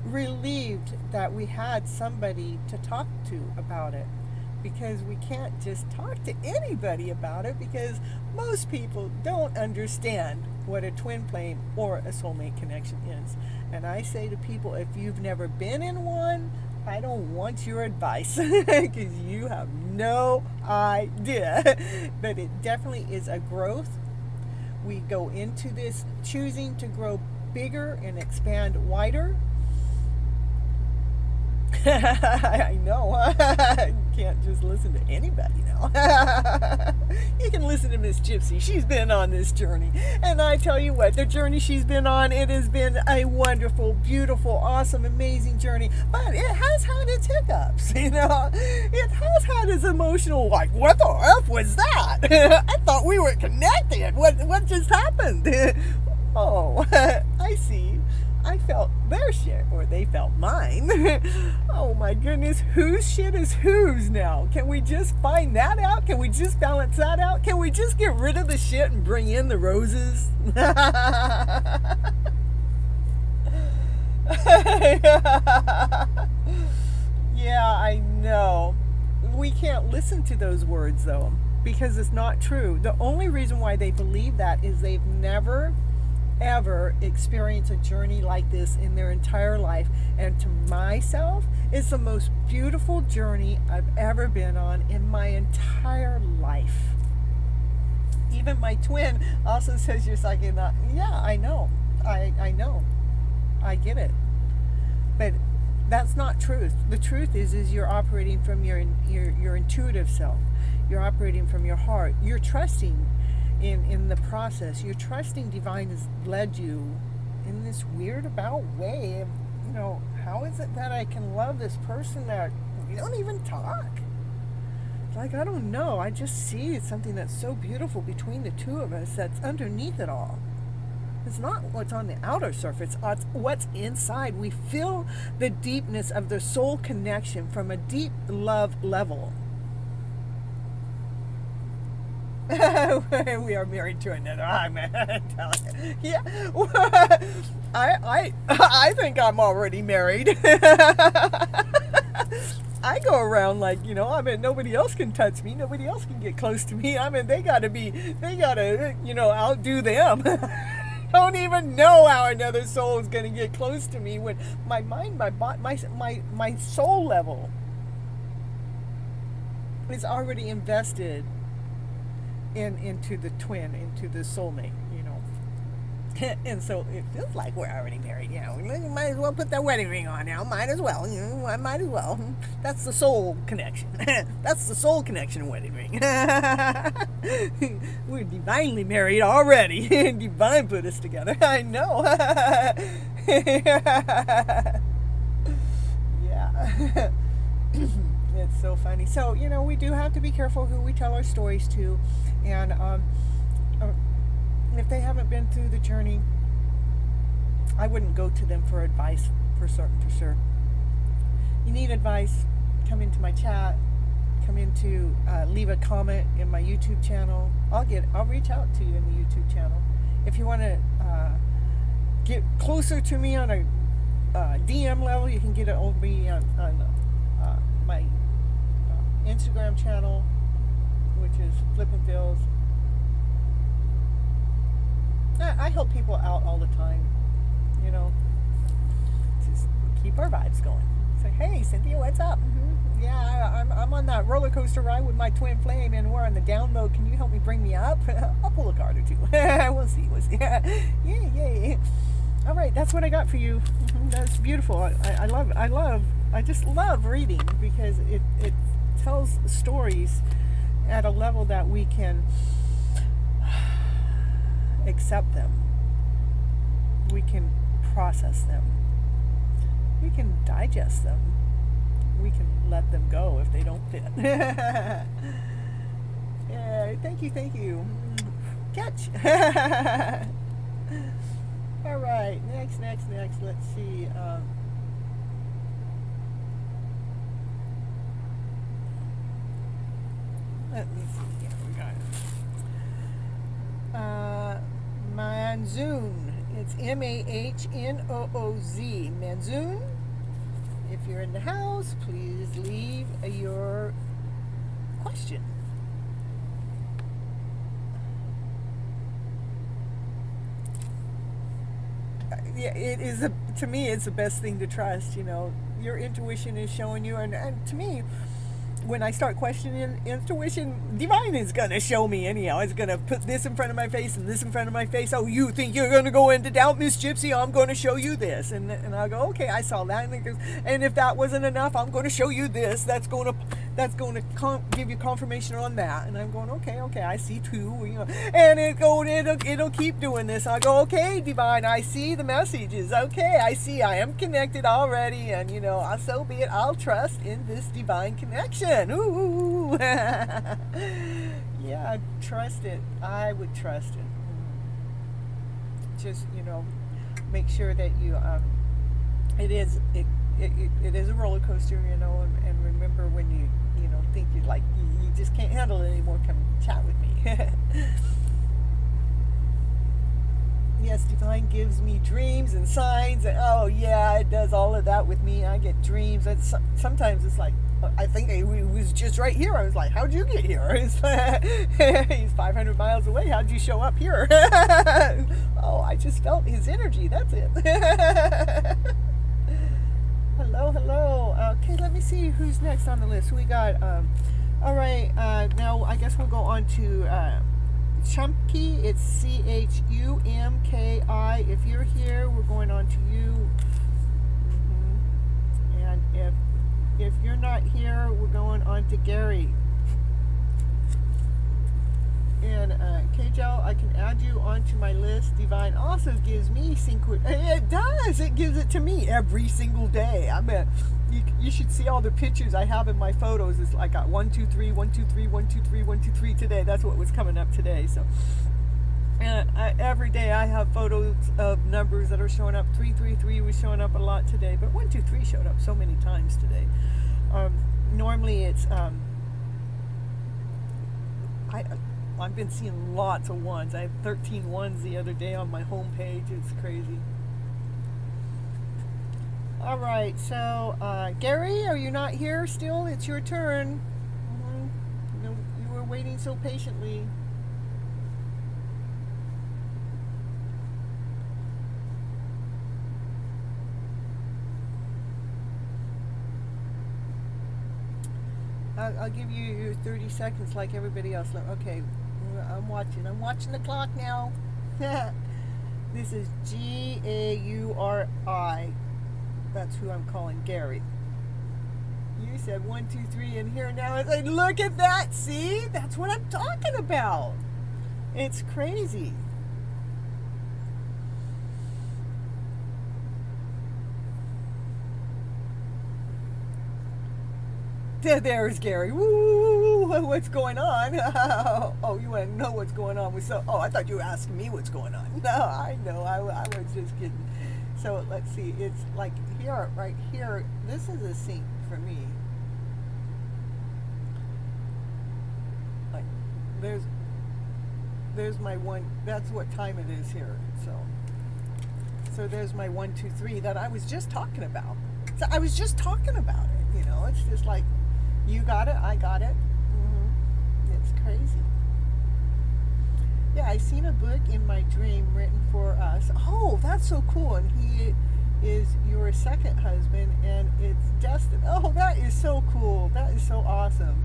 relieved that we had somebody to talk to about it, because we can't just talk to anybody about it, because most people don't understand what a twin flame or a soulmate connection is. And I say to people, if you've never been in one, I don't want your advice, because you have no idea. But it definitely is a growth. We go into this choosing to grow bigger and expand wider. I know. You can't just listen to anybody now. You can listen to Miss Gypsy. She's been on this journey. And I tell you what, the journey she's been on, it has been a wonderful, beautiful, awesome, amazing journey. But it has had its hiccups, you know. It has had its emotional, like, what the F was that? I thought we were connected. What just happened? Oh, I see. I felt their shit, or they felt mine. Oh my goodness, whose shit is whose now? Can we just find that out? Can we just balance that out? Can we just get rid of the shit and bring in the roses? Yeah, I know. We can't listen to those words though, because it's not true. The only reason why they believe that is they've never ever experience a journey like this in their entire life. And to myself, it's the most beautiful journey I've ever been on in my entire life. Even my twin also says, you're psychic. Yeah, I know. I know. I get it. But that's not truth. The truth is you're operating from your intuitive self. You're operating from your heart. You're trusting in the process. You're trusting divine has led you in this weird about way of, you know, how is it that I can love this person that we don't even talk? Like, I don't know. I just see something that's so beautiful between the two of us that's underneath it all. It's not what's on the outer surface, it's what's inside. We feel the deepness of the soul connection from a deep love level. We are married to another. I'm telling you. Yeah. I think I'm already married. I go around like, you know, I mean, nobody else can touch me. Nobody else can get close to me. I mean, they gotta, you know, outdo them. Don't even know how another soul is gonna get close to me when my mind, my soul level is already invested into the twin, into the soulmate, you know. And so it feels like we're already married, you know. We might as well put that wedding ring on now. Might as well, you know. I might as well. That's the soul connection. That's the soul connection wedding ring. We're divinely married already. Divine put us together. I know. Yeah. It's so funny. So, you know, we do have to be careful who we tell our stories to. And if they haven't been through the journey, I wouldn't go to them for advice for sure. you need advice, come into my chat, come into, leave a comment in my YouTube channel. I'll reach out to you in the YouTube channel. If you want to get closer to me on a DM level, you can get it over me on my Instagram channel, which is FlipN Feelings. I help people out all the time, you know, just keep our vibes going. Say, hey, Cynthia, what's up? Yeah, I'm on that roller coaster ride with my twin flame, and we're on the down low. Can you help me bring me up? I'll pull a card or two. We'll see. Yeah. All right, that's what I got for you. That's beautiful. I just love reading because it tells stories at a level that we can accept them. We can process them. We can digest them. We can let them go if they don't fit. Yeah, thank you. Catch. All right, next. Let's see. Let me see. Yeah, we got it. Manzoon. It's M-A-H-N-O-O-Z. Manzoon. If you're in the house, please leave your question. Yeah, it is. To me, it's the best thing to trust. You know, your intuition is showing you, and to me, when I start questioning intuition, divine is going to show me anyhow. It's going to put this in front of my face and this in front of my face. Oh, you think you're going to go into doubt, Miss Gypsy? I'm going to show you this. And I'll go, okay, I saw that. And if that wasn't enough, I'm going to show you this. That's going to give you confirmation on that. And I'm going, okay, I see two. You know, and it'll keep doing this. I go, okay, divine, I see the messages. Okay, I see. I am connected already. And, you know, so be it. I'll trust in this divine connection. Ooh. Yeah, I trust it. I would trust it. Just, you know, make sure that you it is a roller coaster, you know, and remember when you think you just can't handle it anymore, come chat with me. Yes, divine gives me dreams and signs, and oh yeah, it does all of that with me. I get dreams. Sometimes it's like, I think he was just right here. I was like, how'd you get here? He's 500 miles away. How'd you show up here? Oh, I just felt his energy. That's it. Hello. Okay, let me see who's next on the list. We got, all right, now I guess we'll go on to Chumki. It's C-H-U-M-K-I. If you're here, we're going on to you. And if you're not here, we're going on to Gary. And KJL, I can add you onto my list. Divine also gives me it does. It gives it to me every single day. I bet you should see all the pictures I have in my photos. It's like 1, 2, 3, 1, 2, 3, 1, 2, 3, 1, 2, 3 today. That's what was coming up today. So every day I have photos of numbers that are showing up. 333 was showing up a lot today, but 1, 2, 3 showed up so many times today. Normally it's I've been seeing lots of ones. I had 13 ones the other day on my home page. It's crazy. All right, so Gary, are you not here still? It's your turn. You were waiting so patiently. I'll give you your 30 seconds like everybody else. Okay, I'm watching the clock now. This is G-A-U-R-I. That's who I'm calling Gary. You said 1, 2, 3 in here now. It's like, look at that. See? That's what I'm talking about. It's crazy. There's Gary. Woo! What's going on? Oh, you want to know what's going on with I thought you were asking me what's going on. No, I know. I was just kidding. So let's see. It's like here, right here. This is a sync for me. Like, there's my one. That's what time it is here. So there's my 1, 2, 3 that I was just talking about. So I was just talking about it. You know, it's just like, you got it, I got it. It's crazy. Yeah, I seen a book in my dream written for us. Oh, that's so cool. And he is your second husband, and it's destined. Oh, that is so cool. That is so awesome.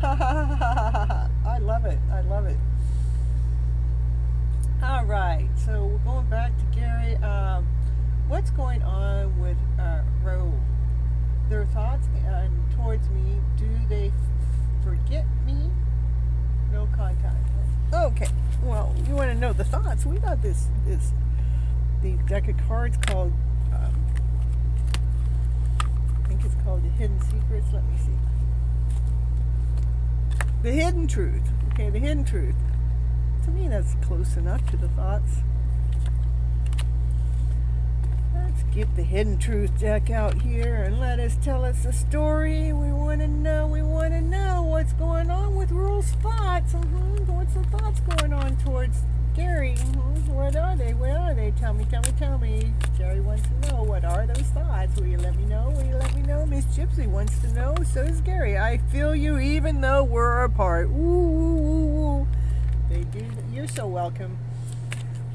I love it. I love it. All right, so we're going back to Gary. What's going on with Ro? Their thoughts towards me. Do they forget me? No contact. Okay. Well, you want to know the thoughts? We got the deck of cards called. I think it's called the Hidden Secrets. Let me see. The Hidden Truth. Okay, the Hidden Truth. To me, that's close enough to the thoughts. Let's get the Hidden Truth deck out here and let us tell us a story. We want to know what's going on with Rule's thoughts. What's the thoughts going on towards Gary? What are they? Where are they? Tell me. Gary wants to know, what are those thoughts? Will you let me know? Miss Gypsy wants to know. So does Gary. I feel you even though we're apart. Ooh. They do. You're so welcome.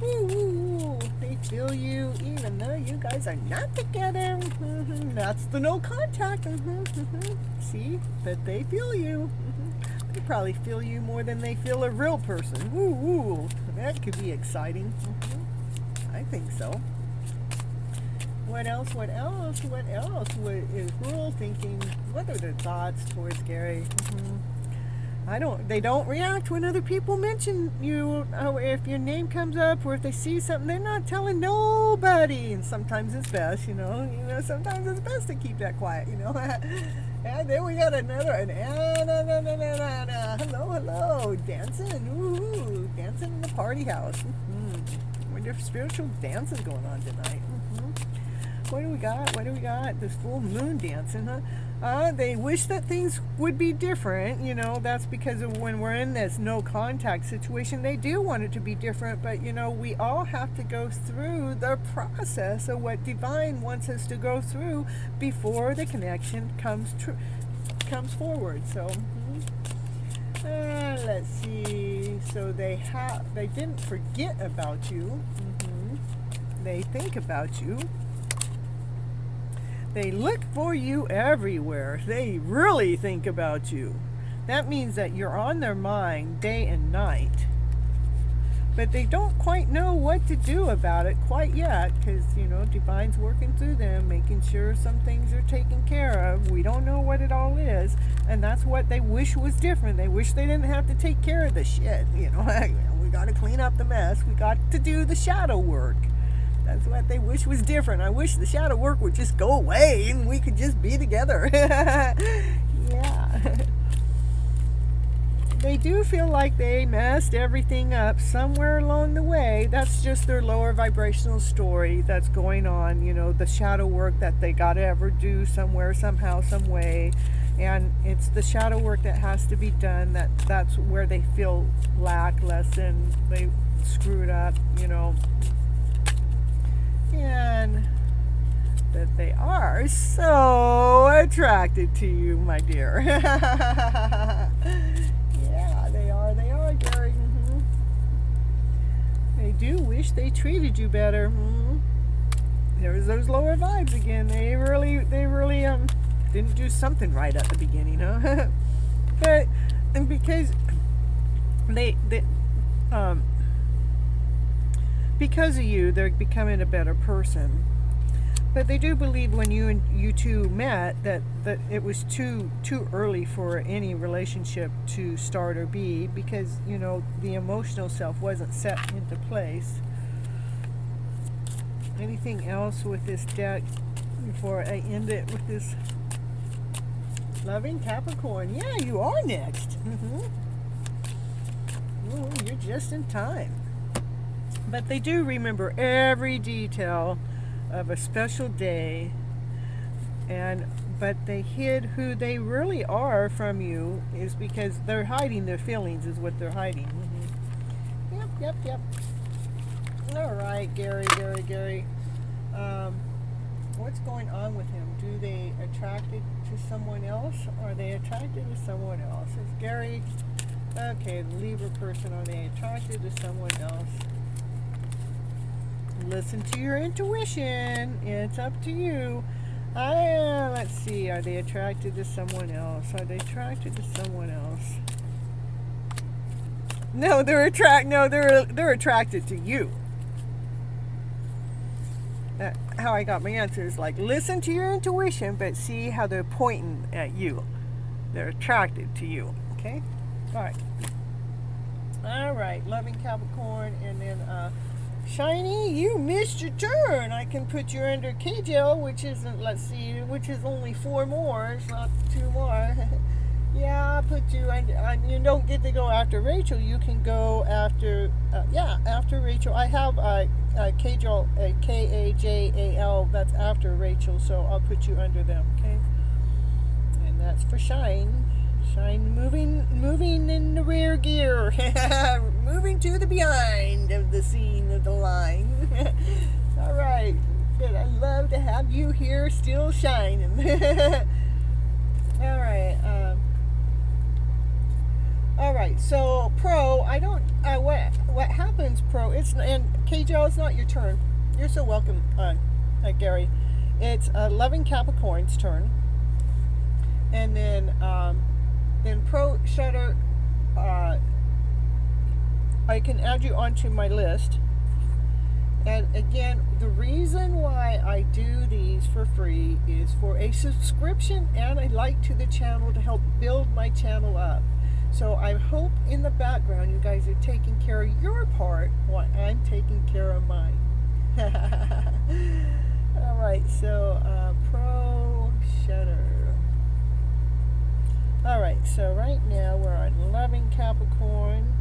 Ooh, they feel you even though you guys are not together. That's the no contact. See, but they feel you. They probably feel you more than they feel a real person. Ooh, that could be exciting. I think so. What else? What is Rule thinking? What are their thoughts towards Gary? They don't react when other people mention you. If your name comes up or if they see something, they're not telling nobody. And sometimes it's best, sometimes it's best to keep that quiet, And then we got another, hello, dancing, ooh, dancing in the party house. Wonder if spiritual dance is going on tonight. What do we got? This full moon dancing, huh? They wish that things would be different. That's because of when we're in this no contact situation, they do want it to be different. But, we all have to go through the process of what Divine wants us to go through before the connection comes forward. So, let's see. So they didn't forget about you. They think about you. They look for you everywhere. They really think about you. That means that you're on their mind day and night. But they don't quite know what to do about it quite yet because, Divine's working through them, making sure some things are taken care of. We don't know what it all is. And that's what they wish was different. They wish they didn't have to take care of the shit. We got to clean up the mess. We got to do the shadow work. That's what they wish was different. I wish the shadow work would just go away and we could just be together. Yeah. They do feel like they messed everything up somewhere along the way. That's just their lower vibrational story that's going on. The shadow work that they got to ever do somewhere, somehow, some way. And it's the shadow work that has to be done. That's where they feel lesson. They screwed up, And that they are so attracted to you, my dear. Yeah, they are, Gary. They do wish they treated you better. There's those lower vibes again. They really didn't do something right at the beginning, huh? But because because of you, they're becoming a better person. But they do believe when you two met that it was too early for any relationship to start or be because, the emotional self wasn't set into place. Anything else with this deck before I end it with this loving Capricorn? Yeah, you are next. Ooh, you're just in time. But they do remember every detail of a special day, but they hid who they really are from you, is because they're hiding their feelings, is what they're hiding. Yep. All right, Gary. What's going on with him? Do they attracted to someone else? Are they attracted to someone else? Is Gary, okay, the Libra person, are they attracted to someone else? Listen to your intuition. It's up to you. Let's see. Are they attracted to someone else? Are they attracted to someone else? No, they're attracted to you. How I got my answer is like, listen to your intuition, but see how they're pointing at you. They're attracted to you. Okay? All right. Loving Capricorn, and then Shiny, you missed your turn. I can put you under KJL, which isn't, let's see, which is only 4 more. It's not 2 more. Yeah, I'll put you under. You don't get to go after Rachel. You can go after, after Rachel. I have KJL, KAJAL, that's after Rachel, so I'll put you under them, okay? And that's for Shine. Shine moving in the rear gear. Moving to the behind of the scene of the line. All right. Good. I'd love to have you here still shining. All right. All right. So Pro, I don't. What happens, Pro? And KJL, it's not your turn. You're so welcome, Gary. It's Loving Capricorn's turn, and then Pro Shutter. I can add you onto my list. And again, the reason why I do these for free is for a subscription and a like to the channel to help build my channel up. So I hope in the background you guys are taking care of your part while I'm taking care of mine. All right, so Pro Shutter. All right, so right now we're on Loving Capricorn.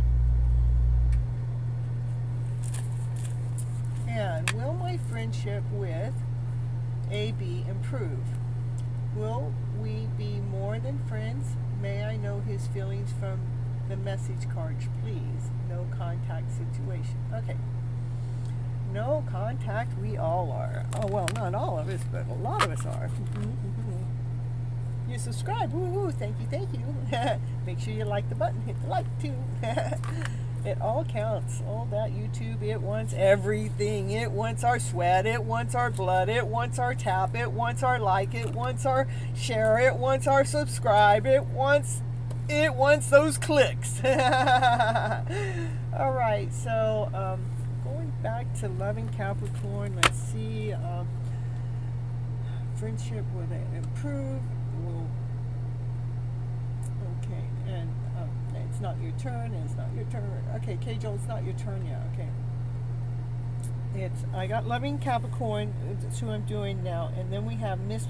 And will my friendship with AB improve? Will we be more than friends? May I know his feelings from the message cards, please? No contact situation. Okay. No contact, we all are. Oh, well, not all of us, but a lot of us are. You subscribe. Woo-hoo. Thank you. Make sure you like the button. Hit the like, too. It all counts. All that YouTube, it wants everything. It wants our sweat. It wants our blood. It wants our tap. It wants our like. It wants our share. It wants our subscribe. It wants those clicks. All right. So going back to Loving Capricorn, let's see. Friendship, will it improve? Okay, and it's not your turn. It's not your turn. Okay, KJL, it's not your turn yet. Okay. I got Loving Capricorn. That's who I'm doing now, and then we have Miss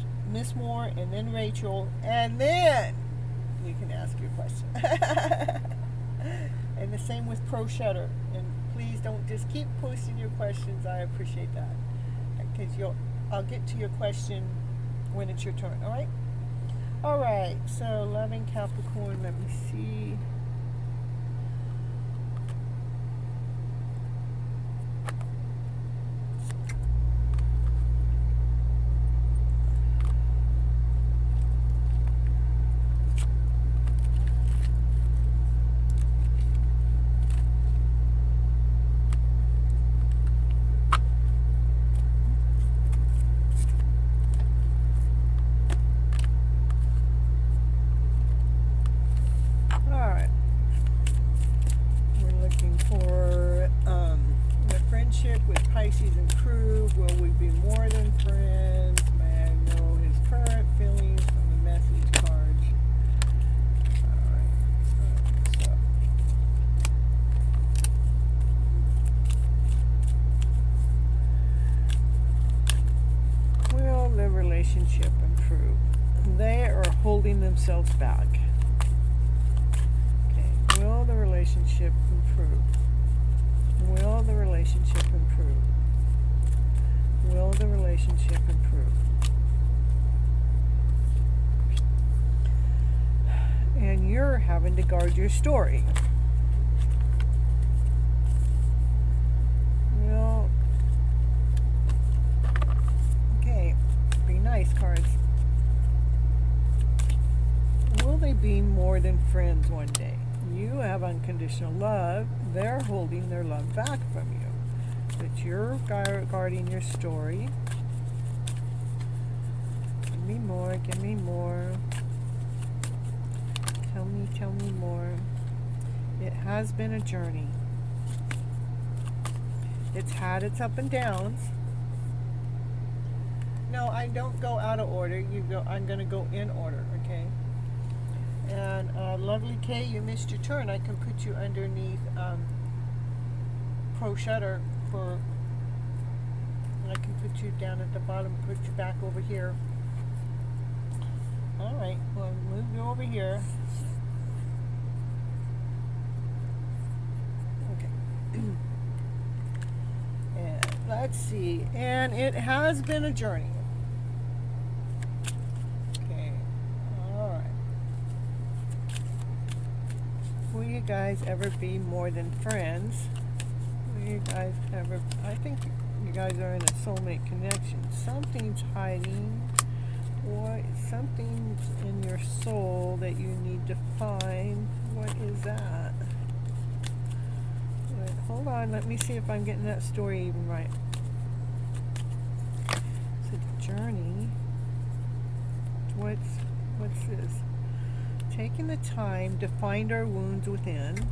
Moore, and then Rachel, and then you can ask your question. And the same with Pro Shutter. And please don't just keep posting your questions. I appreciate that, because I'll get to your question when it's your turn. All right. All right. So Loving Capricorn. Let me see. Relationship improve? They are holding themselves back. Okay. Will the relationship improve? Will the relationship improve? Will the relationship improve? you're having to guard your story. Well, okay, be nice, cards. Will they be more than friends one day? You have unconditional love. They're holding their love back from you. But you're guarding your story. Give me more, give me more. Tell me more. It has been a journey. It's had its up and downs. No, I don't go out of order. I'm going to go in order, okay? And lovely Kay, you missed your turn. I can put you underneath Pro Shutter for. I can put you down at the bottom, put you back over here. All right, well, move you over here. Okay. And let's see. And it has been a journey. Will you guys ever be more than friends? Will you guys ever... I think you guys are in a soulmate connection. Something's hiding. Something's in your soul that you need to find. What is that? Wait, hold on. Let me see if I'm getting that story even right. It's a journey. What's this? Taking the time to find our wounds within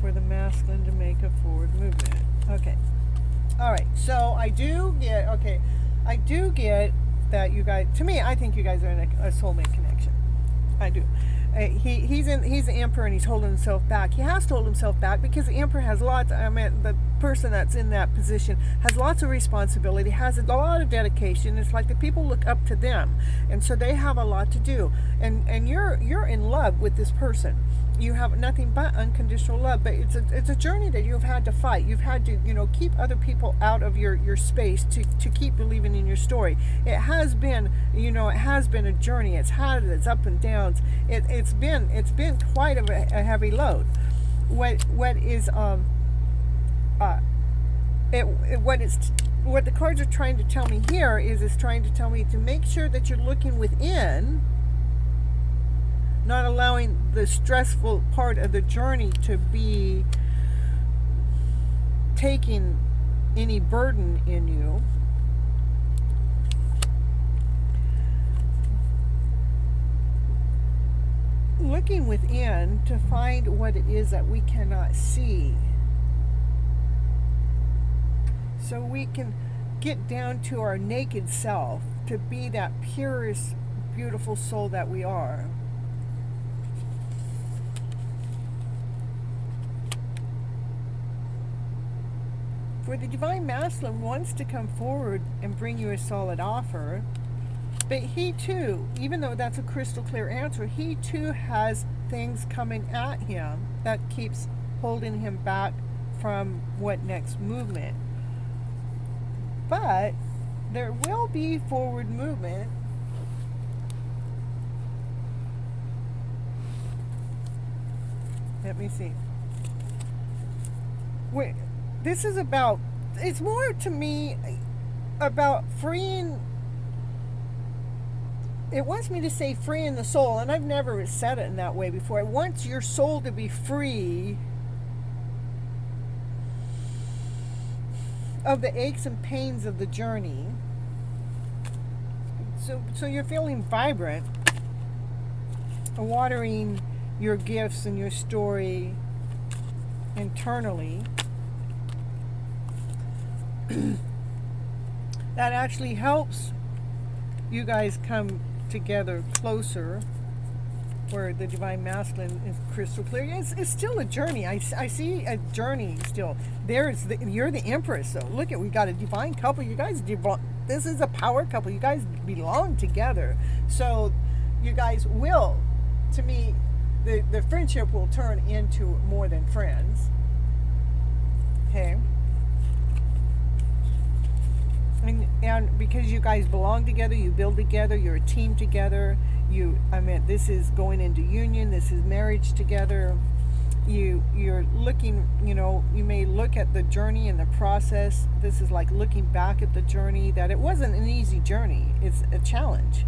for the masculine to make a forward movement. Okay. All right. So I do get that you guys, to me, I think you guys are in a soulmate connection. I do. He's the emperor and he's holding himself back. He has to hold himself back because the emperor has lots. I mean, the person that's in that position has lots of responsibility, has a lot of dedication. It's like the people look up to them, and so they have a lot to do. And you're in love with this person. You have nothing but unconditional love, but it's a journey that you've had to fight. You've had to, keep other people out of your space to keep believing in your story. It has been, it has been a journey. It's had its up and downs. It's been quite a heavy load. What the cards are trying to tell me here is trying to tell me to make sure that you're looking within, not allowing the stressful part of the journey to be taking any burden in you. Looking within to find what it is that we cannot see, so we can get down to our naked self, to be that purest, beautiful soul that we are. For the Divine Masculine wants to come forward and bring you a solid offer, but he too, even though that's a crystal clear answer, he too has things coming at him that keeps holding him back from what next movement. But there will be forward movement. Let me see. Wait. This is about, it's more to me about freeing, it wants me to say freeing the soul, and I've never said it in that way before. It wants your soul to be free of the aches and pains of the journey. So you're feeling vibrant, watering your gifts and your story internally. That actually helps you guys come together closer, where the Divine Masculine is crystal clear. It's still a journey. I see a journey still. You're the Empress, so look we got a divine couple. You guys, this is a power couple. You guys belong together. So you guys will, to me, the friendship will turn into more than friends. Okay. and because you guys belong together, you build together, you're a team together. This is going into union. This is marriage together. You're looking, you may look at the journey and the process. This is like looking back at the journey, that it wasn't an easy journey. It's a challenge.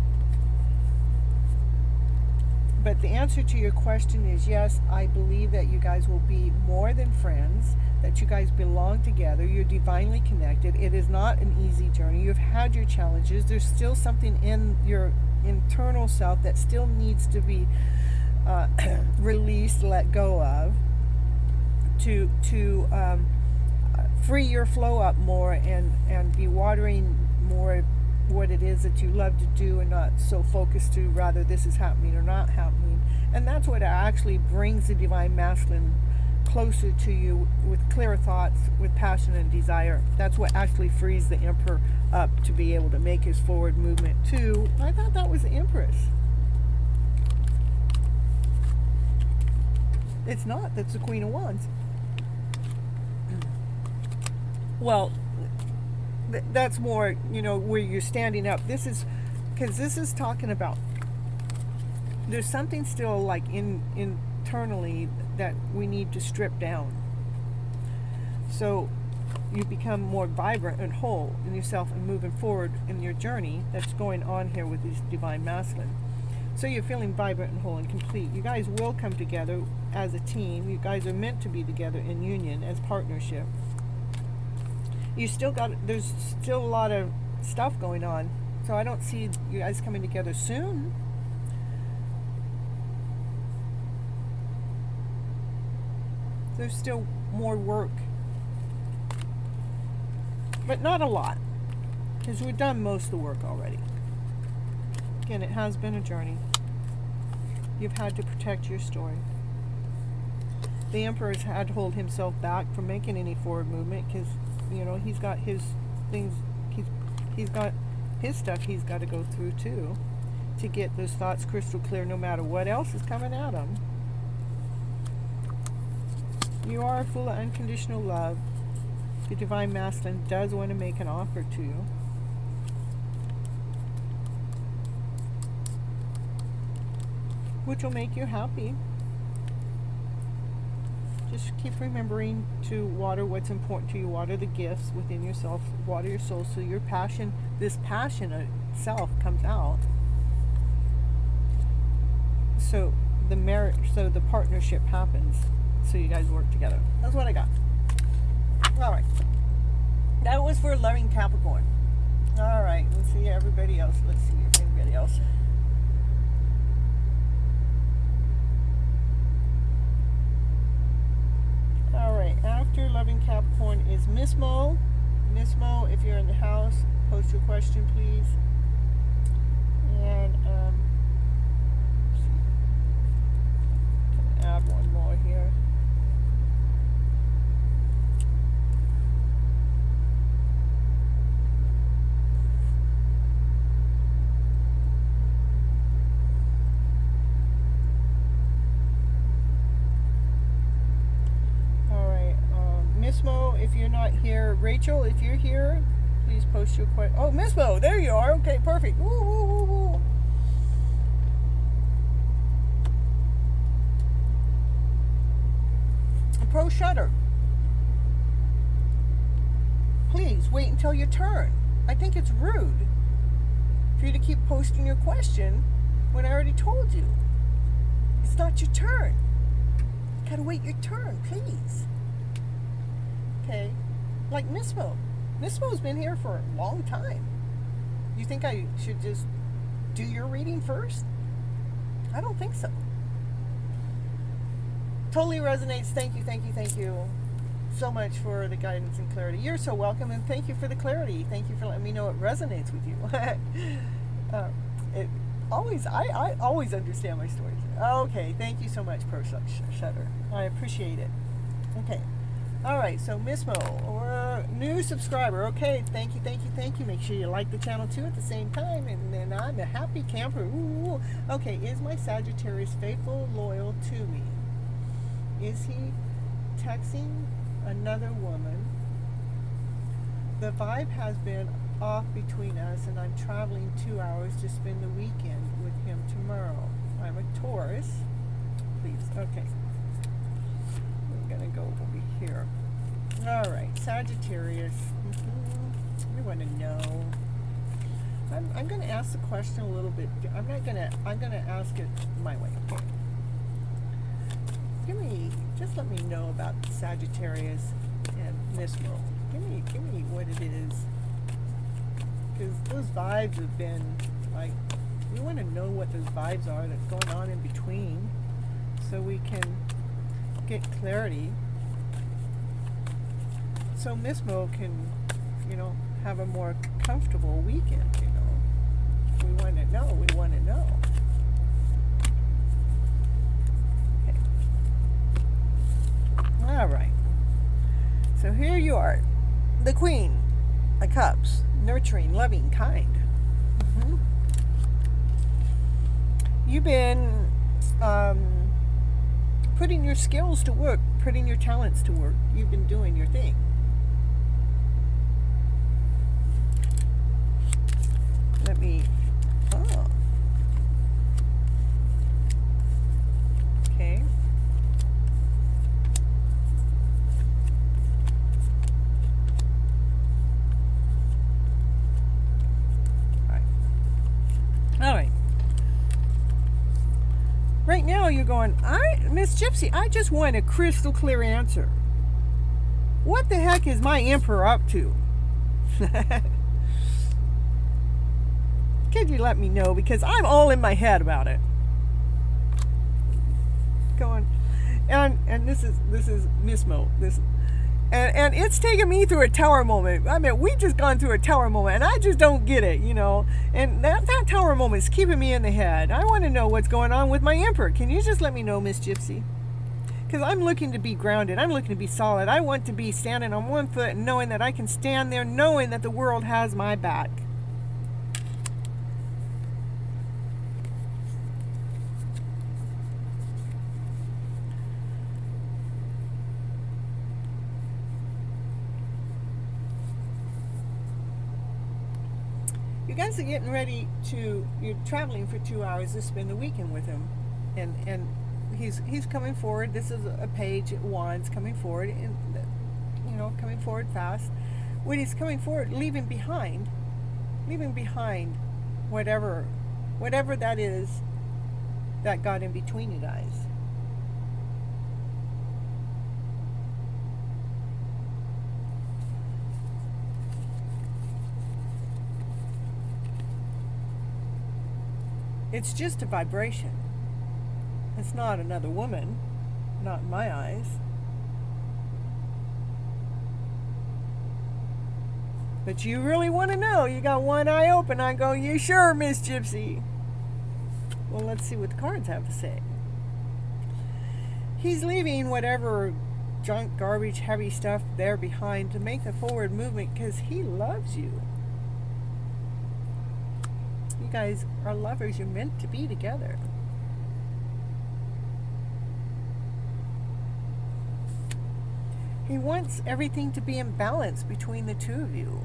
But the answer to your question is yes, I believe that you guys will be more than friends, that you guys belong together, you're divinely connected. It is not an easy journey. You've had your challenges. There's still something in your internal self that still needs to be released, let go of, to free your flow up more and be watering more what it is that you love to do, and not so focused to rather this is happening or not happening. And that's what actually brings the divine masculine closer to you, with clear thoughts, with passion and desire. That's what actually frees the emperor up to be able to make his forward movement too. I thought that was the empress. It's not. That's the Queen of Wands. Well, that's more, where you're standing up. This is because this is talking about there's something still like internally that we need to strip down, so you become more vibrant and whole in yourself and moving forward in your journey that's going on here with these divine masculine. So you're feeling vibrant and whole and complete. You guys will come together as a team. You guys are meant to be together in union as partnership. There's still a lot of stuff going on, so I don't see you guys coming together soon. There's still more work, but not a lot, because we've done most of the work already. Again, it has been a journey. You've had to protect your story. The Emperor's had to hold himself back from making any forward movement, because he's got his things, he's got his stuff he's got to go through too, to get those thoughts crystal clear no matter what else is coming at him. You are full of unconditional love. The divine masculine does want to make an offer to you. Which will make you happy. Just keep remembering to water what's important to you. Water the gifts within yourself. Water your soul, so your passion, this passion itself, comes out. So the marriage, so the partnership happens. So you guys work together. That's what I got. All right. That was for loving Capricorn. All right. Let's see everybody else. Let's see if anybody else. All right. After loving Capricorn is Miss Mo. Miss Mo, if you're in the house, post your question, please. And add one more here. Miss Mo, if you're not here, Rachel, if you're here, please post your question. Oh, Miss Mo, there you are. Okay, perfect. Woo, woo, woo, woo. Pro Shutter, please wait until your turn. I think it's rude for you to keep posting your question when I already told you. It's not your turn. You gotta wait your turn, please. Okay, like Miss Mo. Miss Mo's been here for a long time. You think I should just do your reading first? I don't think so. Totally resonates. Thank you, thank you, thank you so much for the guidance and clarity. You're so welcome, and thank you for the clarity. Thank you for letting me know it resonates with you. I always understand my stories. Okay, thank you so much, Pro Shutter. I appreciate it. Okay. All right, so Miss Mo, or new subscriber. Okay, thank you, thank you, thank you. Make sure you like the channel too at the same time. And then I'm a happy camper. Ooh. Okay, is my Sagittarius faithful, loyal to me? Is he texting another woman? The vibe has been off between us, and I'm traveling 2 hours to spend the weekend with him tomorrow. I'm a Taurus. Please, okay. We're going to go over here. All right, Sagittarius. We want to know. I'm going to ask the question a little bit. I'm going to ask it my way. Okay. Just let me know about Sagittarius and Miss World. Give me what it is. Because those vibes have been like, we want to know what those vibes are that's going on in between, so we can get clarity. So Miss Mo can, have a more comfortable weekend. We want to know. Okay. All right. So here you are, the Queen of Cups, nurturing, loving, kind. You've been putting your skills to work, putting your talents to work. You've been doing your thing. Okay. All right. Right now you're going, Miss Gypsy, I just want a crystal clear answer. What the heck is my emperor up to? Could you let me know? Because I'm all in my head about it. Going, and this is Miss Mo. And it's taken me through a tower moment. I mean, we just gone through a tower moment, and I just don't get it, And that tower moment is keeping me in the head. I want to know what's going on with my emperor. Can you just let me know, Miss Gypsy? Because I'm looking to be grounded. I'm looking to be solid. I want to be standing on one foot and knowing that I can stand there, knowing that the world has my back. You guys are getting ready you're traveling for 2 hours to spend the weekend with him. And he's coming forward. This is a page at wands coming forward, and coming forward fast. When he's coming forward, leaving behind whatever that is that got in between you guys. It's just a vibration. It's not another woman, not in my eyes. But you really want to know. You got one eye open. I go, you sure, Miss Gypsy? Well, let's see what the cards have to say. He's leaving whatever junk, garbage, heavy stuff there behind to make the forward movement because he loves you. You guys are lovers. You're meant to be together. He wants everything to be in balance between the two of you.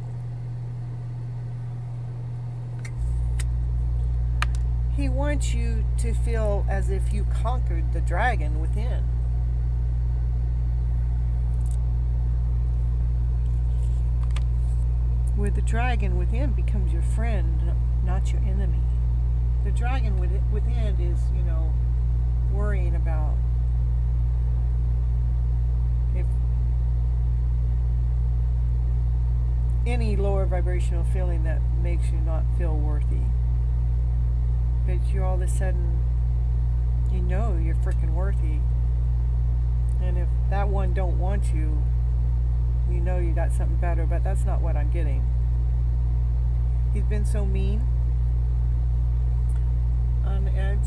He wants you to feel as if you conquered the dragon within. Where the dragon within becomes your friend, not your enemy. The dragon within is, worrying about if any lower vibrational feeling that makes you not feel worthy. But you all of a sudden, you're freaking worthy. And if that one don't want you, you got something better, but that's not what I'm getting. He's been so mean, on the edge.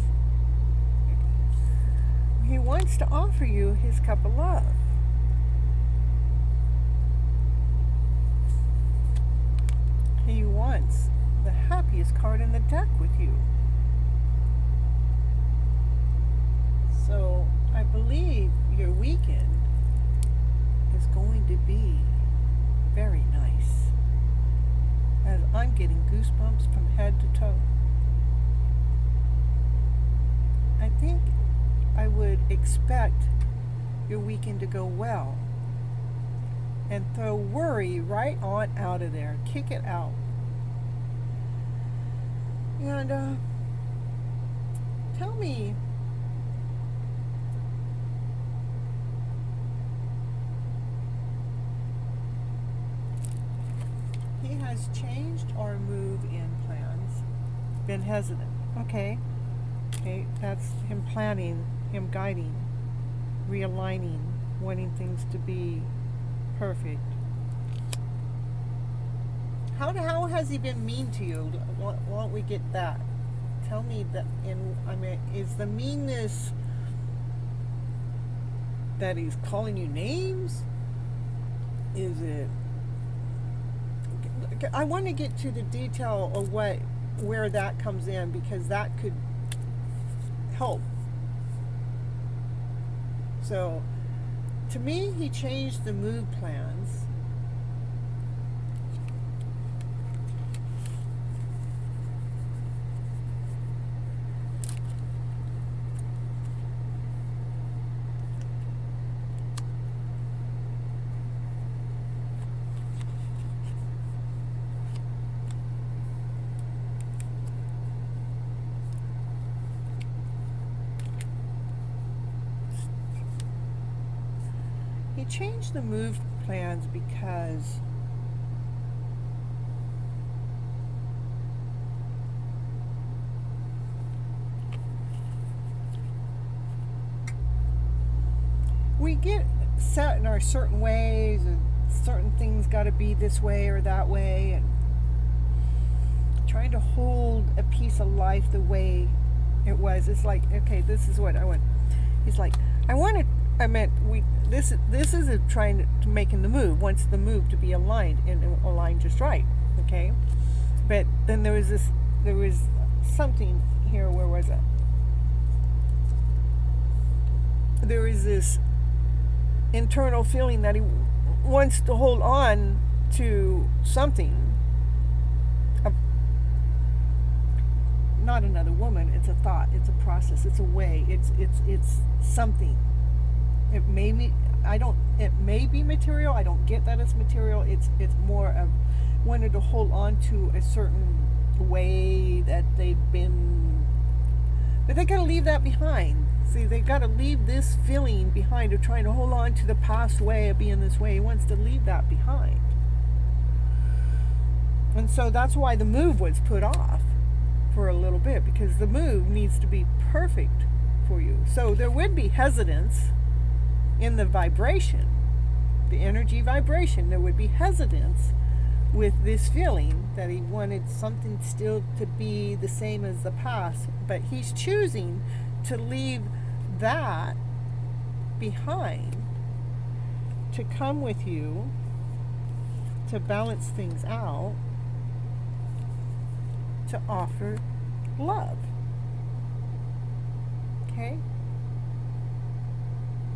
He wants to offer you his cup of love. He wants the happiest card in the deck with you. So I believe your weekend is going to be very nice. As expect your weekend to go well. And throw worry right on out of there. Kick it out. And tell me, he has changed our move-in plans. Been hesitant. Okay, that's him planning, him guiding, realigning, wanting things to be perfect. How has he been mean to you? Why don't we get that? Tell me that. Is the meanness that he's calling you names? Is it? I want to get to the detail of where that comes in, because that could help. So, to me, he changed the move plans. He changed the move plans because we get set in our certain ways, and certain things got to be this way or that way, and trying to hold a piece of life the way it was. It's like, okay, this is what I want. He's like, this is trying to making the move, wants the move to be aligned and aligned just right, okay? But then there was something here. Where was it? There was this internal feeling that he wants to hold on to something. Not another woman. It's a thought. It's a process. It's a way. It's something. It may be material. I don't get that it's material. It's more of wanted to hold on to a certain way that they've been, but they got to leave that behind. See, they got to leave this feeling behind of trying to hold on to the past way of being this way. He wants to leave that behind, and so that's why the move was put off for a little bit, because the move needs to be perfect for you. So there would be hesitance in the vibration, the energy vibration. There would be hesitance with this feeling that he wanted something still to be the same as the past, but he's choosing to leave that behind, to come with you, to balance things out, to offer love. Okay?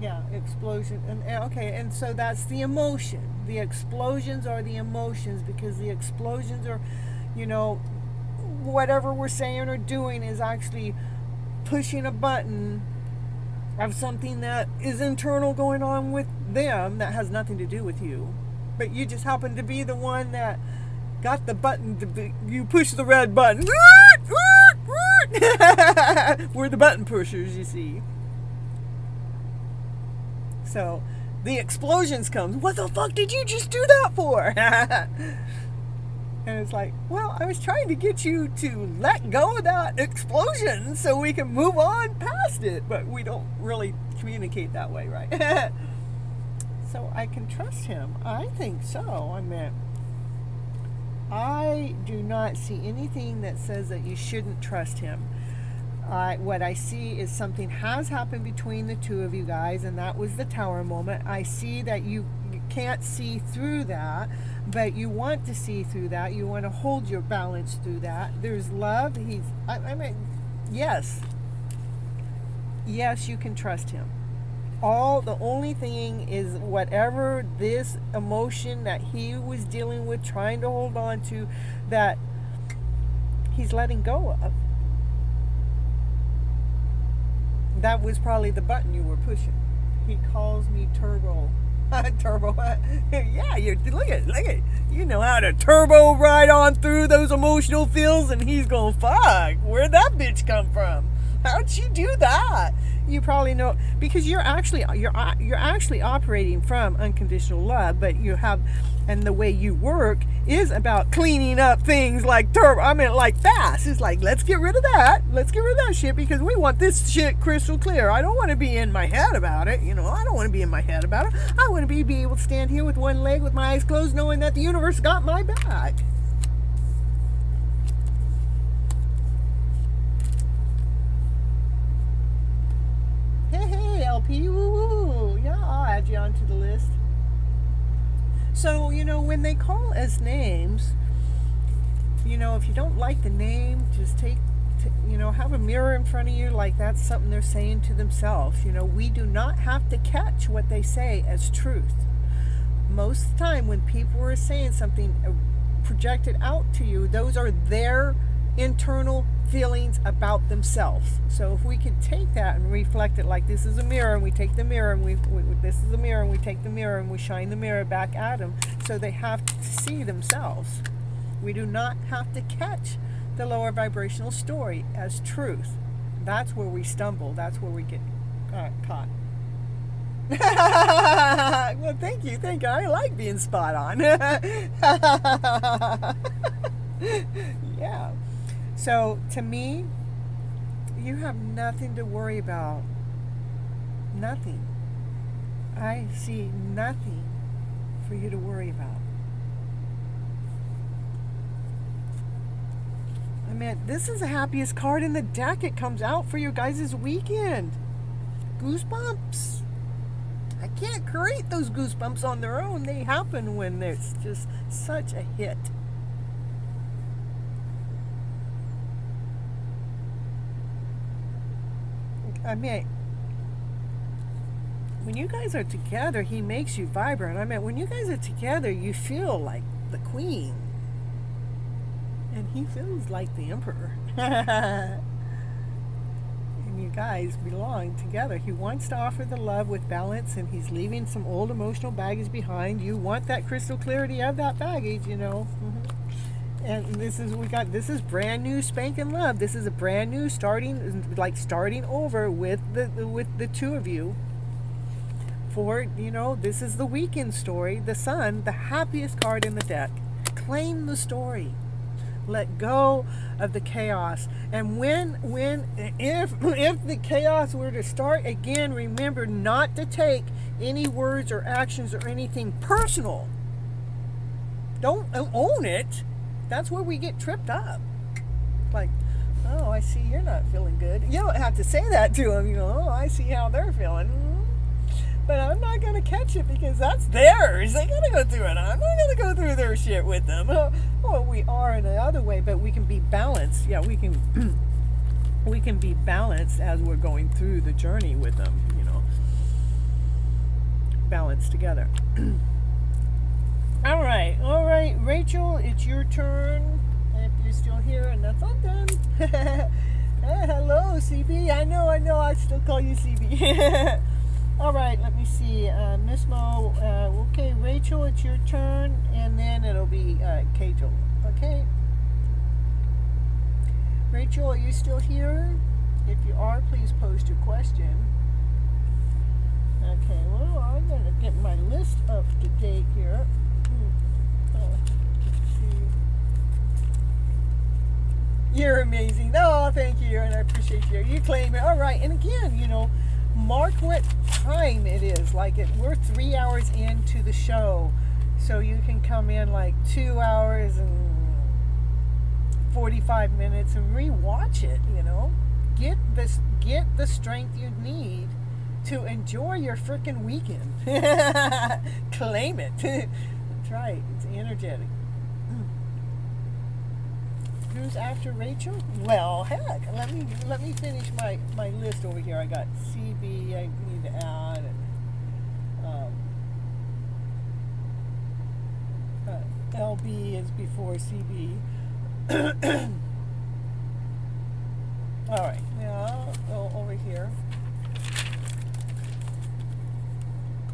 Yeah, explosion. And so that's the emotion. The explosions are the emotions, because the explosions are, whatever we're saying or doing is actually pushing a button of something that is internal going on with them that has nothing to do with you. But you just happen to be the one that got the button you push the red button. We're the button pushers, you see. So the explosions comes. What the fuck did you just do that for? And it's like, well, I was trying to get you to let go of that explosion so we can move on past it. But we don't really communicate that way, right? So I can trust him. I think so. I do not see anything that says that you shouldn't trust him. What I see is something has happened between the two of you guys, and that was the tower moment. I see that you can't see through that, but you want to see through that. You want to hold your balance through that. There's love. Yes, you can trust him. The only thing is whatever this emotion that he was dealing with, trying to hold on to, that he's letting go of. That was probably the button you were pushing. He calls me turbo. Turbo. Yeah, you look at. You know how to turbo ride on through those emotional feels, and he's going, fuck, where'd that bitch come from? How'd she do that? You probably know, because you're actually operating from unconditional love, but you have, and the way you work is about cleaning up things like fast. It's like, let's get rid of that shit, because we want this shit crystal clear. I don't want to be in my head about it. I don't want to be in my head about it. I want to be able to stand here with one leg with my eyes closed, knowing that the universe got my back. Hey, LP, woo. Yeah, I'll add you onto the list. So, when they call us names, if you don't like the name, just have a mirror in front of you, like that's something they're saying to themselves. We do not have to catch what they say as truth. Most of the time when people are saying something projected out to you, those are their internal feelings about themselves. So if we can take that and reflect it, like this is a mirror, and we take the mirror and this is a mirror, and we take the mirror and we shine the mirror back at them, so they have to see themselves. We do not have to catch the lower vibrational story as truth. That's where we stumble. That's where we get caught. Well, thank you. I like being spot on. Yeah. So, to me, you have nothing to worry about. Nothing. I see nothing for you to worry about. I mean, this is the happiest card in the deck. It comes out for you guys this weekend. Goosebumps. I can't create those goosebumps on their own. They happen when it's just such a hit. I mean, when you guys are together, he makes you vibrant. I mean, when you guys are together, you feel like the queen. And he feels like the emperor. And you guys belong together. He wants to offer the love with balance, and he's leaving some old emotional baggage behind. You want that crystal clarity of that baggage, And this is brand new spanking love. This is a brand new starting over with the two of you. For, this is the weekend story. The sun, the happiest card in the deck. Claim the story. Let go of the chaos. And if the chaos were to start again, remember not to take any words or actions or anything personal. Don't own it. That's where we get tripped up. Like, oh, I see you're not feeling good. You don't have to say that to them. Oh, I see how they're feeling. But I'm not going to catch it because that's theirs. They got to go through it. I'm not going to go through their shit with them. Well, we are in another way, but we can be balanced. Yeah, we can be balanced as we're going through the journey with them, Balanced together. All right, Rachel, it's your turn. If you're still here, and that's all done. Hello, CB. I know. I still call you CB. All right, let me see. Miss Mo. Okay, Rachel, it's your turn, and then it'll be Kajal. Okay. Rachel, are you still here? If you are, please post your question. Okay. Well, I'm gonna get my list up to date here. You're amazing. Oh, thank you, and I appreciate you. You claim it. All right, and again, mark what time it is. Like we're 3 hours into the show, so you can come in like 2 hours and 45 minutes and rewatch it. Get the strength you need to enjoy your freaking weekend. Claim it. That's right. It's energetic. Who's after Rachel? Well, heck, let me finish my list over here. I got CB. I need to add. LB is before CB. All right. Now go over here.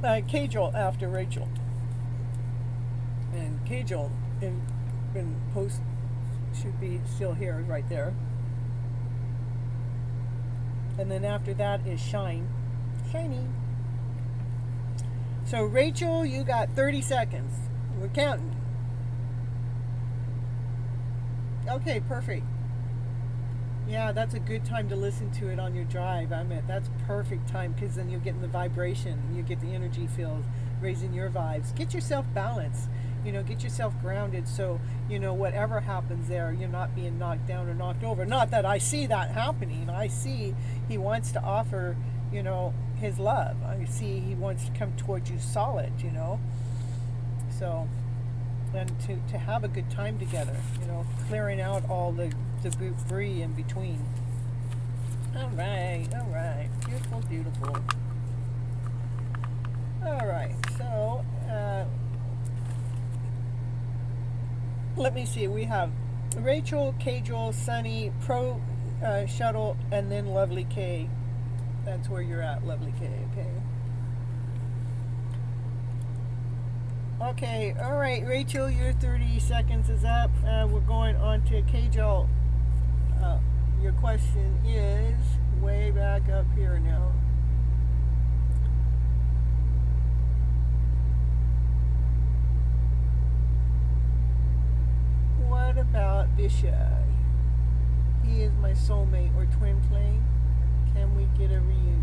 Kajal after Rachel. And Kajal in post should be still here right there. And then after that is Shiny. So Rachel, you got 30 seconds. We're counting. Okay, perfect. Yeah, that's a good time to listen to it on your drive. I mean, that's perfect time, because then you're getting the vibration, you get the energy field, raising your vibes. Get yourself balanced, get yourself grounded, so, whatever happens there, you're not being knocked down or knocked over. Not that I see that happening. I see he wants to offer, his love. I see he wants to come towards you solid, So, and to have a good time together, clearing out all the debris in between. All right. Beautiful. All right, so let me see. We have Rachel, Kajal, Sunny, Pro Shuttle, and then Lovely K. That's where you're at, Lovely K. Okay, all right, Rachel, your 30 seconds is up. We're going on to Kajal. Your question is way back up here now. What about Vishay? He is my soulmate or twin flame. Can we get a reunion?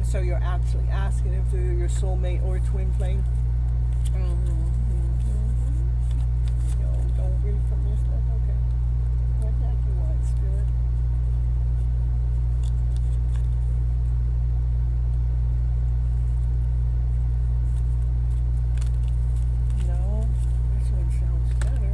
So you're actually asking if they're your soulmate or twin flame? No, don't read from this stuff. Okay. What the heck you want, Spirit? No, this one sounds better.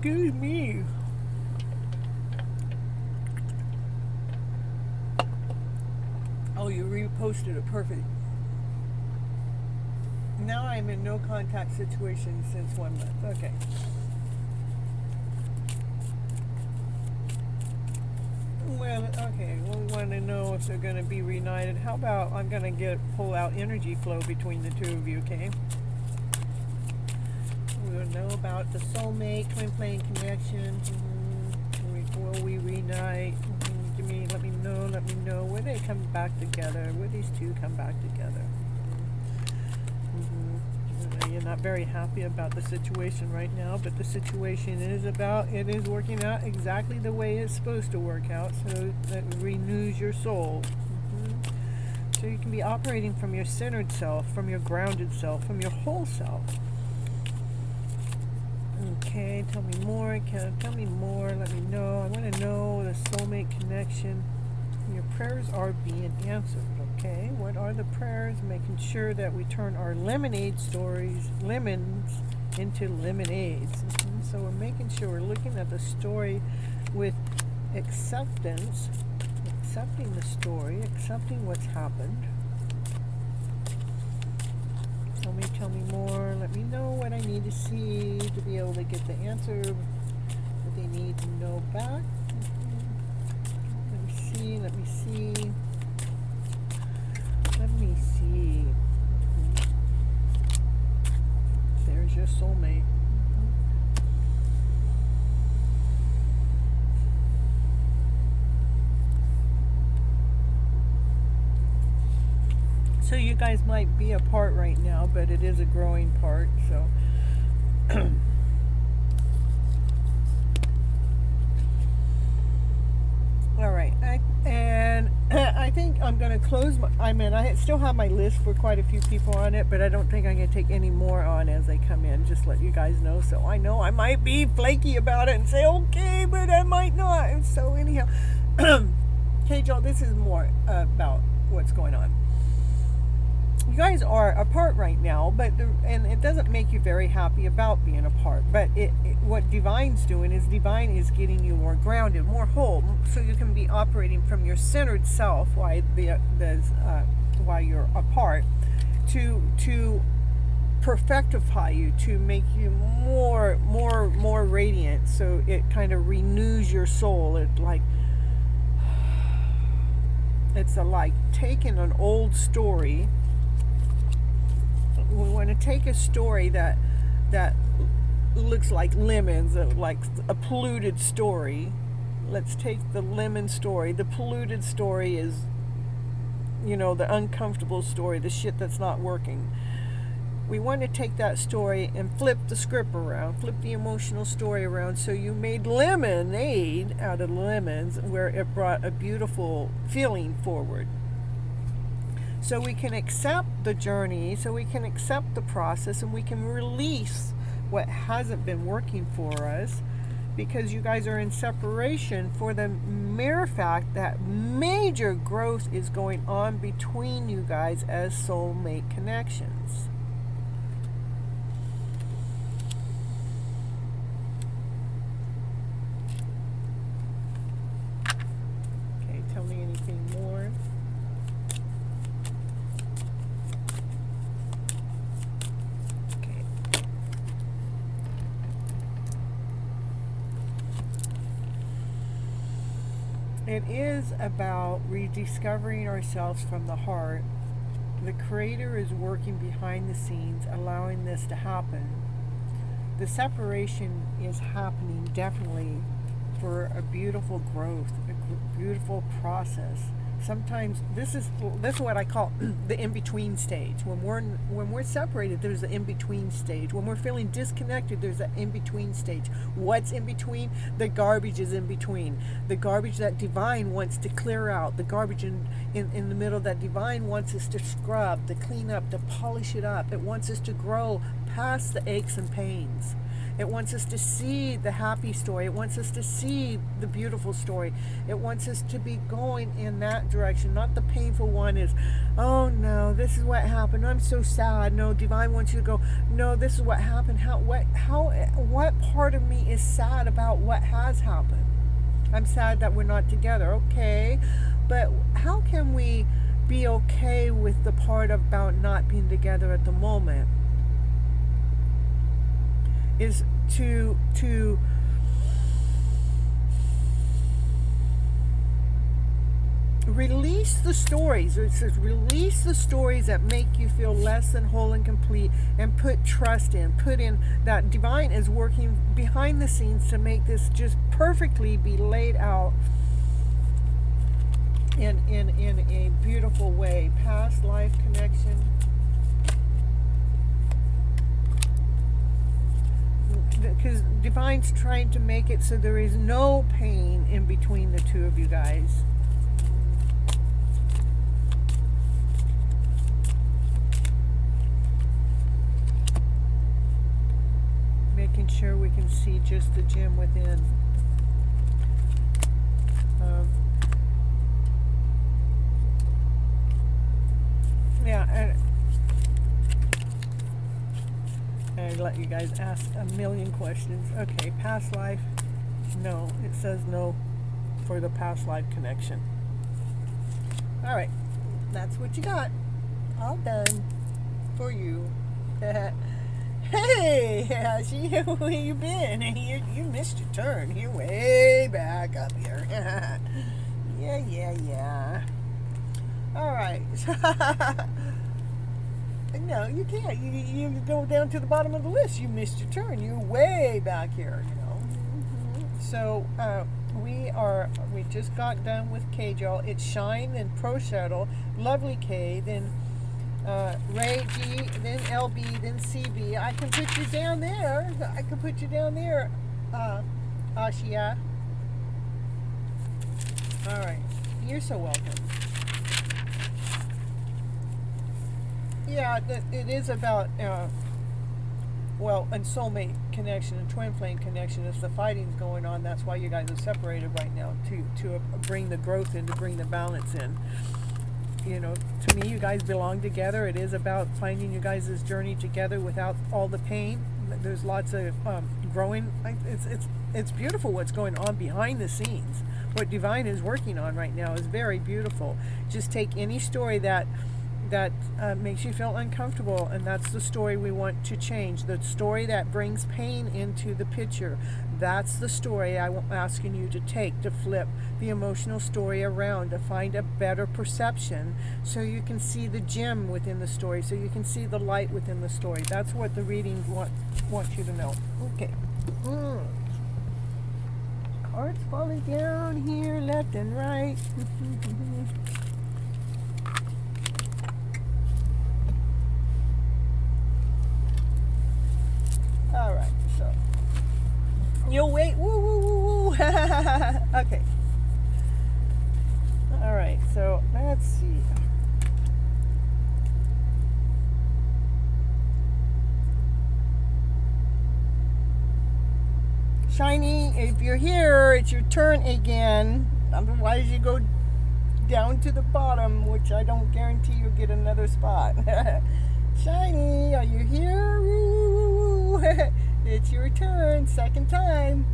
Excuse me. Oh, you reposted it. Perfect. Now I'm in no contact situation since 1 month. Okay. Well, okay. We want to know if they're going to be reunited. How about I'm going to pull out energy flow between the two of you, okay? We'll know about the soulmate, twin flame connection. Will we reunite? Let me know. Where they come back together? Where these two come back together? You're not very happy about the situation right now, but the situation is working out exactly the way it's supposed to work out, so that renews your soul. So you can be operating from your centered self, from your grounded self, from your whole self. Okay, tell me more. Tell me more. Let me know. I want to know the soulmate connection. Your prayers are being answered. Okay, what are the prayers? Making sure that we turn our lemons into lemonades. So we're making sure we're looking at the story with acceptance, accepting the story, accepting what's happened. Tell me more. Let me know what I need to see to be able to get the answer that they need to know back. Let me see. There's your soulmate. guys might be a part right now, but it is a growing part, so. All right, I think I'm going to close I still have my list for quite a few people on it, but I don't think I'm going to take any more on as they come in. Just let you guys know. So I know I might be flaky about it and say, okay, but I might not. And so anyhow, okay, Joel, this is more about what's going on. You guys are apart right now, and it doesn't make you very happy about being apart. But what Divine's doing is Divine is getting you more grounded, more whole, so you can be operating from your centered self while you're apart, to perfectify you, to make you more radiant. So it kind of renews your soul. It's like taking an old story. We want to take a story that looks like lemons, like a polluted story. Let's take the lemon story. The polluted story is, the uncomfortable story, the shit that's not working. We want to take that story and flip the script around, flip the emotional story around, so you made lemonade out of lemons, where it brought a beautiful feeling forward. So we can accept the journey, so we can accept the process, and we can release what hasn't been working for us, because you guys are in separation for the mere fact that major growth is going on between you guys as soulmate connections. Okay, tell me anything more. It is about rediscovering ourselves from the heart. The Creator is working behind the scenes, allowing this to happen. The separation is happening definitely for a beautiful growth, a beautiful process. Sometimes this is what I call the in-between stage. When we're separated, there's an in-between stage. When we're feeling disconnected, there's an in-between stage. What's in between? The garbage is in between. The garbage that Divine wants to clear out. The garbage in the middle that Divine wants us to scrub, to clean up, to polish it up. It wants us to grow past the aches and pains. It wants us to see the happy story. It wants us to see the beautiful story. It wants us to be going in that direction, not the painful one is, oh no, this is what happened, I'm so sad. No, Divine wants you to go, no, this is what happened. What part of me is sad about what has happened? I'm sad that we're not together. Okay, but how can we be okay with the part about not being together at the moment? Is to release the stories. It says release the stories that make you feel less than whole and complete, and put trust in. Put in that Divine is working behind the scenes to make this just perfectly be laid out in a beautiful way. Past life connection. Because Divine's trying to make it so there is no pain in between the two of you guys. Making sure we can see just the gem within. Yeah, and I let you guys ask a million questions. Okay, past life, no. It says no for the past life connection. All right, that's what you got. All done for you. Hey, where you been? You missed your turn. You're way back up here. Yeah. All right. No, you can't. You go down to the bottom of the list. You missed your turn. You're way back here, So we just got done with K, y'all. It's Shine and Pro Shuttle. Lovely K. Then Ray G, then LB, then CB. I can put you down there. Ashia. All right. You're so welcome. Yeah, it is about, and soulmate connection and twin flame connection. If the fighting's going on, that's why you guys are separated right now, to bring the growth in, to bring the balance in. You know, to me, you guys belong together. It is about finding you guys' journey together without all the pain. There's lots of growing. It's beautiful what's going on behind the scenes. What Divine is working on right now is very beautiful. Just take any story that makes you feel uncomfortable, and that's the story we want to change. The story that brings pain into the picture, that's the story I'm asking you to take, to flip the emotional story around, to find a better perception, so you can see the gem within the story, so you can see the light within the story. That's what the readings want you to know. Okay. Cards falling down here left and right. All right, so you'll wait. Woo, woo, woo, woo. Okay. All right, so let's see. Shiny, if you're here, it's your turn again. Otherwise, you go down to the bottom, which I don't guarantee you'll get another spot. Shiny, are you here? Woo. It's your turn. Second time.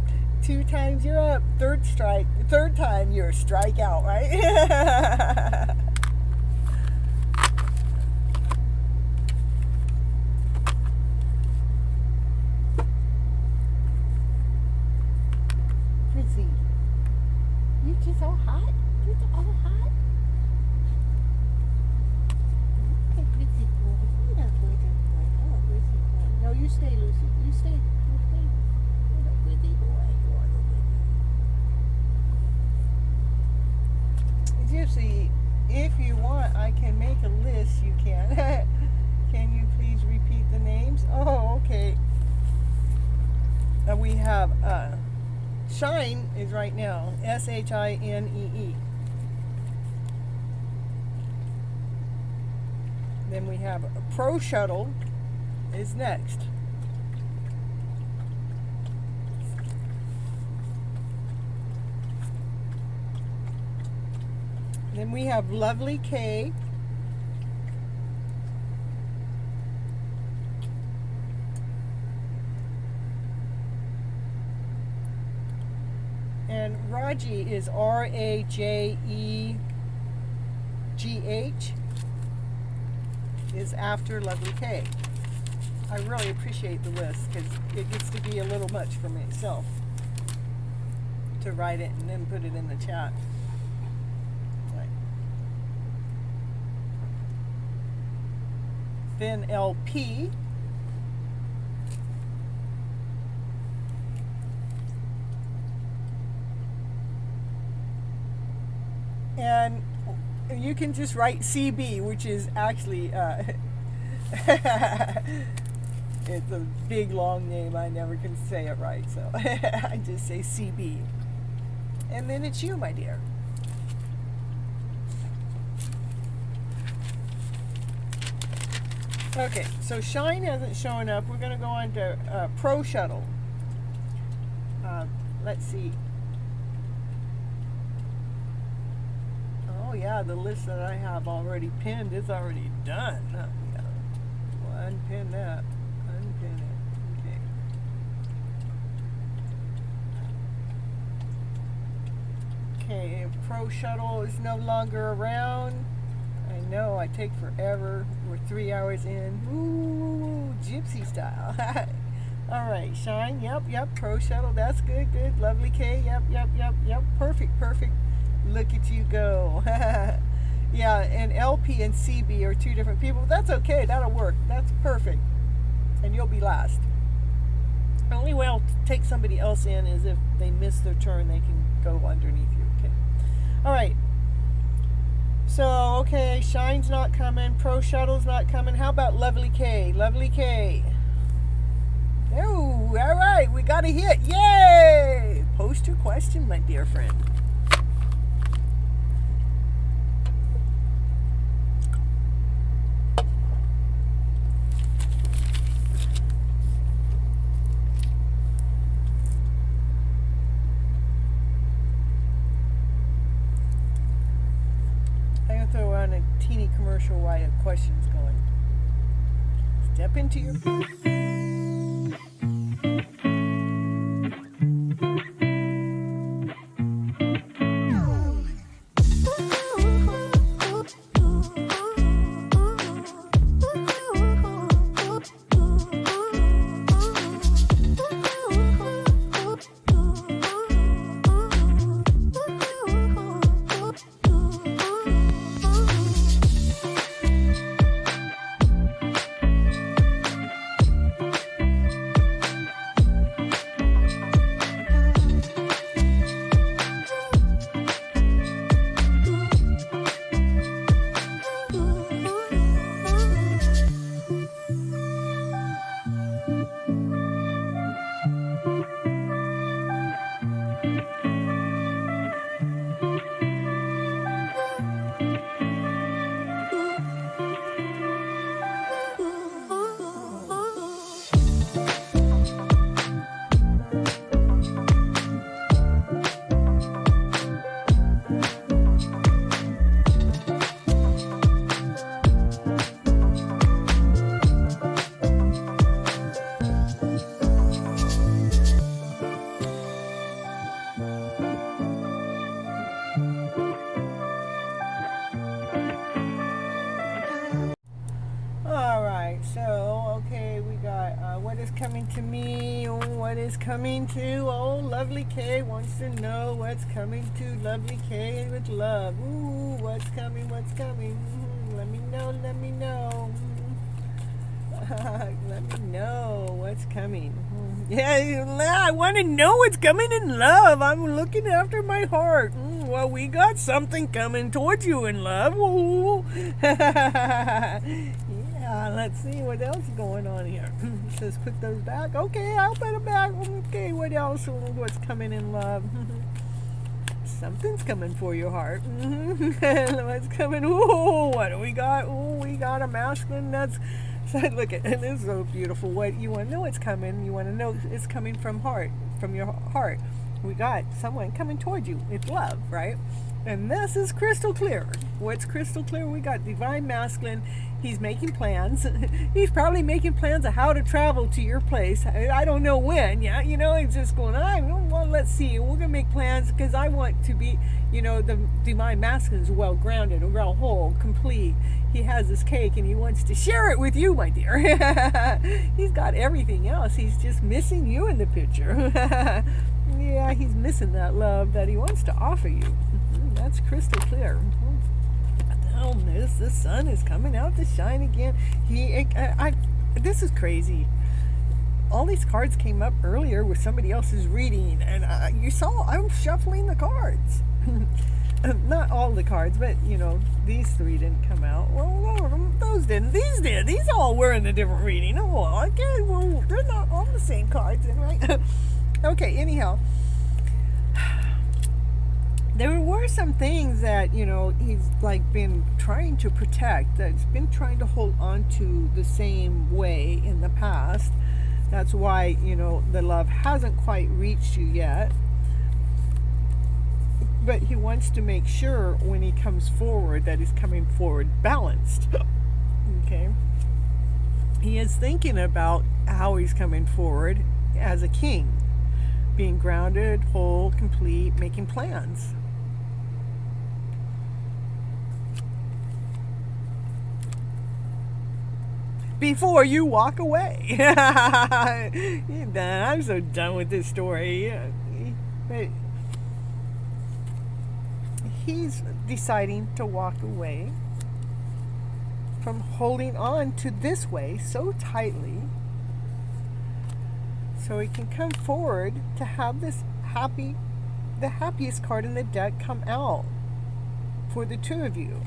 2 times you're up. Third time you're strike out, right? Chrissy, you just so hot. You're so hot. Okay, Chrissy boy. You know, boy. Oh, Chrissy boy. No, you stay, Lucy. You stay. You're a Chrissy boy. Gypsy, if you want, I can make a list. You can. Can you please repeat the names? Oh, okay. We have Shine is right now. SHINEE. Then we have Pro Shuttle is next. Then we have Lovely K. And Raji is RAJEGH, is after Lovely K. I really appreciate the list because it gets to be a little much for myself to write it and then put it in the chat. Right. Then LP. And you can just write CB, which is actually it's a big long name. I never can say it right, so I just say CB. And then it's you, my dear. Okay, so Shine hasn't shown up. We're going to go on to Pro Shuttle. Let's see. Oh yeah, the list that I have already pinned is already done. Yeah. Well, unpin that. Unpin it. Okay. Okay, Pro Shuttle is no longer around. I know, I take forever. We're 3 hours in. Ooh, Gypsy style. Alright, Shine, yep, Pro Shuttle, that's good, Lovely K, yep, perfect. Look at you go. Yeah, and LP and CB are 2 different people. That's okay, that'll work. That's perfect. And you'll be last. The only way I'll take somebody else in is if they miss their turn, they can go underneath you. Okay. Alright. So, okay, Shine's not coming. Pro Shuttle's not coming. How about Lovely K? Lovely K. Oh, all right. We got a hit. Yay! Post your question, my dear friend. I'm going to throw on a teeny commercial while your question's going. Step into your... Coming to me, what is coming to, oh, Lovely K wants to know what's coming to Lovely K with love. Ooh, what's coming, let me know, let me know. Let me know what's coming. Yeah, I want to know what's coming in love. I'm looking after my heart. Well, we got something coming towards you in love. Ooh. Yeah, let's see what else is going on here. It says put those back. Okay, I'll put them back. Okay, what else? What's coming in love? Something's coming for your heart. What's coming? Ooh, what do we got? Ooh, we got a masculine that's... So look at it. This is so beautiful. What you want to know what's coming. You want to know it's coming from your heart. We got someone coming toward you. It's love, right? And this is crystal clear. What's crystal clear? We got divine masculine. He's making plans. He's probably making plans of how to travel to your place. I don't know when. Yeah, he's just going, well, let's see. We're gonna make plans because I want to be, the divine masculine is well grounded, well whole, complete. He has his cake and he wants to share it with you, my dear. He's got everything else. He's just missing you in the picture. Yeah, he's missing that love that he wants to offer you. That's crystal clear. The sun is coming out to shine again. This is crazy. All these cards came up earlier with somebody else's reading, and you saw I'm shuffling the cards. Not all the cards, but these three didn't come out. Well, those didn't. These did. These all were in a different reading. Oh, okay. Well, they're not all the same cards, right? Okay. Anyhow. There were some things that, he's been trying to protect, that's been trying to hold on to the same way in the past. That's why, the love hasn't quite reached you yet. But he wants to make sure when he comes forward that he's coming forward balanced. Okay? He is thinking about how he's coming forward as a king. Being grounded, whole, complete, making plans. Before you walk away. I'm so done with this story. But he's deciding to walk away from holding on to this way so tightly so he can come forward to have the happiest card in the deck come out for the two of you.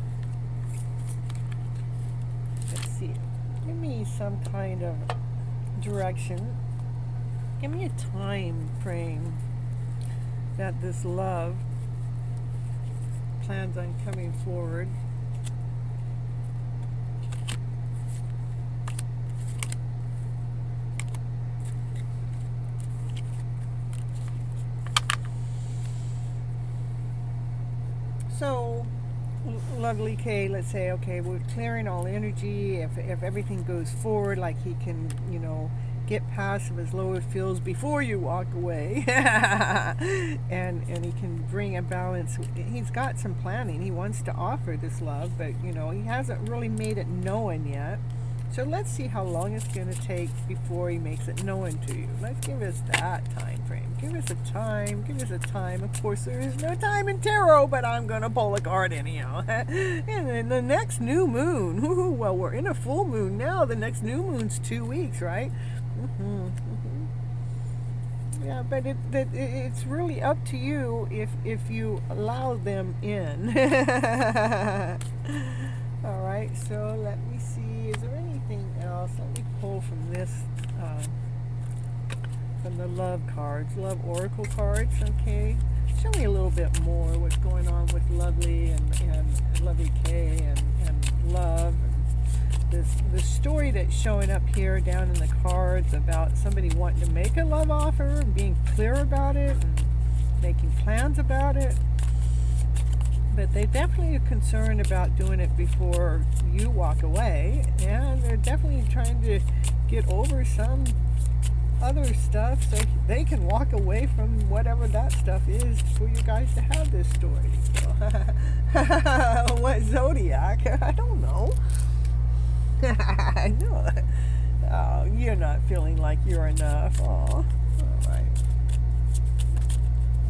some kind of direction. Give me a time frame that this love plans on coming forward. So, lovely Kay, let's say, okay, we're clearing all energy. If everything goes forward, like he can, get past as low it feels before you walk away, and he can bring a balance. He's got some planning. He wants to offer this love, but he hasn't really made it known yet. So let's see how long it's going to take before he makes it known to you. Let's give us that time frame. Give us a time. Give us a time. Of course, there is no time in tarot, but I'm going to pull a card anyhow. And then the next new moon. Well, we're in a full moon now. The next new moon's 2 weeks, right? Yeah, but it's really up to you if you allow them in. All right, so let me see. Is there anything else? Let me pull from this, from the love cards, love oracle cards. Okay, show me a little bit more what's going on with Lovely and Lovely K and love. And the story that's showing up here down in the cards about somebody wanting to make a love offer and being clear about it and making plans about it. But they definitely are concerned about doing it before you walk away, and they're definitely trying to get over some other stuff so they can walk away from whatever that stuff is for you guys to have this story. So, what zodiac? I don't know. I know. Oh, you're not feeling like you're enough. Oh, all right.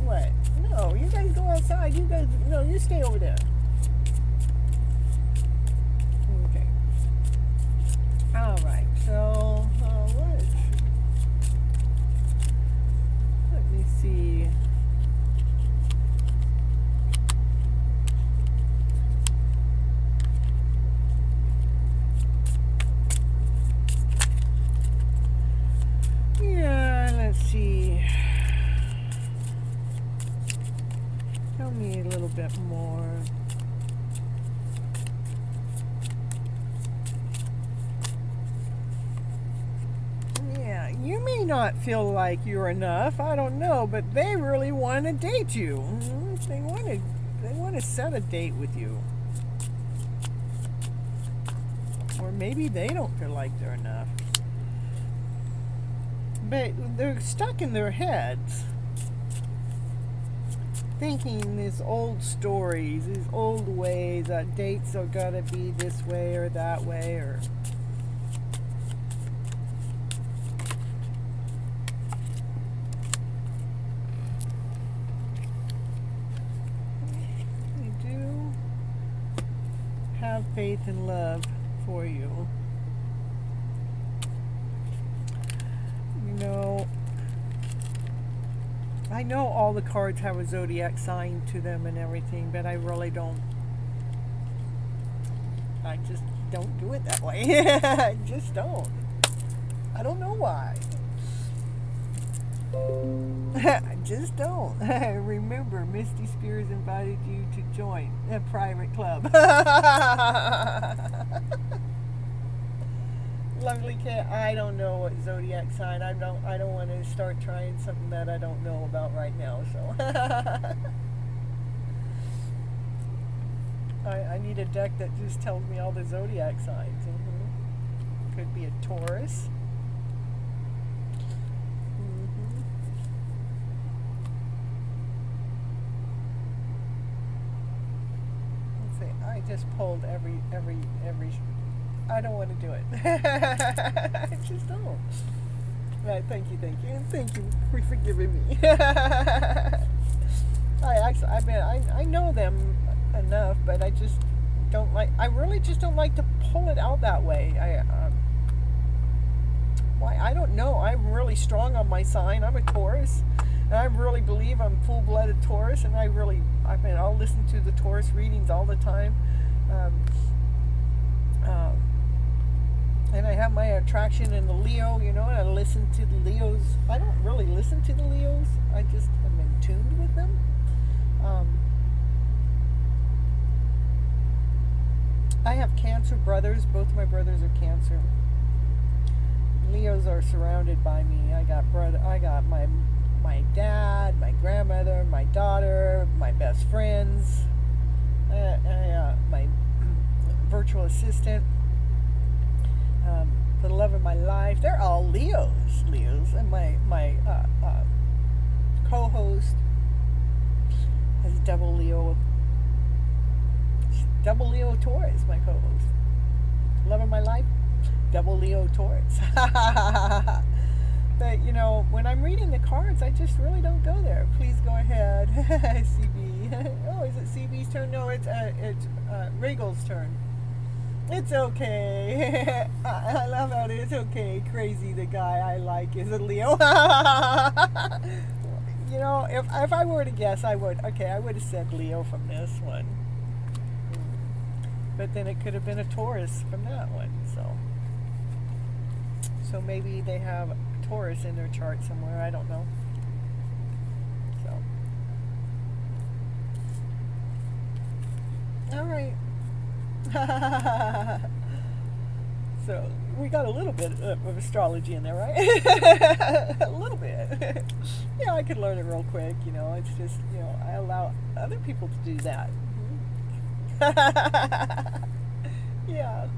What? No, you guys go outside. No, you stay over there. Okay. All right. So, let me see. Yeah, let's see. Tell me a little bit more. Yeah, you may not feel like you're enough. I don't know, but they really want to date you. They want to set a date with you. Or maybe they don't feel like they're enough. But they're stuck in their heads, thinking these old stories, these old ways that dates are gonna be this way or that way, or they do have faith and love for you. I know all the cards have a zodiac sign to them and everything, but I really don't. I just don't do it that way. I just don't. I don't know why. I just don't. Remember, Misty Spears invited you to join a private club. Lovely Kay, I don't know what zodiac sign. I don't want to start trying something that I don't know about right now. So I need a deck that just tells me all the zodiac signs. Could be a Taurus. Let's see. I just pulled every. I don't want to do it. I just don't. Right, thank you, and thank you for forgiving me. I know them enough, but I just don't like. I really just don't like to pull it out that way. Why? I don't know. I'm really strong on my sign. I'm a Taurus, and I really believe I'm full-blooded Taurus. And I'll listen to the Taurus readings all the time. And I have my attraction in the Leo, you know, and I listen to the Leos. I don't really listen to the Leos. I just am in tune with them. I have Cancer brothers. Both my brothers are Cancer. Leos are surrounded by me. I got my dad, my grandmother, my daughter, my best friends, my virtual assistant, the love of my life. They're all Leos, and my co-host has double Leo Taurus. My co-host, love of my life, double Leo Taurus. But you know, when I'm reading the cards, I just really don't go there. Please go ahead. CB. Oh, is it CB's turn? No, it's Regal's turn. It's okay. I love how it's okay. Crazy, the guy I like is a Leo. You know, if I were to guess, I would have said Leo from this one. But then it could have been a Taurus from that one. So maybe they have Taurus in their chart somewhere. I don't know. So, all right. So we got a little bit of astrology in there, right? A little bit. Yeah, I could learn it real quick. You know, it's just, you know, I allow other people to do that. Yeah,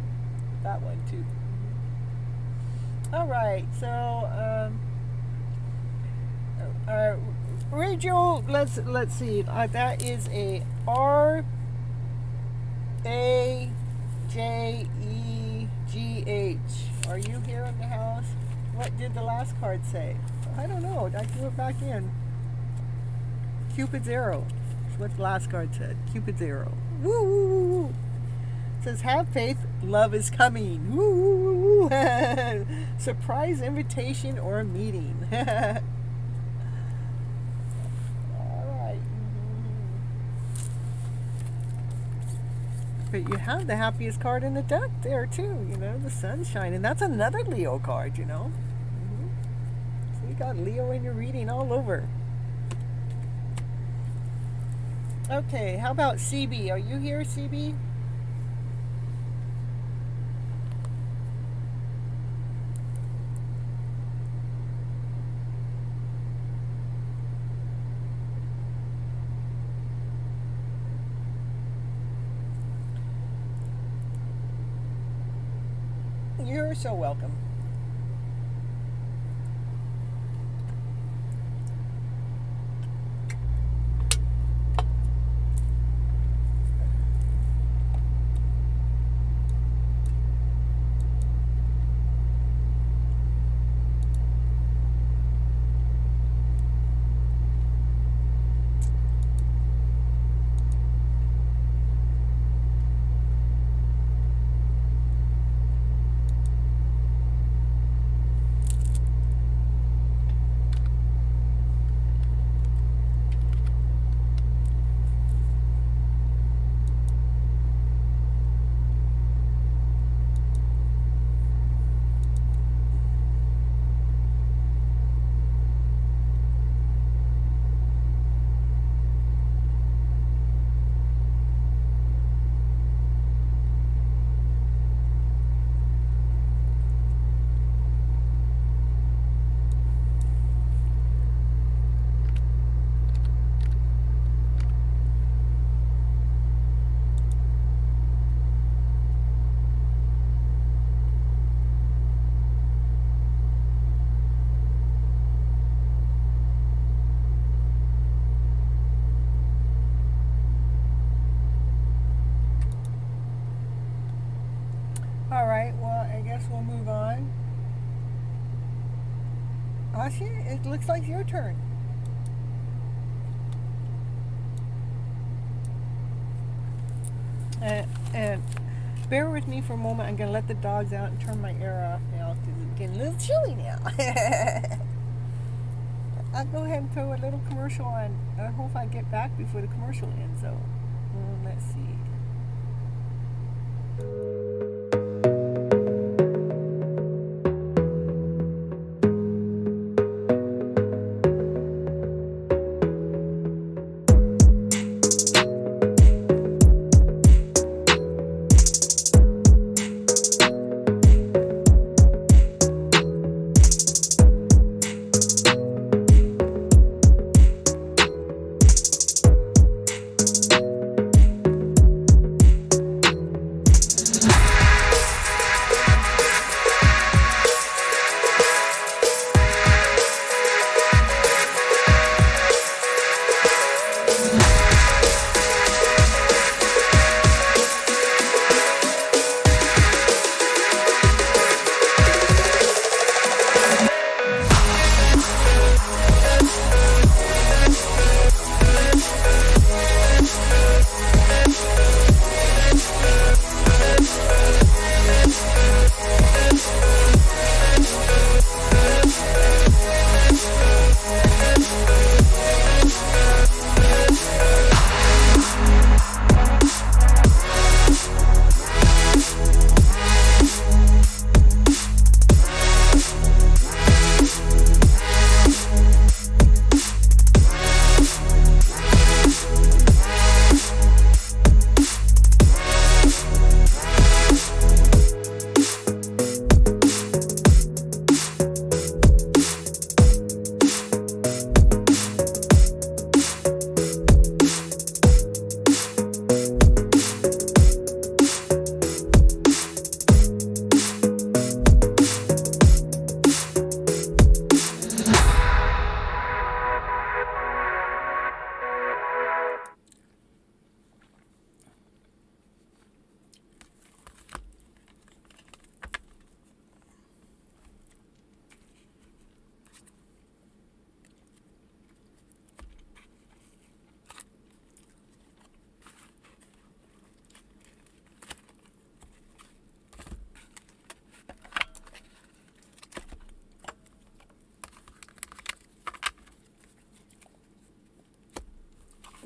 that one too. All right, so Rachel, let's see. That is a RAJEGH. Are you here in the house? What did the last card say? I don't know. I threw it back in. Cupid's arrow. That's what the last card said. Cupid's arrow. Woo woo woo woo. It says, have faith, love is coming. Woo woo woo woo. Surprise invitation or meeting. But you have the happiest card in the deck there too, you know, the sun's shining. That's another Leo card, you know. So you got Leo in your reading all over. Okay, how about CB? Are you here, CB? You're so welcome. All right, well, I guess we'll move on. Asha, it looks like your turn. And bear with me for a moment. I'm going to let the dogs out and turn my air off now because it's getting a little chilly now. I'll go ahead and throw a little commercial on. I hope I get back before the commercial ends, so let's see.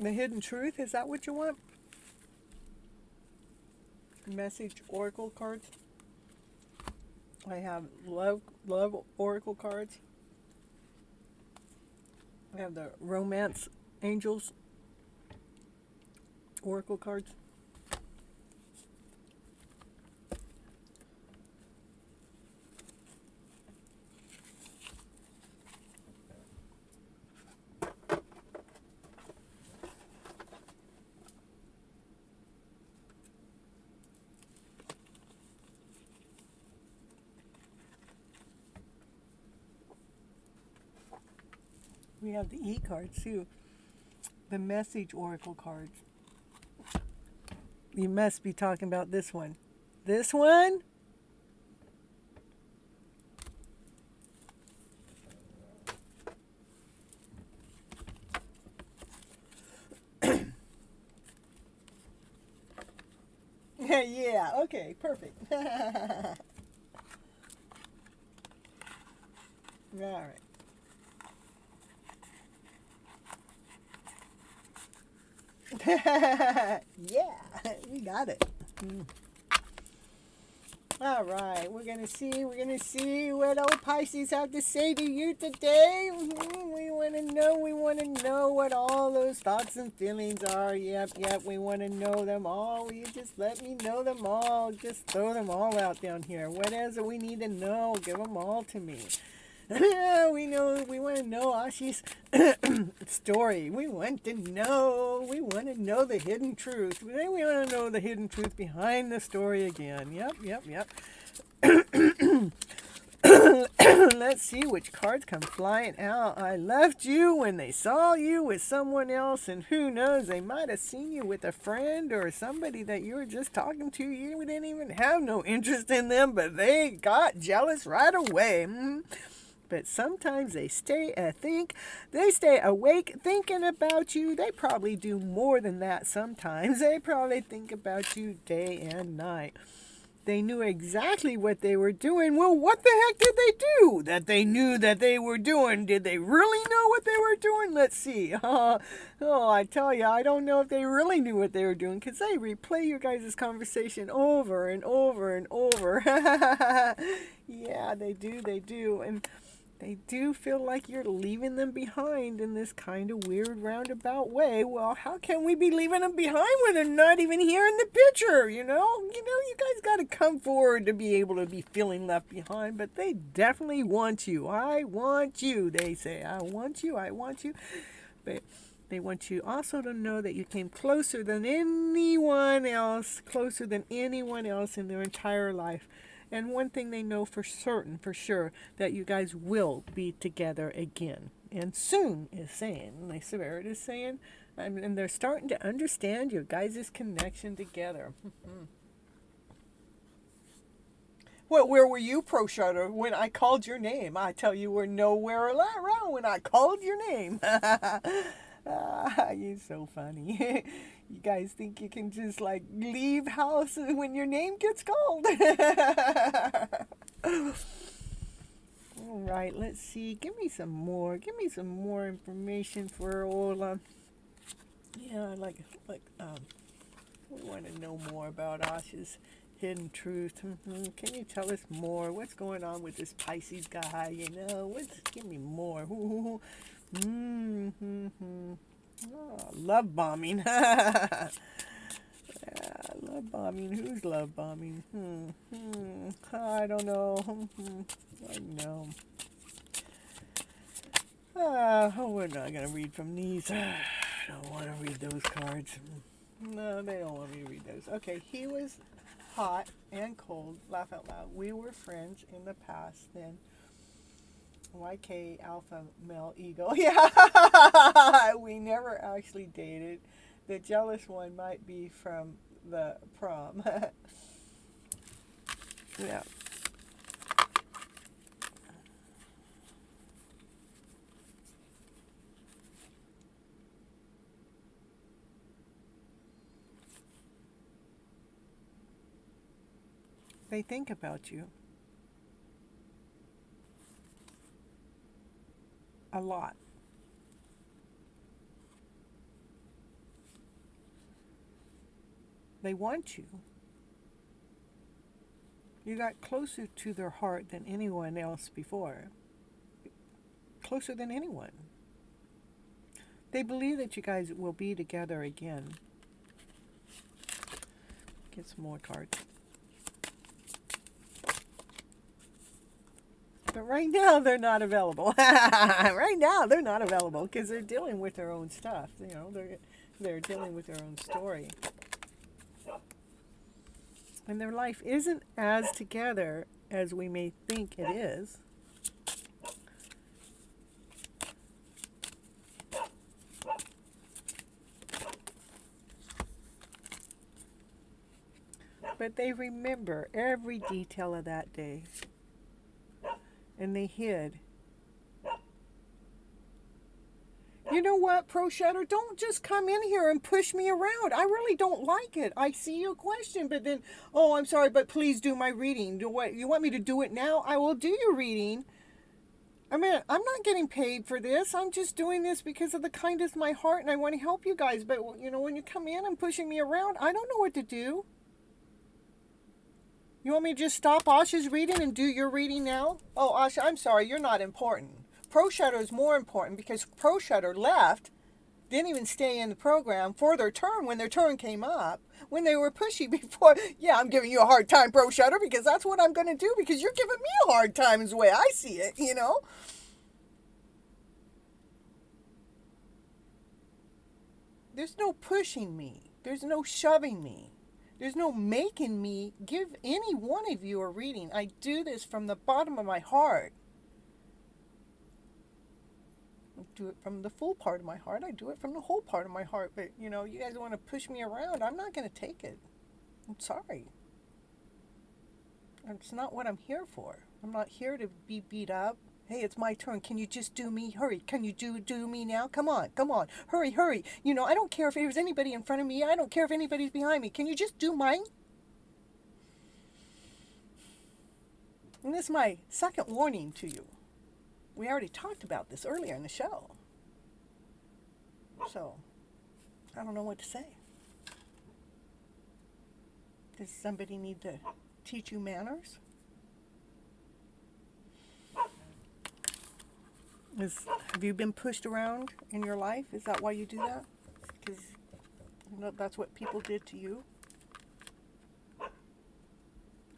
The hidden truth, is that what you want? Message oracle cards. I have love oracle cards. I have the romance angels oracle cards. We have the E cards too. The message oracle cards. You must be talking about this one. This one? Yeah, okay, perfect. All right. Yeah, we got it. All right, we're gonna see what old Pisces have to say to you today. We want to know what all those thoughts and feelings are. Yep, we want to know them all. You just let me know them all. Just throw them all out down here. What is it we need to know? Give them all to me. We want to know Ashi's story. We want to know the hidden truth. We want to know the hidden truth behind the story again. Yep. Let's see which cards come flying out. I left you when they saw you with someone else, and who knows, they might have seen you with a friend or somebody that you were just talking to. You didn't even have no interest in them, but they got jealous right away. But sometimes they stay awake thinking about you. They probably do more than that sometimes. They probably think about you day and night. They knew exactly what they were doing. Well, what the heck did they do that they knew that they were doing? Did they really know what they were doing? Let's see. I tell you, I don't know if they really knew what they were doing, because they replay your guys' conversation over and over and over. Yeah, they do. And they do feel like you're leaving them behind in this kind of weird roundabout way. Well, how can we be leaving them behind when they're not even here in the picture, you guys got to come forward to be able to be feeling left behind, but they definitely want you. I want you, they say. I want you. But they want you also to know that you came closer than anyone else in their entire life. And one thing they know for certain, for sure, that you guys will be together again. And soon is saying, like Spirit is saying, and they're starting to understand your guys' connection together. Well, where were you, Pro Shutter, when I called your name? I tell you, we're nowhere around when I called your name. You're so funny. You guys think you can just leave house when your name gets called? All right, let's see. Give me some more information for Ola. Yeah, we want to know more about Asha's hidden truth. Can you tell us more? What's going on with this Pisces guy? Give me more. Love bombing. Love bombing. Who's love bombing? I don't know. I know. We're not going to read from these. I don't want to read those cards. No, they don't want me to read those. Okay, he was hot and cold. Laugh out loud. We were friends in the past then. YK Alpha Male Ego. Yeah, we never actually dated. The jealous one might be from the prom. Yeah. They think about you a lot. They want you. You got closer to their heart than anyone else before. Closer than anyone. They believe that you guys will be together again. Get some more cards. But right now, they're not available. Right now, they're not available because they're dealing with their own stuff. You know, they're dealing with their own story. And their life isn't as together as we may think it is. But they remember every detail of that day. And they hid. You know what, Pro Shatter? Don't just come in here and push me around. I really don't like it. I see your question, but then, oh, I'm sorry, but please do my reading. Do what you want me to do it now? I will do your reading. I mean, I'm not getting paid for this. I'm just doing this because of the kindness of my heart, and I want to help you guys. But, you know, when you come in and pushing me around, I don't know what to do. You want me to just stop Asha's reading and do your reading now? Oh, Asha, I'm sorry. You're not important. Pro Shatter is more important because Pro Shatter left, didn't even stay in the program for their turn when their turn came up, when they were pushy before. Yeah, I'm giving you a hard time, Pro Shatter, because that's what I'm going to do because you're giving me a hard time is the way I see it, you know? There's no pushing me. There's no shoving me. There's no making me give any one of you a reading. I do this from the bottom of my heart. I do it from the full part of my heart. I do it from the whole part of my heart. But, you know, you guys want to push me around. I'm not going to take it. I'm sorry. It's not what I'm here for. I'm not here to be beat up. Hey, it's my turn. Can you just do me? Hurry. Can you do me now? Come on. Come on. Hurry, hurry. You know, I don't care if there's anybody in front of me. I don't care if anybody's behind me. Can you just do mine? And this is my second warning to you. We already talked about this earlier in the show. So, I don't know what to say. Does somebody need to teach you manners? Have you been pushed around in your life? Is that why you do that? Because you know, that's what people did to you?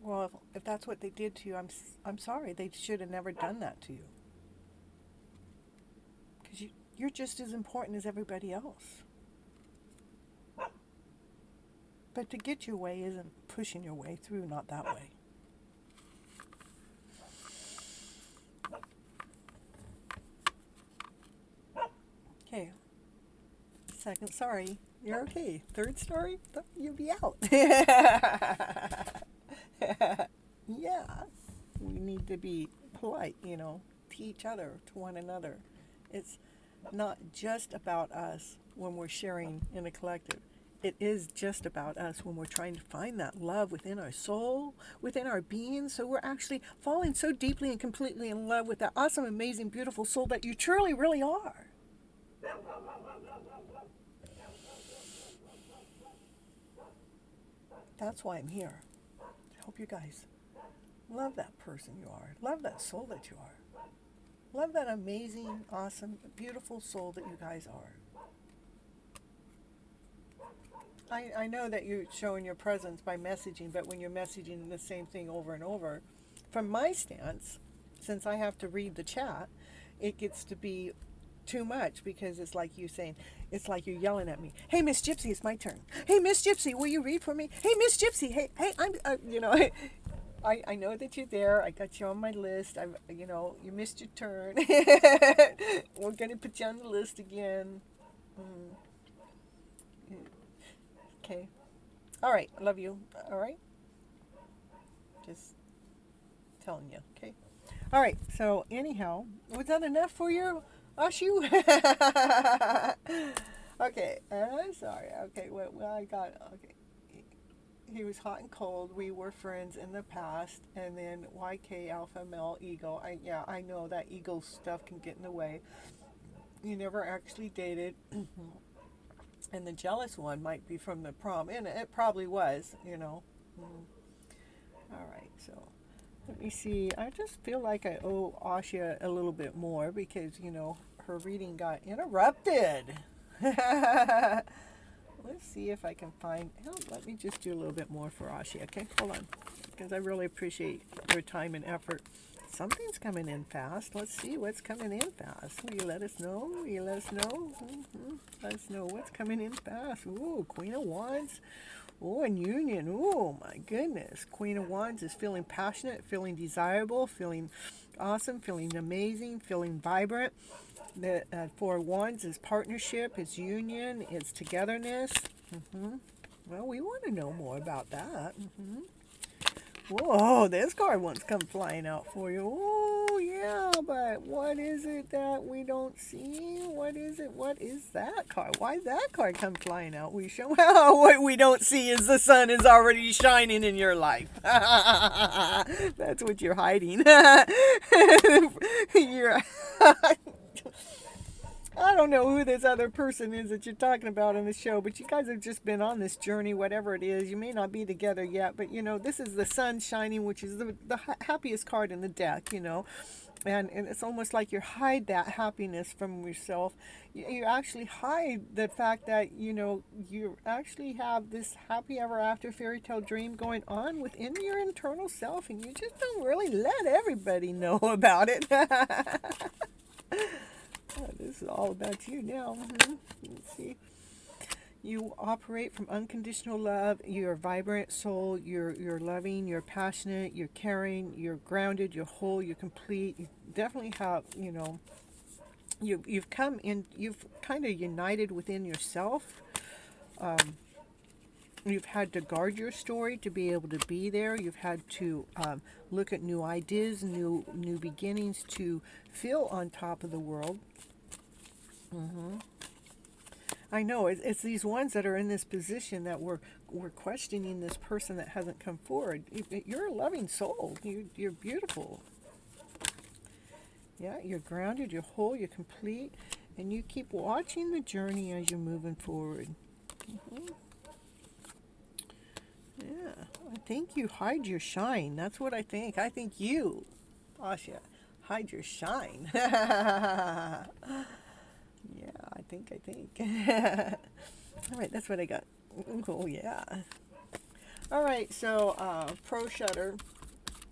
Well, if that's what they did to you, I'm sorry. They should have never done that to you. Because you're just as important as everybody else. But to get your way isn't pushing your way through, not that way. Okay. Second, sorry. You're okay. Third story, you'll be out. Yeah. We need to be polite, you know, to each other, to one another. It's not just about us when we're sharing in a collective. It is just about us when we're trying to find that love within our soul, within our being. So we're actually falling so deeply and completely in love with that awesome, amazing, beautiful soul that you truly, really are. That's why I'm here, to help you guys love that person you are, love that soul that you are, love that amazing, awesome, beautiful soul that you guys are. I know that you're showing your presence by messaging, but when you're messaging the same thing over and over, from my stance, since I have to read the chat, it gets to be too much because it's like you saying, it's like you're yelling at me. Hey, Miss Gypsy, it's my turn. Hey, Miss Gypsy, will you read for me? Hey, Miss Gypsy, hey, I'm, you know, I know that you're there. I got you on my list. You know, you missed your turn. We're going to put you on the list again. Okay. All right. I love you. All right. Just telling you. Okay. All right. So anyhow, was that enough for you, Ashu? Okay. I'm sorry. Okay. Well, I got. Okay. He was hot and cold. We were friends in the past, and then YK Alpha Male Ego. I know that ego stuff can get in the way. You never actually dated. And the jealous one might be from the prom, and it probably was, you know. All right, so let me see. I just feel like I owe Asha a little bit more because, you know, her reading got interrupted. Let's see if I can find. Oh, let me just do a little bit more for Asha, okay? Hold on, because I really appreciate your time and effort. Something's coming in fast. Let's see what's coming in fast. Will you let us know? Will you let us know? Let us know what's coming in fast. Ooh, Queen of Wands. Oh, and Union. Oh, my goodness. Queen of Wands is feeling passionate, feeling desirable, feeling awesome, feeling amazing, feeling vibrant. The Four of Wands is partnership, is union, it's togetherness. Well, we want to know more about that. Whoa, this card wants to come flying out for you. Oh, yeah, but what is it that we don't see? What is it? What is that card? Why did that card come flying out? We show what we don't see is the sun is already shining in your life. That's what you're hiding. You're I don't know who this other person is that you're talking about in the show, but you guys have just been on this journey, whatever it is. You may not be together yet, but, you know, this is the sun shining, which is the happiest card in the deck, you know. And it's almost like you hide that happiness from yourself. You actually hide the fact that, you know, you actually have this happy ever after fairy tale dream going on within your internal self, and you just don't really let everybody know about it. Oh, this is all about you now. Let's see. You operate from unconditional love. You're a vibrant soul. You're loving. You're passionate. You're caring. You're grounded. You're whole. You're complete. You definitely have, you know, you've come in. You've kind of united within yourself. You've had to guard your story to be able to be there. You've had to look at new ideas, new beginnings to feel on top of the world. I know it's these ones that are in this position that we're questioning this person that hasn't come forward. You're a loving soul. You're beautiful. Yeah, you're grounded. You're whole. You're complete, and you keep watching the journey as you're moving forward. Yeah, I think you hide your shine. That's what I think. I think you, Asha, hide your shine. Yeah, I think. All right, that's what I got. Cool, yeah. All right, so Pro Shutter.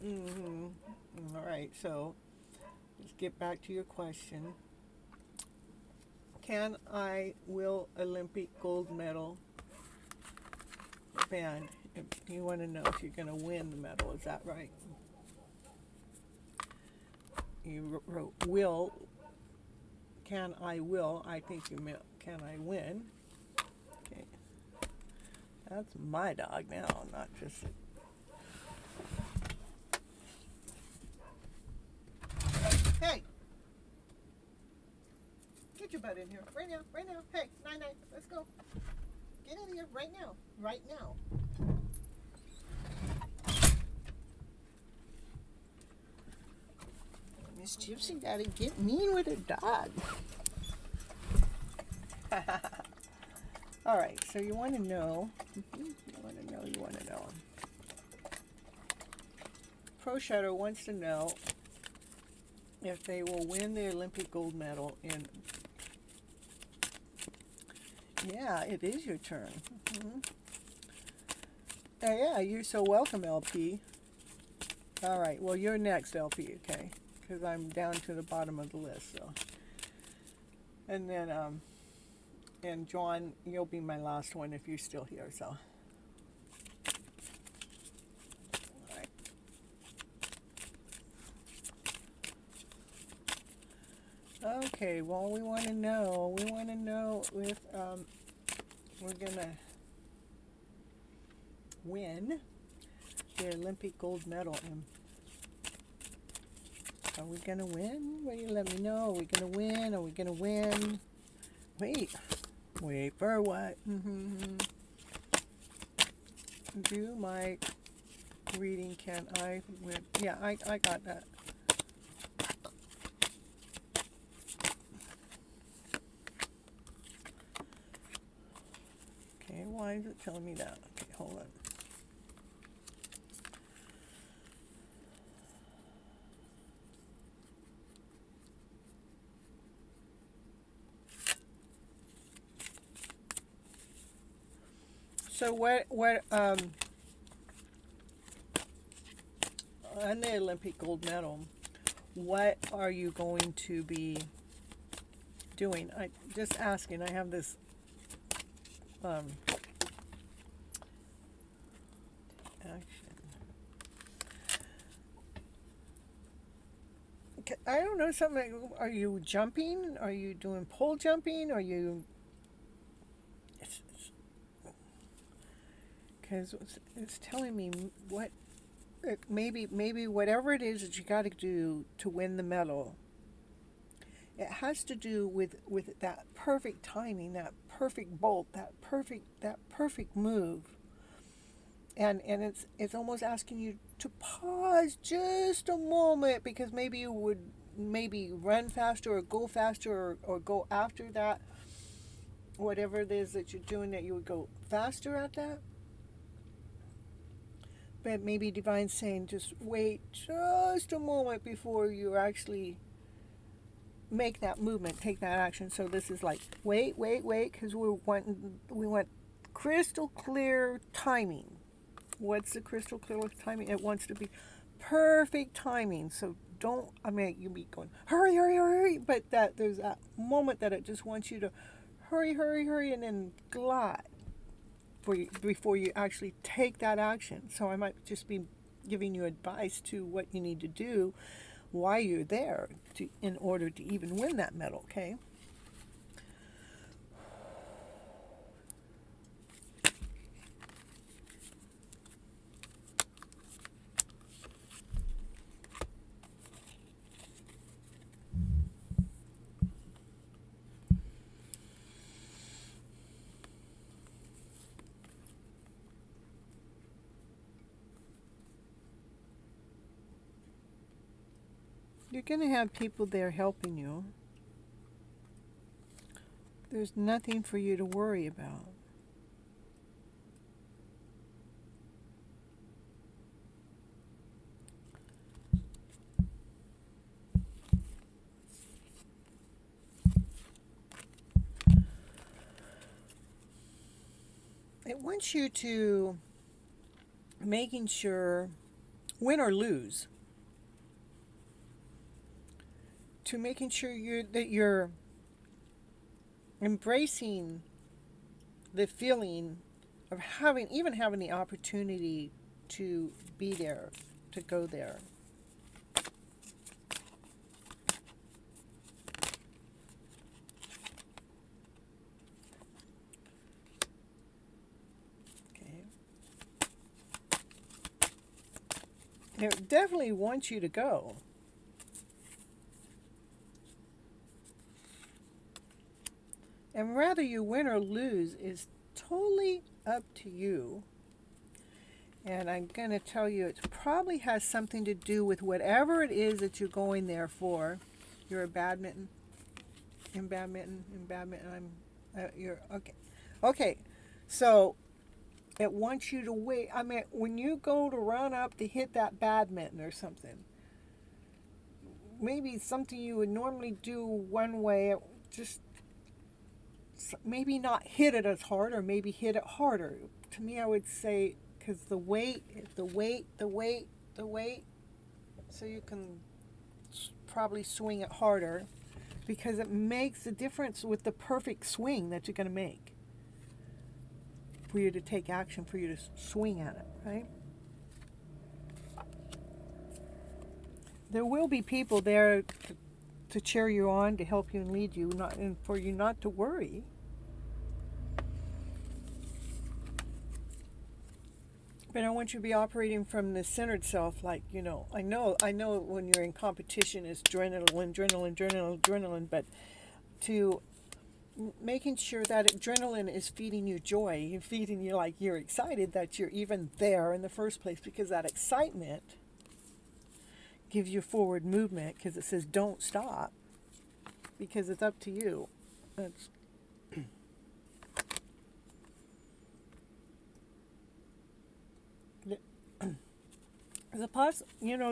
All right, so let's get back to your question. Can I will Olympic gold medal band? If you want to know if you're going to win the medal, is that right? You wrote will. Can I will? I think you meant can I win? Okay. That's my dog now, not just. Hey! Get your butt in here. Right now. Hey, 9-9. Let's go. Get in here right now. Right now. Miss Gypsy gotta get mean with her dog. All right, so you want to know. You want to know. Pro Shadow wants to know if they will win the Olympic gold medal in. Yeah, it is your turn. Yeah, you're so welcome, LP. All right, well, you're next, LP, okay? Because I'm down to the bottom of the list, so. And then, and John, you'll be my last one if you're still here, so. All right. Okay, well, we want to know if, we're going to win the Olympic gold medal. Are we going to win? Will you let me know? Are we going to win? Are we going to win? Wait for what? Do my reading, can I win? Yeah, I got that. Why is it telling me that? Okay, hold on. So on the Olympic gold medal, what are you going to be doing? I just asking. I have this action. I don't know, something. Are you jumping? Are you doing pole jumping? Are you? Because it's telling me what. Maybe whatever it is that you got to do to win the medal. It has to do with that perfect timing, that perfect bolt, that perfect move. And it's almost asking you to pause just a moment, because maybe you would run faster or go faster or go after that, whatever it is that you're doing, that you would go faster at that. But maybe Divine's saying just wait just a moment before you actually make that movement, take that action. So this is like wait, because we want crystal clear timing. What's the crystal clear timing? It wants to be perfect timing. So don't, you be going hurry, but that there's that moment that it just wants you to hurry, and then glide before you actually take that action. So I might just be giving you advice to what you need to do while you're there in order to even win that medal, okay? You're going to have people there helping you. There's nothing for you to worry about. It wants you to making sure, win or lose, to making sure that you're embracing the feeling of having the opportunity to be there, to go there. Okay. It definitely wants you to go. And whether you win or lose is totally up to you. And I'm going to tell you, it probably has something to do with whatever it is that you're going there for. You're a badminton. You're okay. Okay, so it wants you to wait. When you go to run up to hit that badminton or something, maybe something you would normally do one way, just maybe not hit it as hard, or maybe hit it harder. To me, I would say, because the weight, so you can probably swing it harder, because it makes a difference with the perfect swing that you're going to make for you to take action, for you to swing at it, right? There will be people there to cheer you on, to help you and lead you, and for you not to worry. But I want you to be operating from the centered self, like, I know when you're in competition it's adrenaline, but to making sure that adrenaline is feeding you joy, feeding you, like, you're excited that you're even there in the first place, because that excitement gives you forward movement, because it says don't stop, because it's up to you.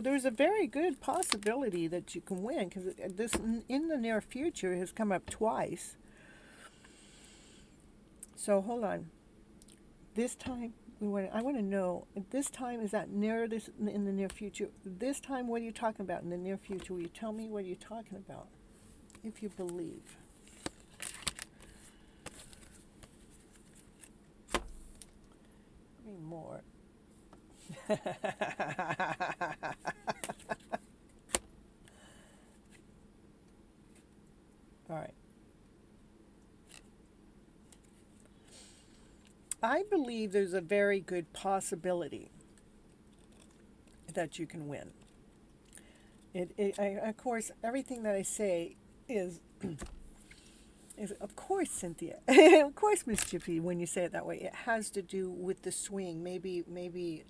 there's a very good possibility that you can win, because this in the near future has come up twice. So hold on. This time, I want to know, this time, is that near this in the near future? This time, what are you talking about in the near future? Will you tell me what you're talking about, if you believe? Give me more. All right. I believe there's a very good possibility that you can win. Of course, everything that I say is of course, Cynthia, of course, Miss Gypsy, when you say it that way, it has to do with the swing. Maybe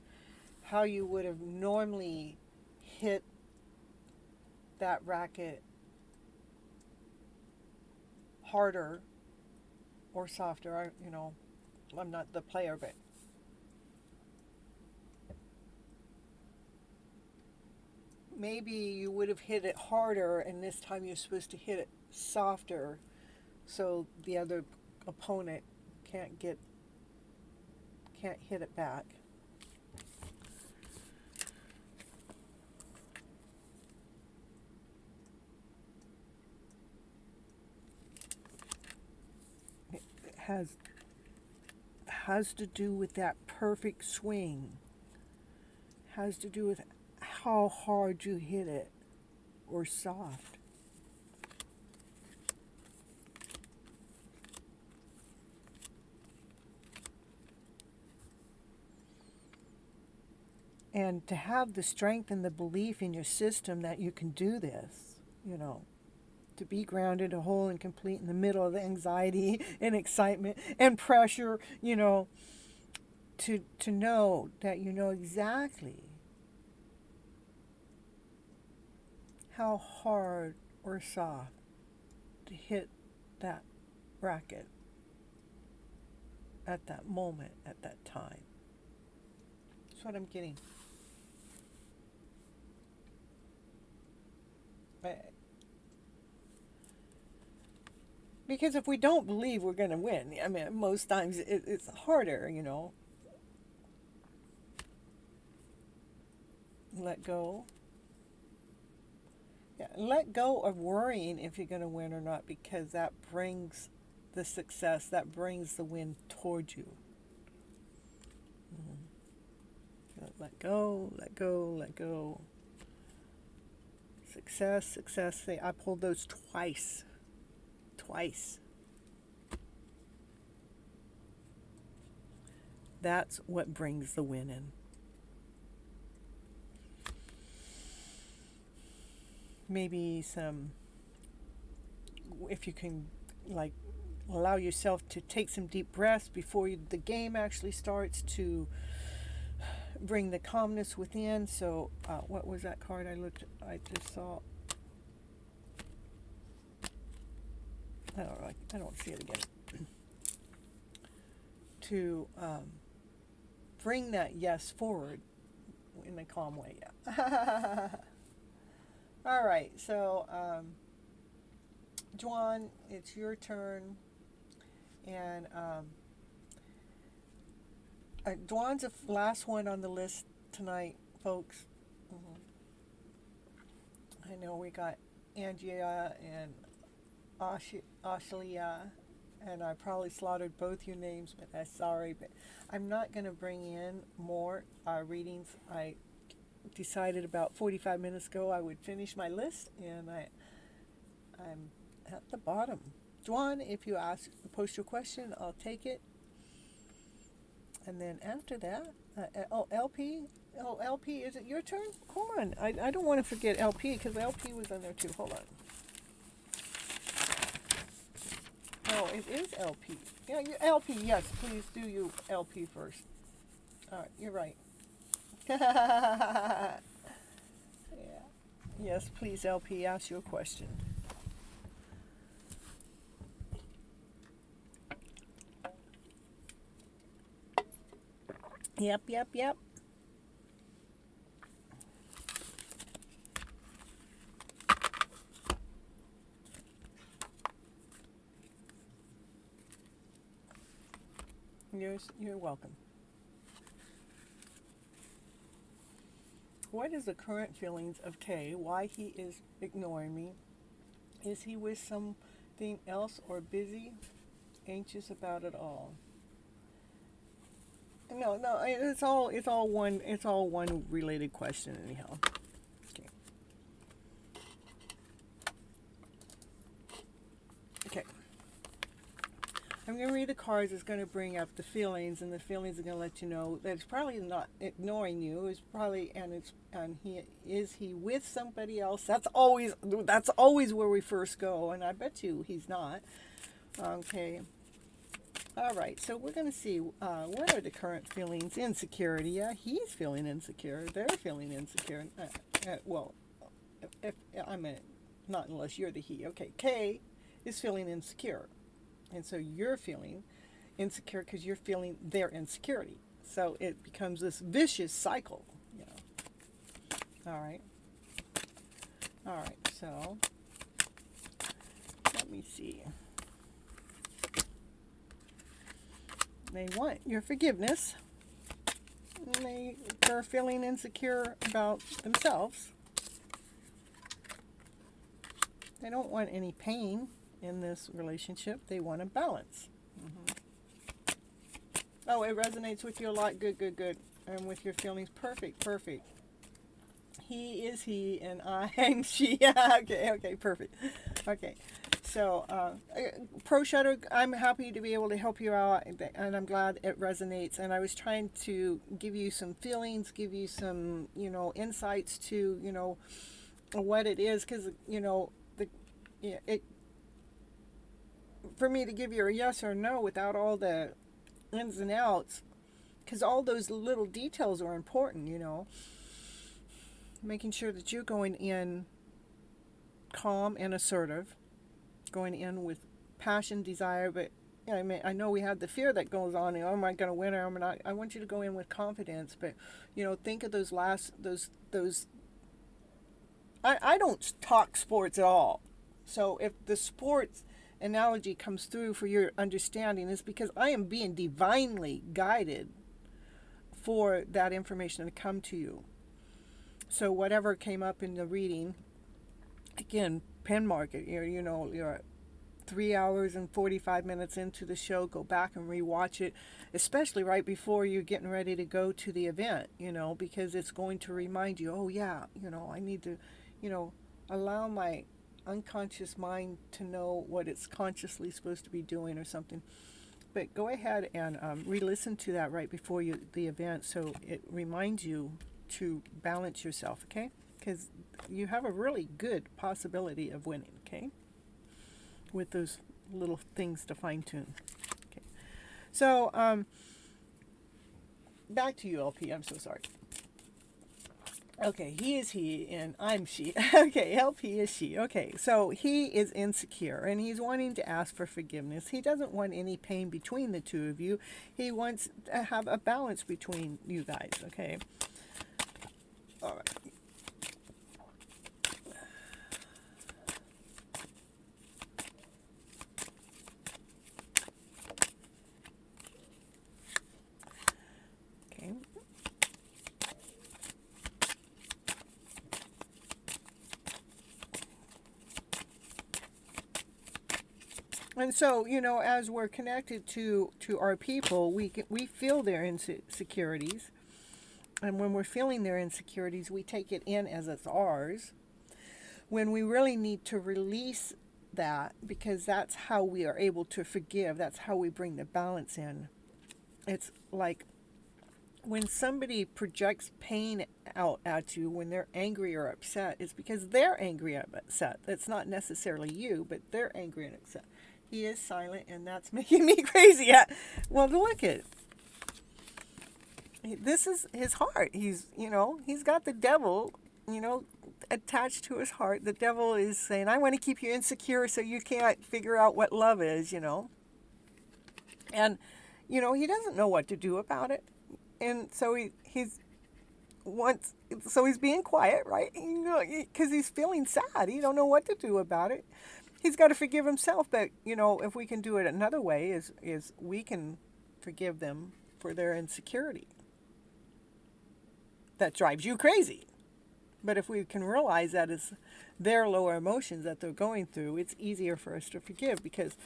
how you would have normally hit that racket harder or softer. I'm not the player, but maybe you would have hit it harder, and this time you're supposed to hit it softer, so the other opponent can't hit it back. It has to do with that perfect swing. Has to do with how hard you hit it, or soft. And to have the strength and the belief in your system that you can do this, to be grounded, whole, and complete in the middle of the anxiety and excitement and pressure, to know that you know exactly how hard or soft to hit that racket at that moment, at that time. That's what I'm getting. Because if we don't believe we're going to win, most times it's harder, Let go. Yeah, let go of worrying if you're going to win or not, because that brings the success, that brings the win towards you. Let go, let go, let go. Success, success. Say, I pulled those twice. Twice. That's what brings the win in. Maybe if you can, allow yourself to take some deep breaths before the game actually starts, to bring the calmness within. So, what was that card I just saw? I don't see it again. To bring that yes forward in a calm way. Yeah. All right, so Juan, it's your turn, and Juan's the last one on the list tonight, folks. I know we got Angia and Ashalia, and I probably slaughtered both your names, but I'm sorry, but I'm not going to bring in more readings. I decided about 45 minutes ago I would finish my list, and I'm at the bottom. Juan, if you post your question, I'll take it. And then after that, LP, is it your turn? Hold on, I don't want to forget LP, because LP was on there too. Hold on. Oh, it is LP. Yeah, you LP. Yes, please do you LP first. All right, you're right. Yeah. Yes, please, LP, ask your question. Yep. You're welcome. What is the current feelings of Kay? Why he is ignoring me? Is he with something else or busy? Anxious about it all? No, it's all one related question anyhow. Okay. Okay. I'm going to read the cards. It's going to bring up the feelings, and the feelings are going to let you know that it's probably not ignoring you. It's probably and he with somebody else. That's always where we first go, and I bet you he's not. Okay. All right. So we're going to see what are the current feelings. Insecurity. Yeah, he's feeling insecure. They're feeling insecure. Well, if not unless you're the he. Okay. Kay is feeling insecure. And so you're feeling insecure because you're feeling their insecurity. So it becomes this vicious cycle, you know. All right. All right. So let me see. They want your forgiveness. And they're feeling insecure about themselves. They don't want any pain in this relationship. They want a balance. Mm-hmm. Oh, it resonates with you a lot. Good. And with your feelings. Perfect. He is he and I am she. Okay, perfect. Okay. So, Pro Shutter, I'm happy to be able to help you out, and I'm glad it resonates. And I was trying to give you some feelings, give you some, insights to, what it is, because, for me to give you a yes or no without all the ins and outs, because all those little details are important, making sure that you're going in calm and assertive, going in with passion, desire, but I know we have the fear that goes on, am I going to win or am I not? I want you to go in with confidence, but think of those I don't talk sports at all. So if the sports analogy comes through for your understanding, it's because I am being divinely guided for that information to come to you. So whatever came up in the reading, again, pen mark it. You're 3 hours and 45 minutes into the show. Go back and rewatch it, especially right before you're getting ready to go to the event, because it's going to remind you, oh yeah, I need to, allow my unconscious mind to know what it's consciously supposed to be doing or something. But go ahead and re-listen to that right before the event, so it reminds you to balance yourself, okay? Because you have a really good possibility of winning, okay? With those little things to fine-tune. Okay. So, back to you, LP. I'm so sorry. Okay, he is he and I'm she. Okay, LP is she. Okay, so he is insecure and he's wanting to ask for forgiveness. He doesn't want any pain between the two of you. He wants to have a balance between you guys, okay? All right. And so, as we're connected to our people, we feel their insecurities. And when we're feeling their insecurities, we take it in as it's ours. When we really need to release that, because that's how we are able to forgive. That's how we bring the balance in. It's like when somebody projects pain out at you when they're angry or upset, it's because they're angry or upset. It's not necessarily you, but they're angry and upset. He is silent, and that's making me crazy. Well, look at it. This is his heart. He's got the devil, attached to his heart. The devil is saying, I want to keep you insecure so you can't figure out what love is, And, he doesn't know what to do about it. And so he's being quiet, right? Because he's feeling sad. He don't know what to do about it. He's got to forgive himself. But, if we can do it another way is we can forgive them for their insecurity. That drives you crazy. But if we can realize that it's their lower emotions that they're going through, it's easier for us to forgive, because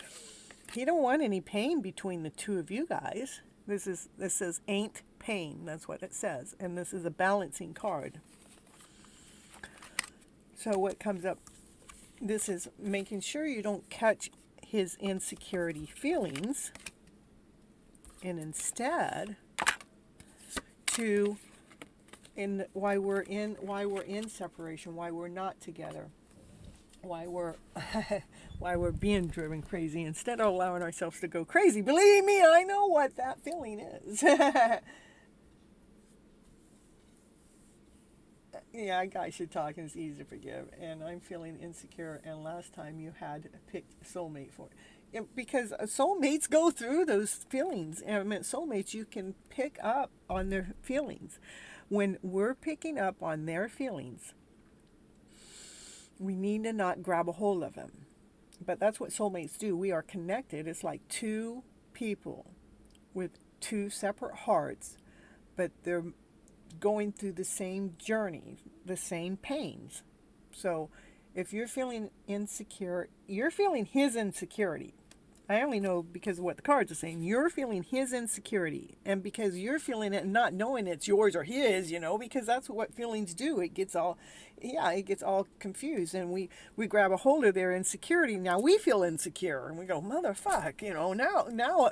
he don't want any pain between the two of you guys. This says ain't pain. That's what it says. And this is a balancing card. So what comes up, this is making sure you don't catch his insecurity feelings, and instead to why we're in separation, why we're not together, why we're being driven crazy instead of allowing ourselves to go crazy. Believe me, I know what that feeling is. Yeah, guys should talk, and it's easy to forgive. And I'm feeling insecure. And last time you had picked a soulmate for it. Because soulmates go through those feelings. And I mean, soulmates, you can pick up on their feelings. When we're picking up on their feelings, we need to not grab a hold of them. But that's what soulmates do. We are connected. It's like two people with two separate hearts, but they're going through the same journey, the same pains. So if you're feeling insecure, you're feeling his insecurity. I only know because of what the cards are saying. You're feeling his insecurity. And because you're feeling it and not knowing it's yours or his, because that's what feelings do. It gets all confused. And we grab a hold of their insecurity. Now we feel insecure. And we go, motherfuck,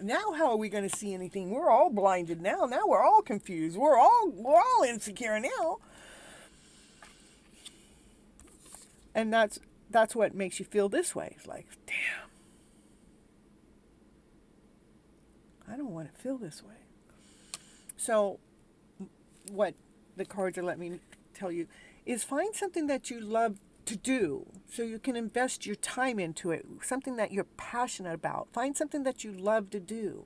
now how are we going to see anything? We're all blinded now. Now we're all confused. We're all insecure now. And that's what makes you feel this way. It's like, damn. I don't want to feel this way. So what the cards are letting me tell you is find something that you love to do so you can invest your time into it, something that you're passionate about. Find something that you love to do.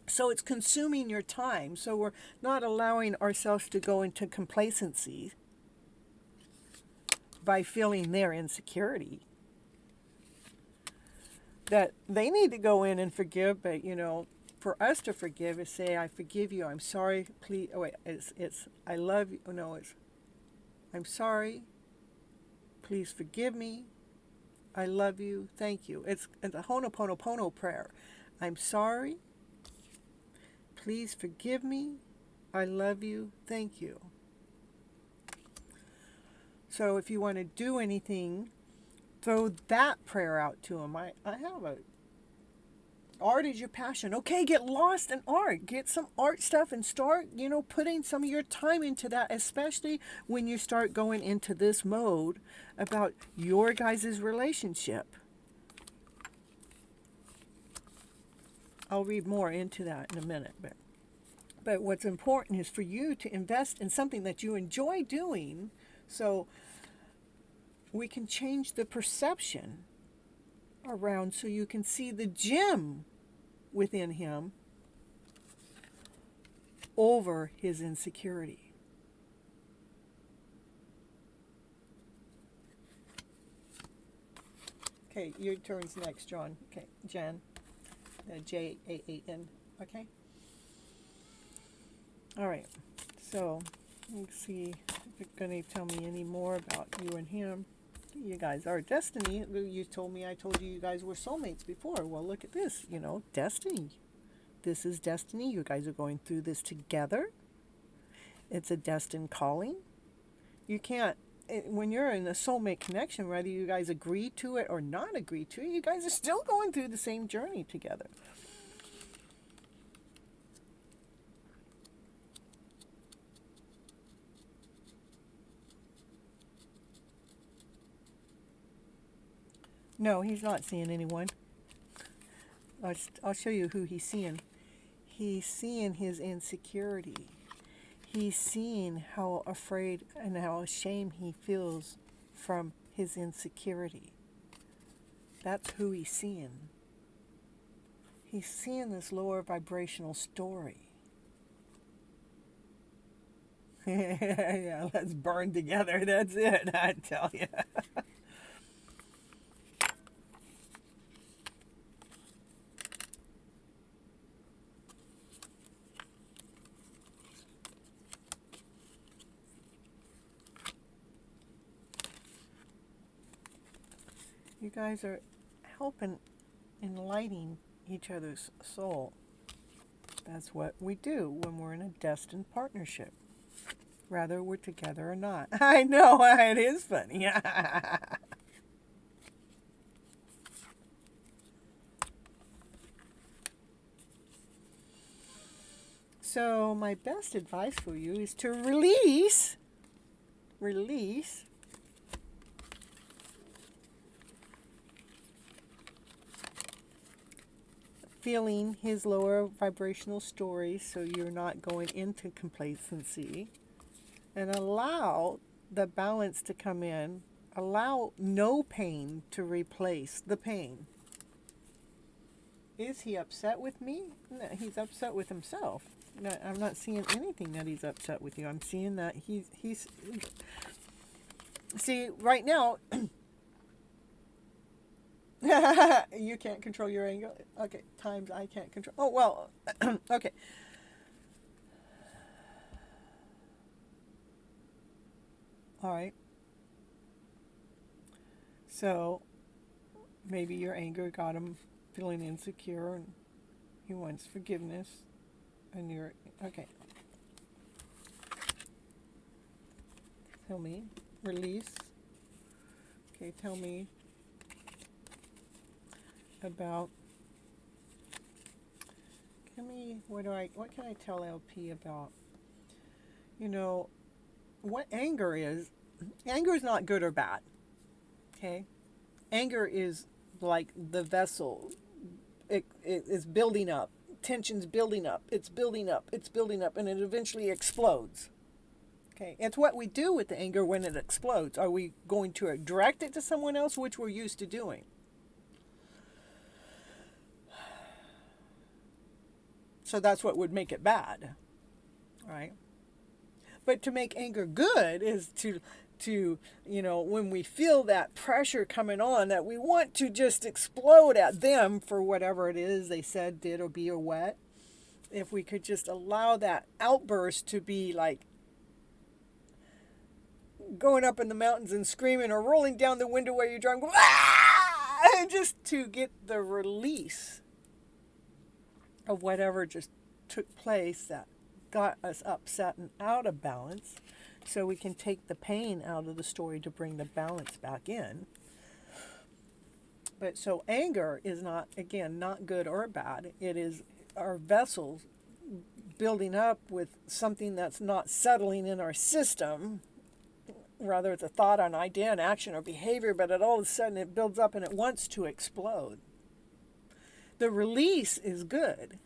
So it's consuming your time. So we're not allowing ourselves to go into complacency by feeling their insecurity. That they need to go in and forgive, but for us to forgive is say, I forgive you, I'm sorry, please, it's I love you, no, it's, I'm sorry, please forgive me, I love you, thank you. It's a Ho'oponopono prayer. I'm sorry, please forgive me, I love you, thank you. So if you want to do anything, throw that prayer out to him. I have art is your passion. Okay, get lost in art. Get some art stuff and start, putting some of your time into that, especially when you start going into this mode about your guys' relationship. I'll read more into that in a minute. But what's important is for you to invest in something that you enjoy doing, so we can change the perception around, so you can see the gem within him over his insecurity. Okay, your turn's next, John. Okay, Jan. Jan. Okay. All right. So let's see if you're going to tell me any more about you and him. You guys are destiny. I told you guys were soulmates before. Well, look at this, destiny. This is destiny. You guys are going through this together. It's a destined calling. You can't, when you're in a soulmate connection, whether you guys agree to it or not agree to it, you guys are still going through the same journey together. No, he's not seeing anyone. I'll show you who he's seeing. He's seeing his insecurity. He's seeing how afraid and how ashamed he feels from his insecurity. That's who he's seeing. He's seeing this lower vibrational story. Yeah, let's burn together. That's it, I tell you. You guys are helping enlightening each other's soul. That's what we do when we're in a destined partnership, whether we're together or not. I know, it is funny. So my best advice for you is to release feeling his lower vibrational stories so you're not going into complacency, and allow the balance to come in. Allow no pain to replace the pain. Is he upset with me? No, he's upset with himself. No, I'm not seeing anything that he's upset with you. I'm seeing that he's see, right now, you can't control your anger. Okay, times I can't control. Oh, well, okay. All right. So maybe your anger got him feeling insecure and he wants forgiveness. And you're, okay. Tell me, release. Okay, tell me about, what can I tell LP about? You know, what anger is not good or bad, okay? Anger is like the vessel. It is building up. Tension's building up. It's building up. It's building up, and it eventually explodes. Okay, it's what we do with the anger when it explodes. Are we going to direct it to someone else, which we're used to doing? So that's what would make it bad, right? But to make anger good is to when we feel that pressure coming on, that we want to just explode at them for whatever it is they said, did, or be, or what. If we could just allow that outburst to be like going up in the mountains and screaming, or rolling down the window where you're driving, go, ah! Just to get the release of whatever just took place that got us upset and out of balance, so we can take the pain out of the story to bring the balance back in. But so anger is not, again, not good or bad. It is our vessels building up with something that's not settling in our system. Rather, it's a thought, an idea, an action, or behavior, but all of a sudden it builds up and it wants to explode. The release is good.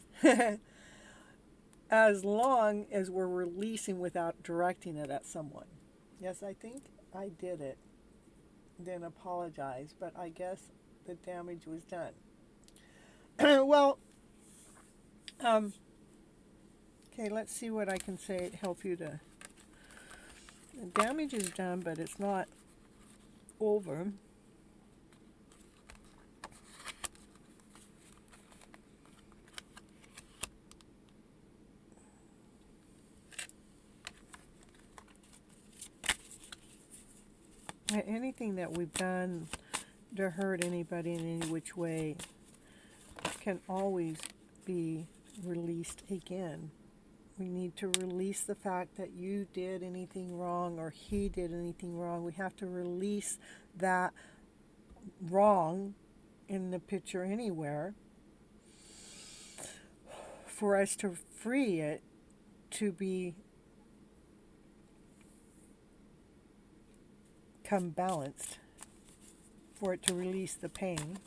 As long as we're releasing without directing it at someone. Yes, I think I did it. Then apologize, but I guess the damage was done. Well, okay, let's see what I can say to help you to... The damage is done, but it's not over. Anything that we've done to hurt anybody in any which way can always be released again. We need to release the fact that you did anything wrong or he did anything wrong. We have to release that wrong in the picture anywhere for us to free it to become balanced, for it to release the pain.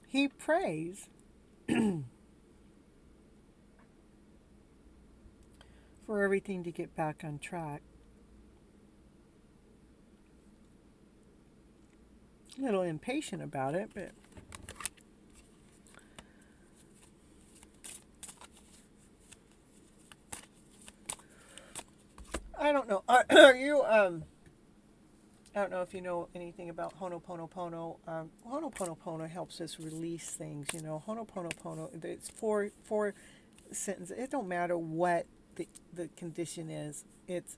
He prays for everything to get back on track. A little impatient about it, but I don't know. Are you I don't know if you know anything about Ho'oponopono. Ho'oponopono helps us release things. You know, Ho'oponopono. It's four sentences. It don't matter what the condition is. It's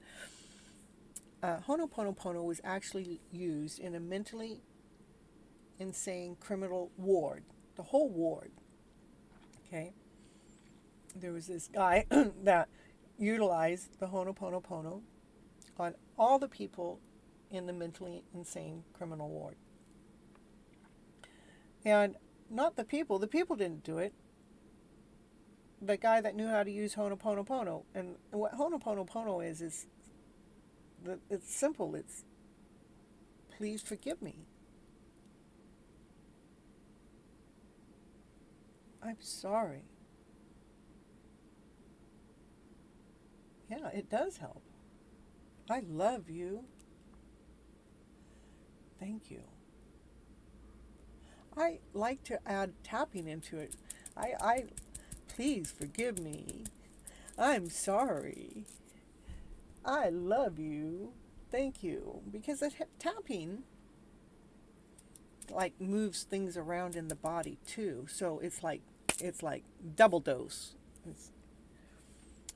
Ho'oponopono was actually used in a mentally insane criminal ward. The whole ward. Okay. There was this guy that utilized the Ho'oponopono on all the people in the mentally insane criminal ward. And not the people didn't do it. The guy that knew how to use Ho'oponopono. And what Ho'oponopono is it's simple. It's, please forgive me. I'm sorry. Yeah, it does help. I love you. Thank you. I like to add tapping into it. I please forgive me. I'm sorry. I love you. Thank you. Because the tapping like moves things around in the body too. So it's like double dose.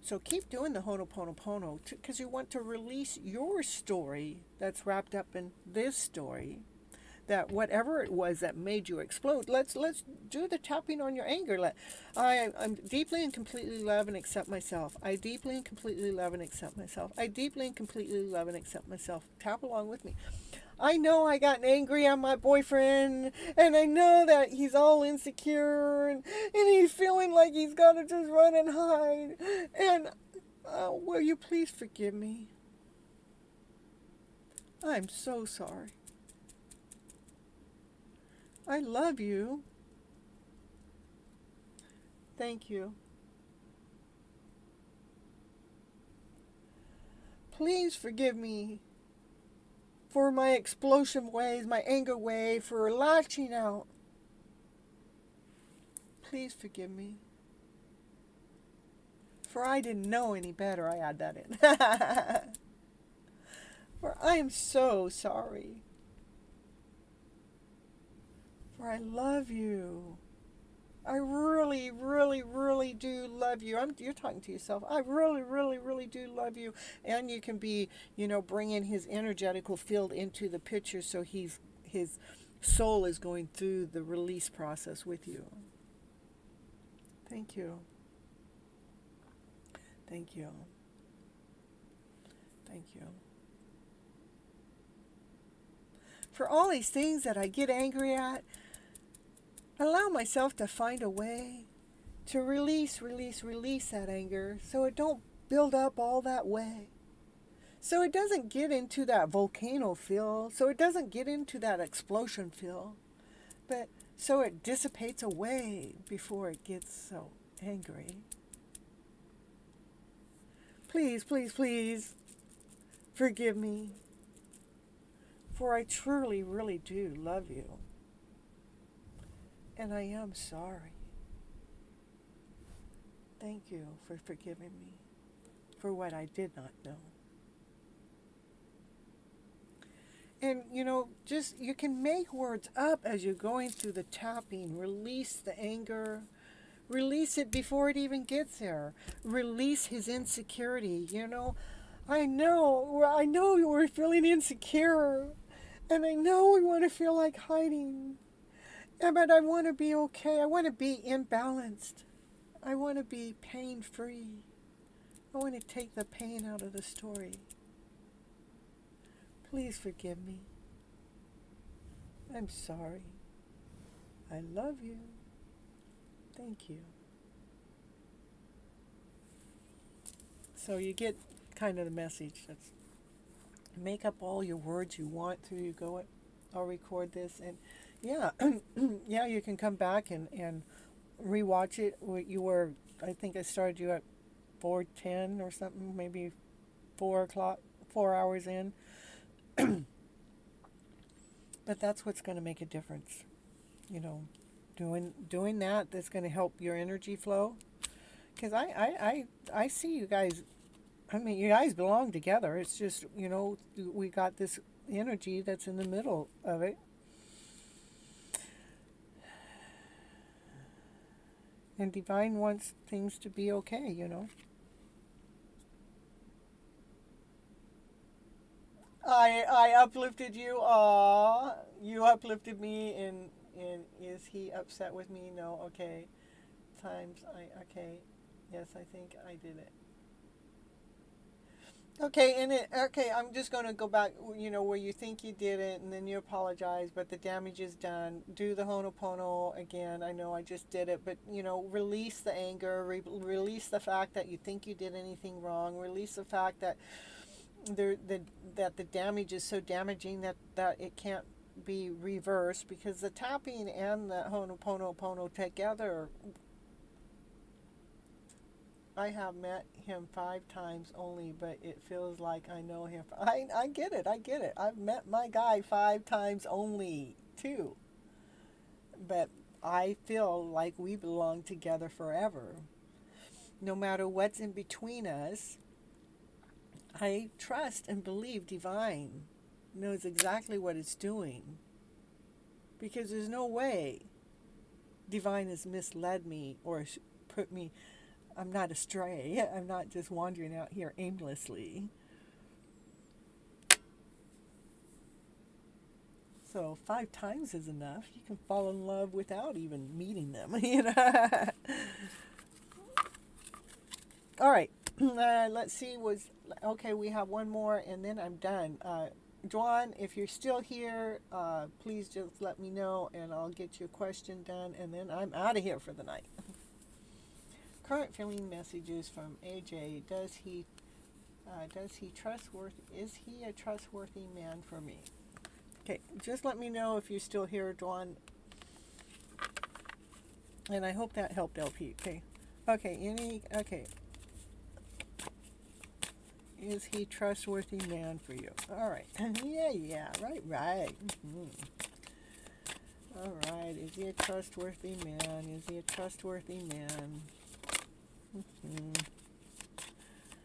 So keep doing the Ho'oponopono because you want to release your story that's wrapped up in this story. That whatever it was that made you explode, let's do the tapping on your anger. I'm deeply and completely love and accept myself. I deeply and completely love and accept myself. I deeply and completely love and accept myself. Tap along with me. I know I got angry at my boyfriend, and I know that he's all insecure, and he's feeling like he's got to just run and hide. And will you please forgive me? I'm so sorry. I love you. Thank you. Please forgive me for my explosive ways, my anger way, for lashing out. Please forgive me. For I didn't know any better. I add that in. For I am so sorry. For I love you. I really, really, really do love you. You're talking to yourself. I really, really, really do love you. And you can be, bringing his energetical field into the picture so his soul is going through the release process with you. Thank you. Thank you. Thank you. For all these things that I get angry at, allow myself to find a way to release that anger so it don't build up all that way. So it doesn't get into that volcano feel, so it doesn't get into that explosion feel, but so it dissipates away before it gets so angry. Please, please, please forgive me, for I truly, really do love you. And I am sorry. Thank you for forgiving me for what I did not know. And, just you can make words up as you're going through the tapping. Release the anger. Release it before it even gets there. Release his insecurity. I know you were feeling insecure. And I know we want to feel like hiding. But I want to be okay. I want to be imbalanced. I want to be pain-free. I want to take the pain out of the story. Please forgive me. I'm sorry. I love you. Thank you. So you get kind of the message. That's, make up all your words you want to. You go, I'll record this, and yeah, yeah, you can come back and rewatch it. I think I started you at 4:10 or something, maybe 4 hours in. But that's what's going to make a difference. Doing that's going to help your energy flow. Because I see you guys I mean, you guys belong together. It's just, you know, we got this energy that's in the middle of it. And Divine wants things to be okay, you know. I uplifted you. Aw, you uplifted me. And is he upset with me? No. Okay. Okay. Yes, I think I did it. Okay, okay, I'm just going to go back, you know, where you think you did it and then you apologize, but the damage is done. Do the Ho'oponopono again. I know I just did it, but, you know, release the anger, release the fact that you think you did anything wrong, release the fact that that the damage is so damaging that it can't be reversed, because the tapping and the Ho'oponopono together, I have met him 5 times only, but it feels like I know him. I get it. I get it. I've met my guy 5 times only, too. But I feel like we belong together forever. No matter what's in between us, I trust and believe Divine knows exactly what it's doing. Because there's no way Divine has misled me or put me... I'm not astray. I'm not just wandering out here aimlessly. So 5 times is enough. You can fall in love without even meeting them. You know. All right. Let's see. Okay? We have one more, and then I'm done. Juan, if you're still here, please just let me know, and I'll get your question done, and then I'm out of here for the night. Current feeling messages from AJ. Is he trustworthy? Is he a trustworthy man for me? Okay, just let me know if you're still here, Dawn. And I hope that helped, LP. Okay. Okay. Is he trustworthy man for you? All right. Yeah. Right. Mm-hmm. All right. Is he a trustworthy man? Is he a trustworthy man? Mm-hmm.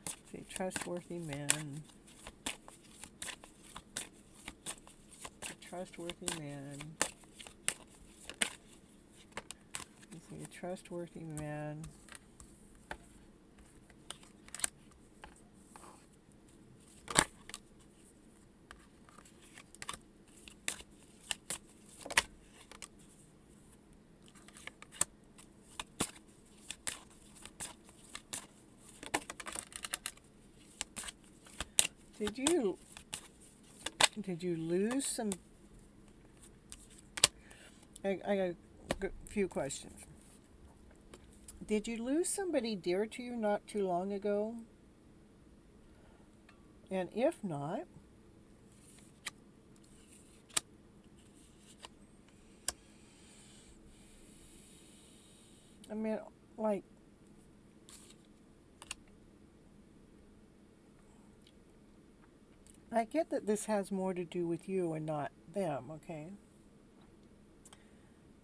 Is he a trustworthy man? A trustworthy man. Is he a trustworthy man? Did you lose some? I got a few questions. Did you lose somebody dear to you not too long ago? And if not, I mean, like, I get that this has more to do with you and not them, okay?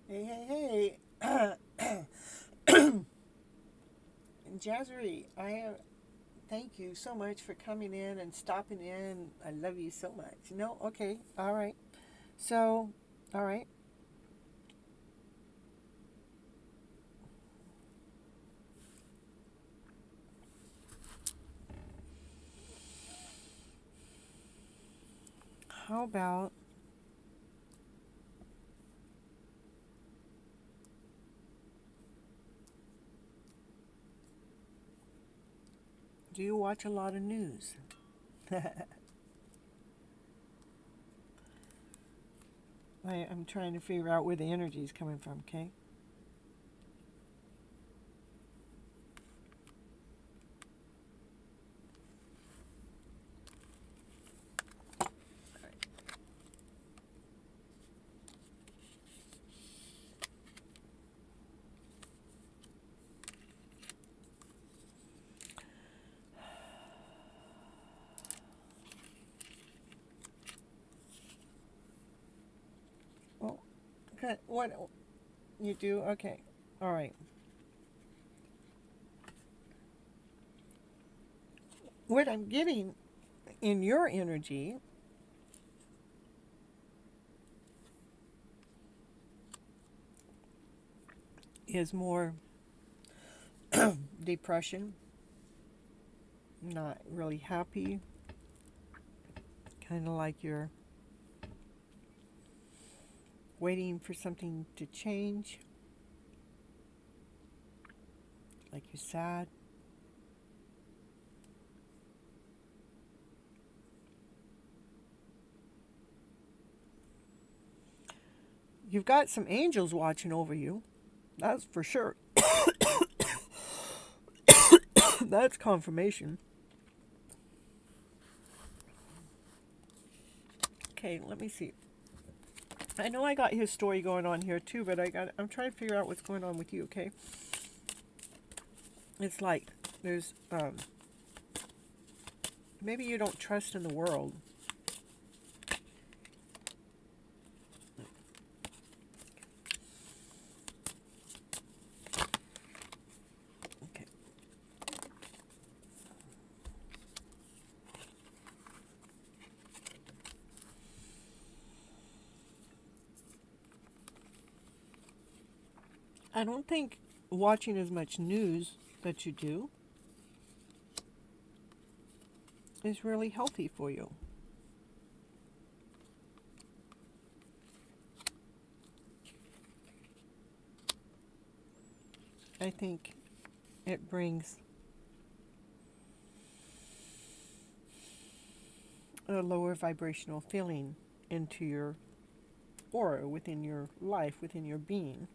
Hey. Jazzery, thank you so much for coming in and stopping in. I love you so much. No, okay, all right. So, all right. How about do you watch a lot of news? I'm trying to figure out where the energy is coming from, okay? Okay, what you do? Okay, all right. what I'm getting in your energy is more depression, not really happy, kind of like you're waiting for something to change, like you're sad. You've got some angels watching over you, that's for sure. That's confirmation. Okay, let me see. I know I got his story going on here too, but I'm trying to figure out what's going on with you, okay? It's like there's maybe you don't trust in the world. Okay. I don't think watching as much news that you do is really healthy for you. I think it brings a lower vibrational feeling into your aura, within your life, within your being.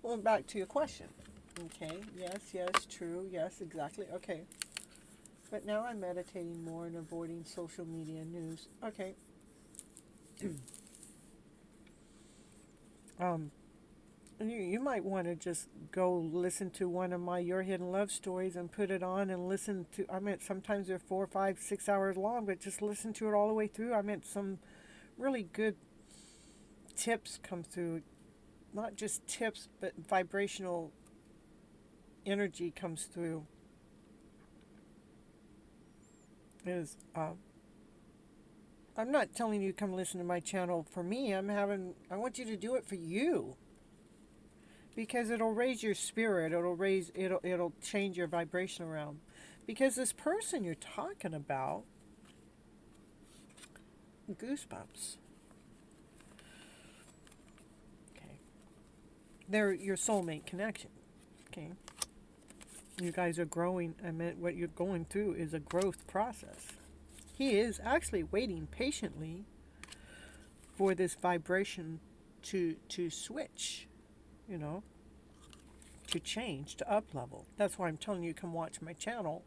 Well, back to your question. Okay, yes, true, yes, exactly. Okay. But now I'm meditating more and avoiding social media news. Okay. You might want to just go listen to one of my Your Hidden Love stories and put it on and listen to. I mean, sometimes they're 4, 5, 6 hours long, but just listen to it all the way through. I mean, some really good tips come through. Not just tips, but vibrational energy comes through. I'm not telling you to come listen to my channel for me. I want you to do it for you. Because it'll raise your spirit. It'll change your vibration around. Because this person you're talking about, goosebumps. Okay. They're your soulmate connection. Okay. You guys are growing. I meant what you're going through is a growth process. He is actually waiting patiently for this vibration to switch, to change, to up level. That's why I'm telling you, come watch my channel,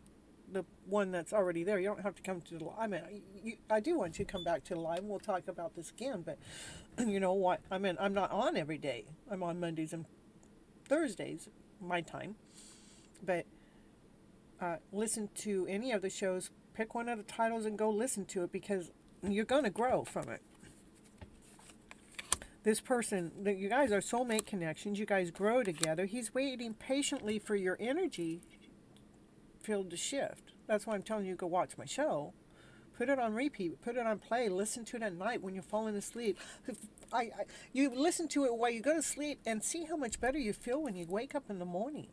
the one that's already there. You don't have to come to the live. I mean, I do want you to come back to the live. We'll talk about this again, but you know what? I mean, I'm not on every day. I'm on Mondays and Thursdays, my time. But listen to any of the shows. Pick one of the titles and go listen to it, because you're going to grow from it. This person, you guys are soulmate connections. You guys grow together. He's waiting patiently for your energy field to shift. That's why I'm telling you to go watch my show. Put it on repeat. Put it on play. Listen to it at night when you're falling asleep. You listen to it while you go to sleep and see how much better you feel when you wake up in the morning.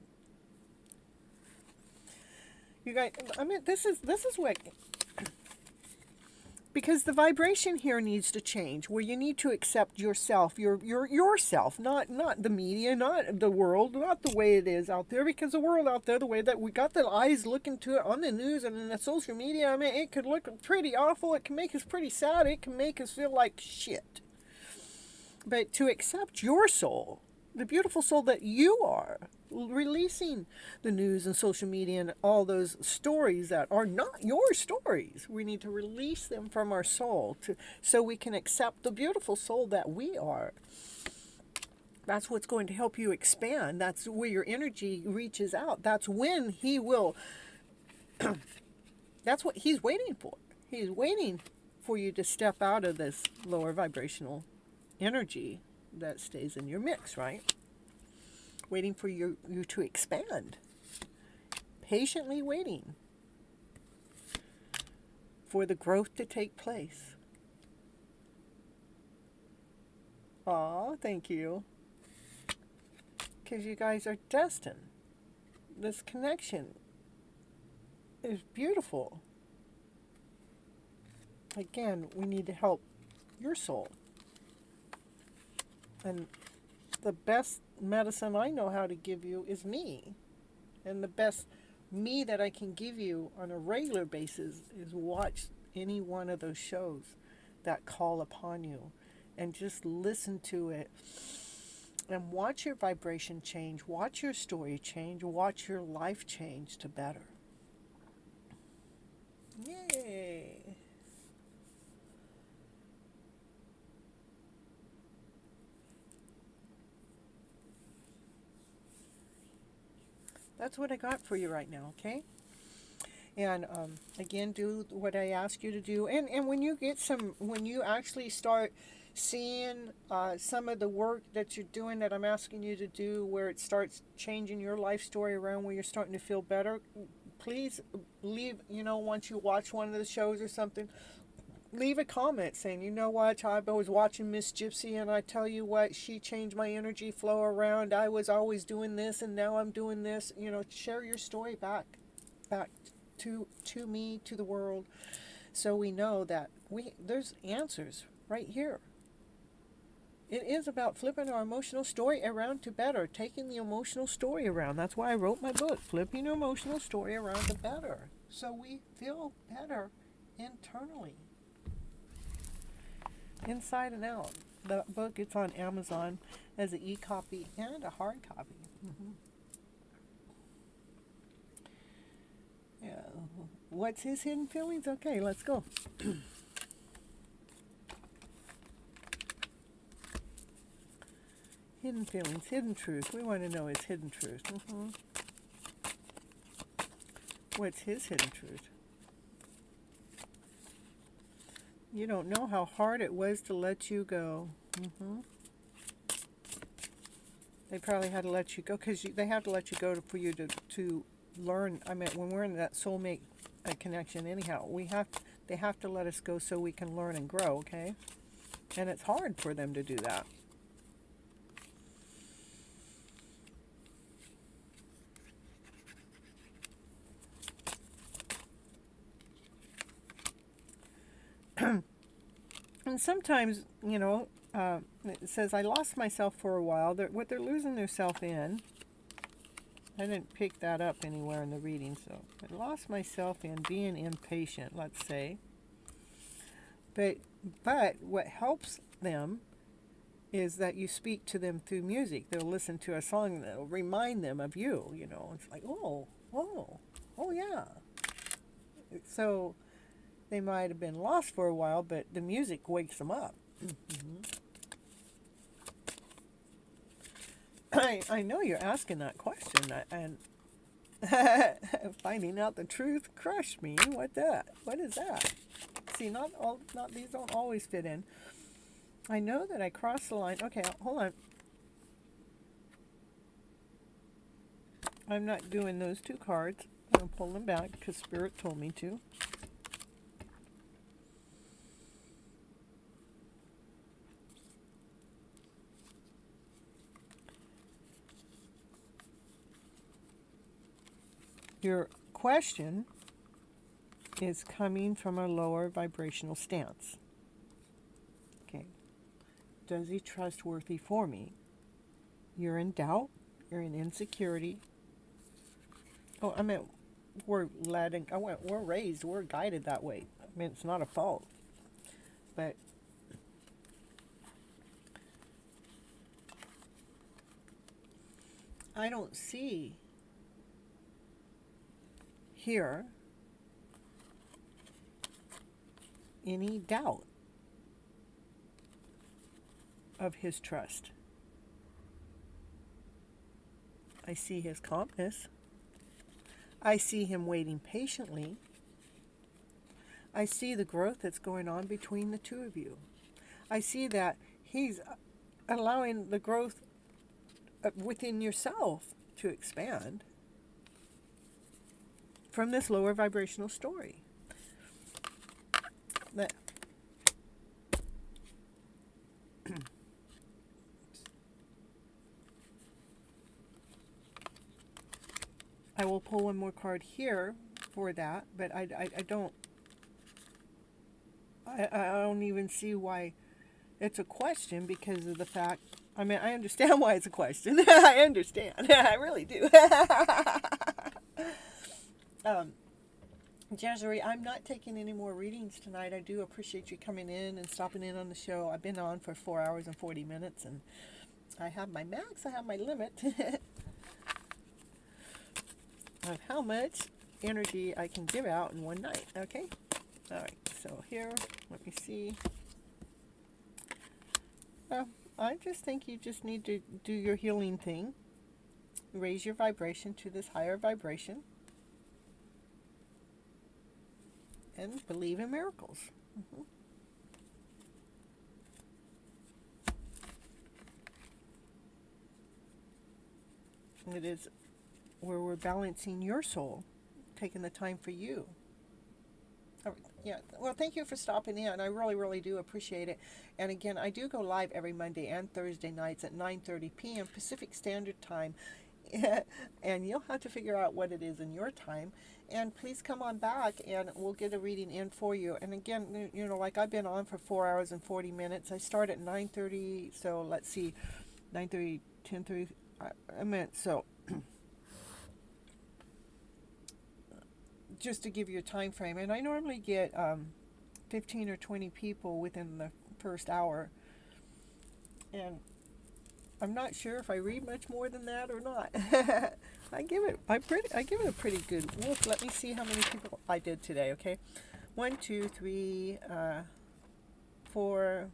You guys, I mean, this is what, because the vibration here needs to change, where you need to accept yourself, yourself, not the media, not the world, not the way it is out there, because the world out there, the way that we got the eyes looking to it on the news and in the social media, I mean, it could look pretty awful, it can make us pretty sad, it can make us feel like shit. But to accept your soul, the beautiful soul that you are, releasing the news and social media and all those stories that are not your stories. We need to release them from our soul so we can accept the beautiful soul that we are. That's what's going to help you expand. That's where your energy reaches out. That's when he will, that's what he's waiting for. He's waiting for you to step out of this lower vibrational energy that stays in your mix, right? waiting for you to expand. Patiently waiting for the growth to take place. Aw, thank you. Because you guys are destined. This connection is beautiful. Again, we need to help your soul. And the best medicine I know how to give you is me. And the best me that I can give you on a regular basis is watch any one of those shows that call upon you and just listen to it and watch your vibration change, watch your story change, watch your life change to better. Yay! That's what I got for you right now, okay? And again, do what I ask you to do. And when you get when you actually start seeing some of the work that you're doing that I'm asking you to do, where it starts changing your life story around, where you're starting to feel better, please leave, once you watch one of the shows or something, leave a comment saying, you know what, I was watching Miss Gypsy and I tell you what, she changed my energy flow around. I was always doing this and now I'm doing this. Share your story back to me, to the world, so we know that there's answers right here. It is about flipping our emotional story around to better, taking the emotional story around. That's why I wrote my book, Flipping Your Emotional Story Around to Better, so we feel better internally, inside and out. The book, it's on Amazon as an e-copy and a hard copy. Yeah. What's his hidden feelings? Okay, let's go. Hidden feelings, hidden truth. We want to know his hidden truth. What's his hidden truth? You don't know how hard it was to let you go. They probably had to let you go because they have to let you go for you to learn. I mean, when we're in that soulmate connection, anyhow, they have to let us go so we can learn and grow. Okay, and it's hard for them to do that. And sometimes, it says, I lost myself for a while. What they're losing themselves in, I didn't pick that up anywhere in the reading, so I lost myself in being impatient, let's say. But what helps them is that you speak to them through music. They'll listen to a song that'll remind them of you, It's like, oh yeah. So they might have been lost for a while, but the music wakes them up. I know you're asking that question, and finding out the truth crushed me. What is that? See, not these don't always fit in. I know that I crossed the line. Okay, hold on. I'm not doing those two cards. I'm going to pull them back because Spirit told me to. Your question is coming from a lower vibrational stance. Okay. Does he trustworthy for me? You're in doubt. You're in insecurity. Oh, I mean, we're raised, we're guided that way. I mean, it's not a fault. But I don't see here any doubt of his trust. I see his calmness. I see him waiting patiently. I see the growth that's going on between the two of you. I see that he's allowing the growth within yourself to expand from this lower vibrational story. That I will pull one more card here for that, but I don't even see why it's a question, because of the fact, I mean, I understand why it's a question. I understand. I really do. Jasuri, I'm not taking any more readings tonight. I do appreciate you coming in and stopping in on the show. I've been on for 4 hours and 40 minutes, and I have my max, I have my limit of how much energy I can give out in one night. Okay? All right, so here, let me see. I just think you just need to do your healing thing. Raise your vibration to this higher vibration. And believe in miracles. It is where we're balancing your soul, taking the time for you. Yeah, well, thank you for stopping in. I really, really do appreciate it. And again, I do go live every Monday and Thursday nights at 9:30 p.m. Pacific Standard Time. And you'll have to figure out what it is in your time. And please come on back and we'll get a reading in for you. And again, you know, like I've been on for 4 hours and 40 minutes. I start at 9:30, so let's see, 9:30, 10:30, I meant, so just to give you a time frame, and I normally get 15 or 20 people within the first hour, and I'm not sure if I read much more than that or not. I give it a pretty good woof. Let me see how many people I did today. Okay, 1, 2, 3, 4,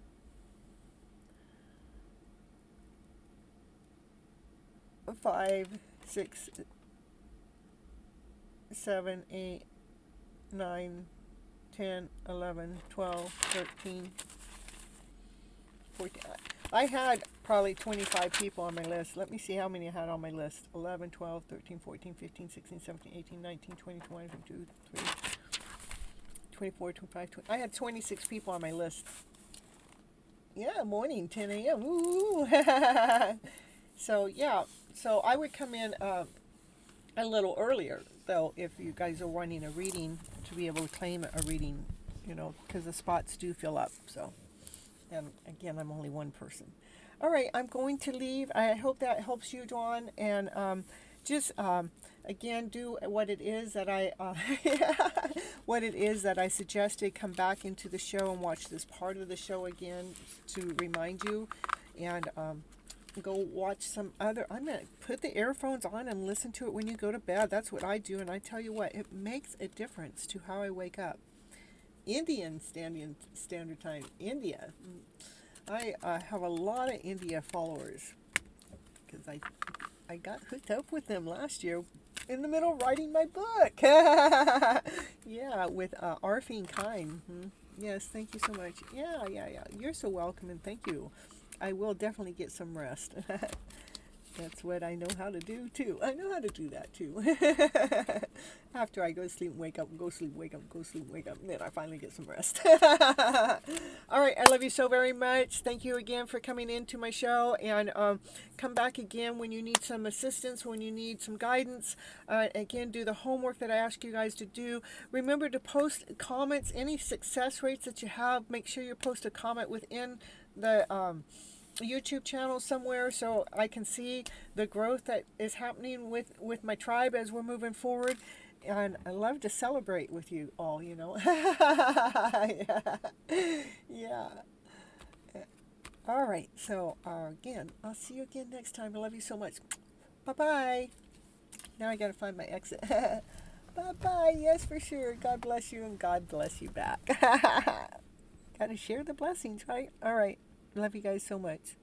5, 6, 7, 8, 9, 10, 11, 12, 13, 14. I had probably 25 people on my list. Let me see how many I had on my list. 11, 12, 13, 14, 15, 16, 17, 18, 19, 20, 21, 22, 23, 24, 25, 20. I had 26 people on my list. Yeah, morning, 10 a.m. Woo! So, yeah. So I would come in a little earlier, though, if you guys are wanting a reading, to be able to claim a reading, you know, because the spots do fill up. So, and again, I'm only one person. All right, I'm going to leave. I hope that helps you, Dawn, and just again, do what it is that I suggested. Come back into the show and watch this part of the show again to remind you, and go watch some other. I'm going to put the earphones on and listen to it when you go to bed. That's what I do, and I tell you what, it makes a difference to how I wake up. Indian Standard Time, India. I have a lot of India followers because I got hooked up with them last year in the middle of writing my book. Yeah, with Arfeen Khan. Yes, thank you so much. Yeah. You're so welcome, and thank you. I will definitely get some rest. That's what I know how to do, too. I know how to do that, too. After I go to sleep and wake up, go sleep, wake up, go sleep, wake up, then I finally get some rest. All right, I love you so very much. Thank you again for coming into my show, and come back again when you need some assistance, when you need some guidance. Again, do the homework that I ask you guys to do. Remember to post comments, any success rates that you have. Make sure you post a comment within the YouTube channel somewhere, so I can see the growth that is happening with my tribe as we're moving forward. And I love to celebrate with you all, you know. Yeah. All right, so again, I'll see you again next time. I love you so much. Bye-bye. Now I gotta find my exit. Bye-bye. Yes, for sure. God bless you, and God bless you back. Gotta share the blessings, right? All right. Love you guys so much.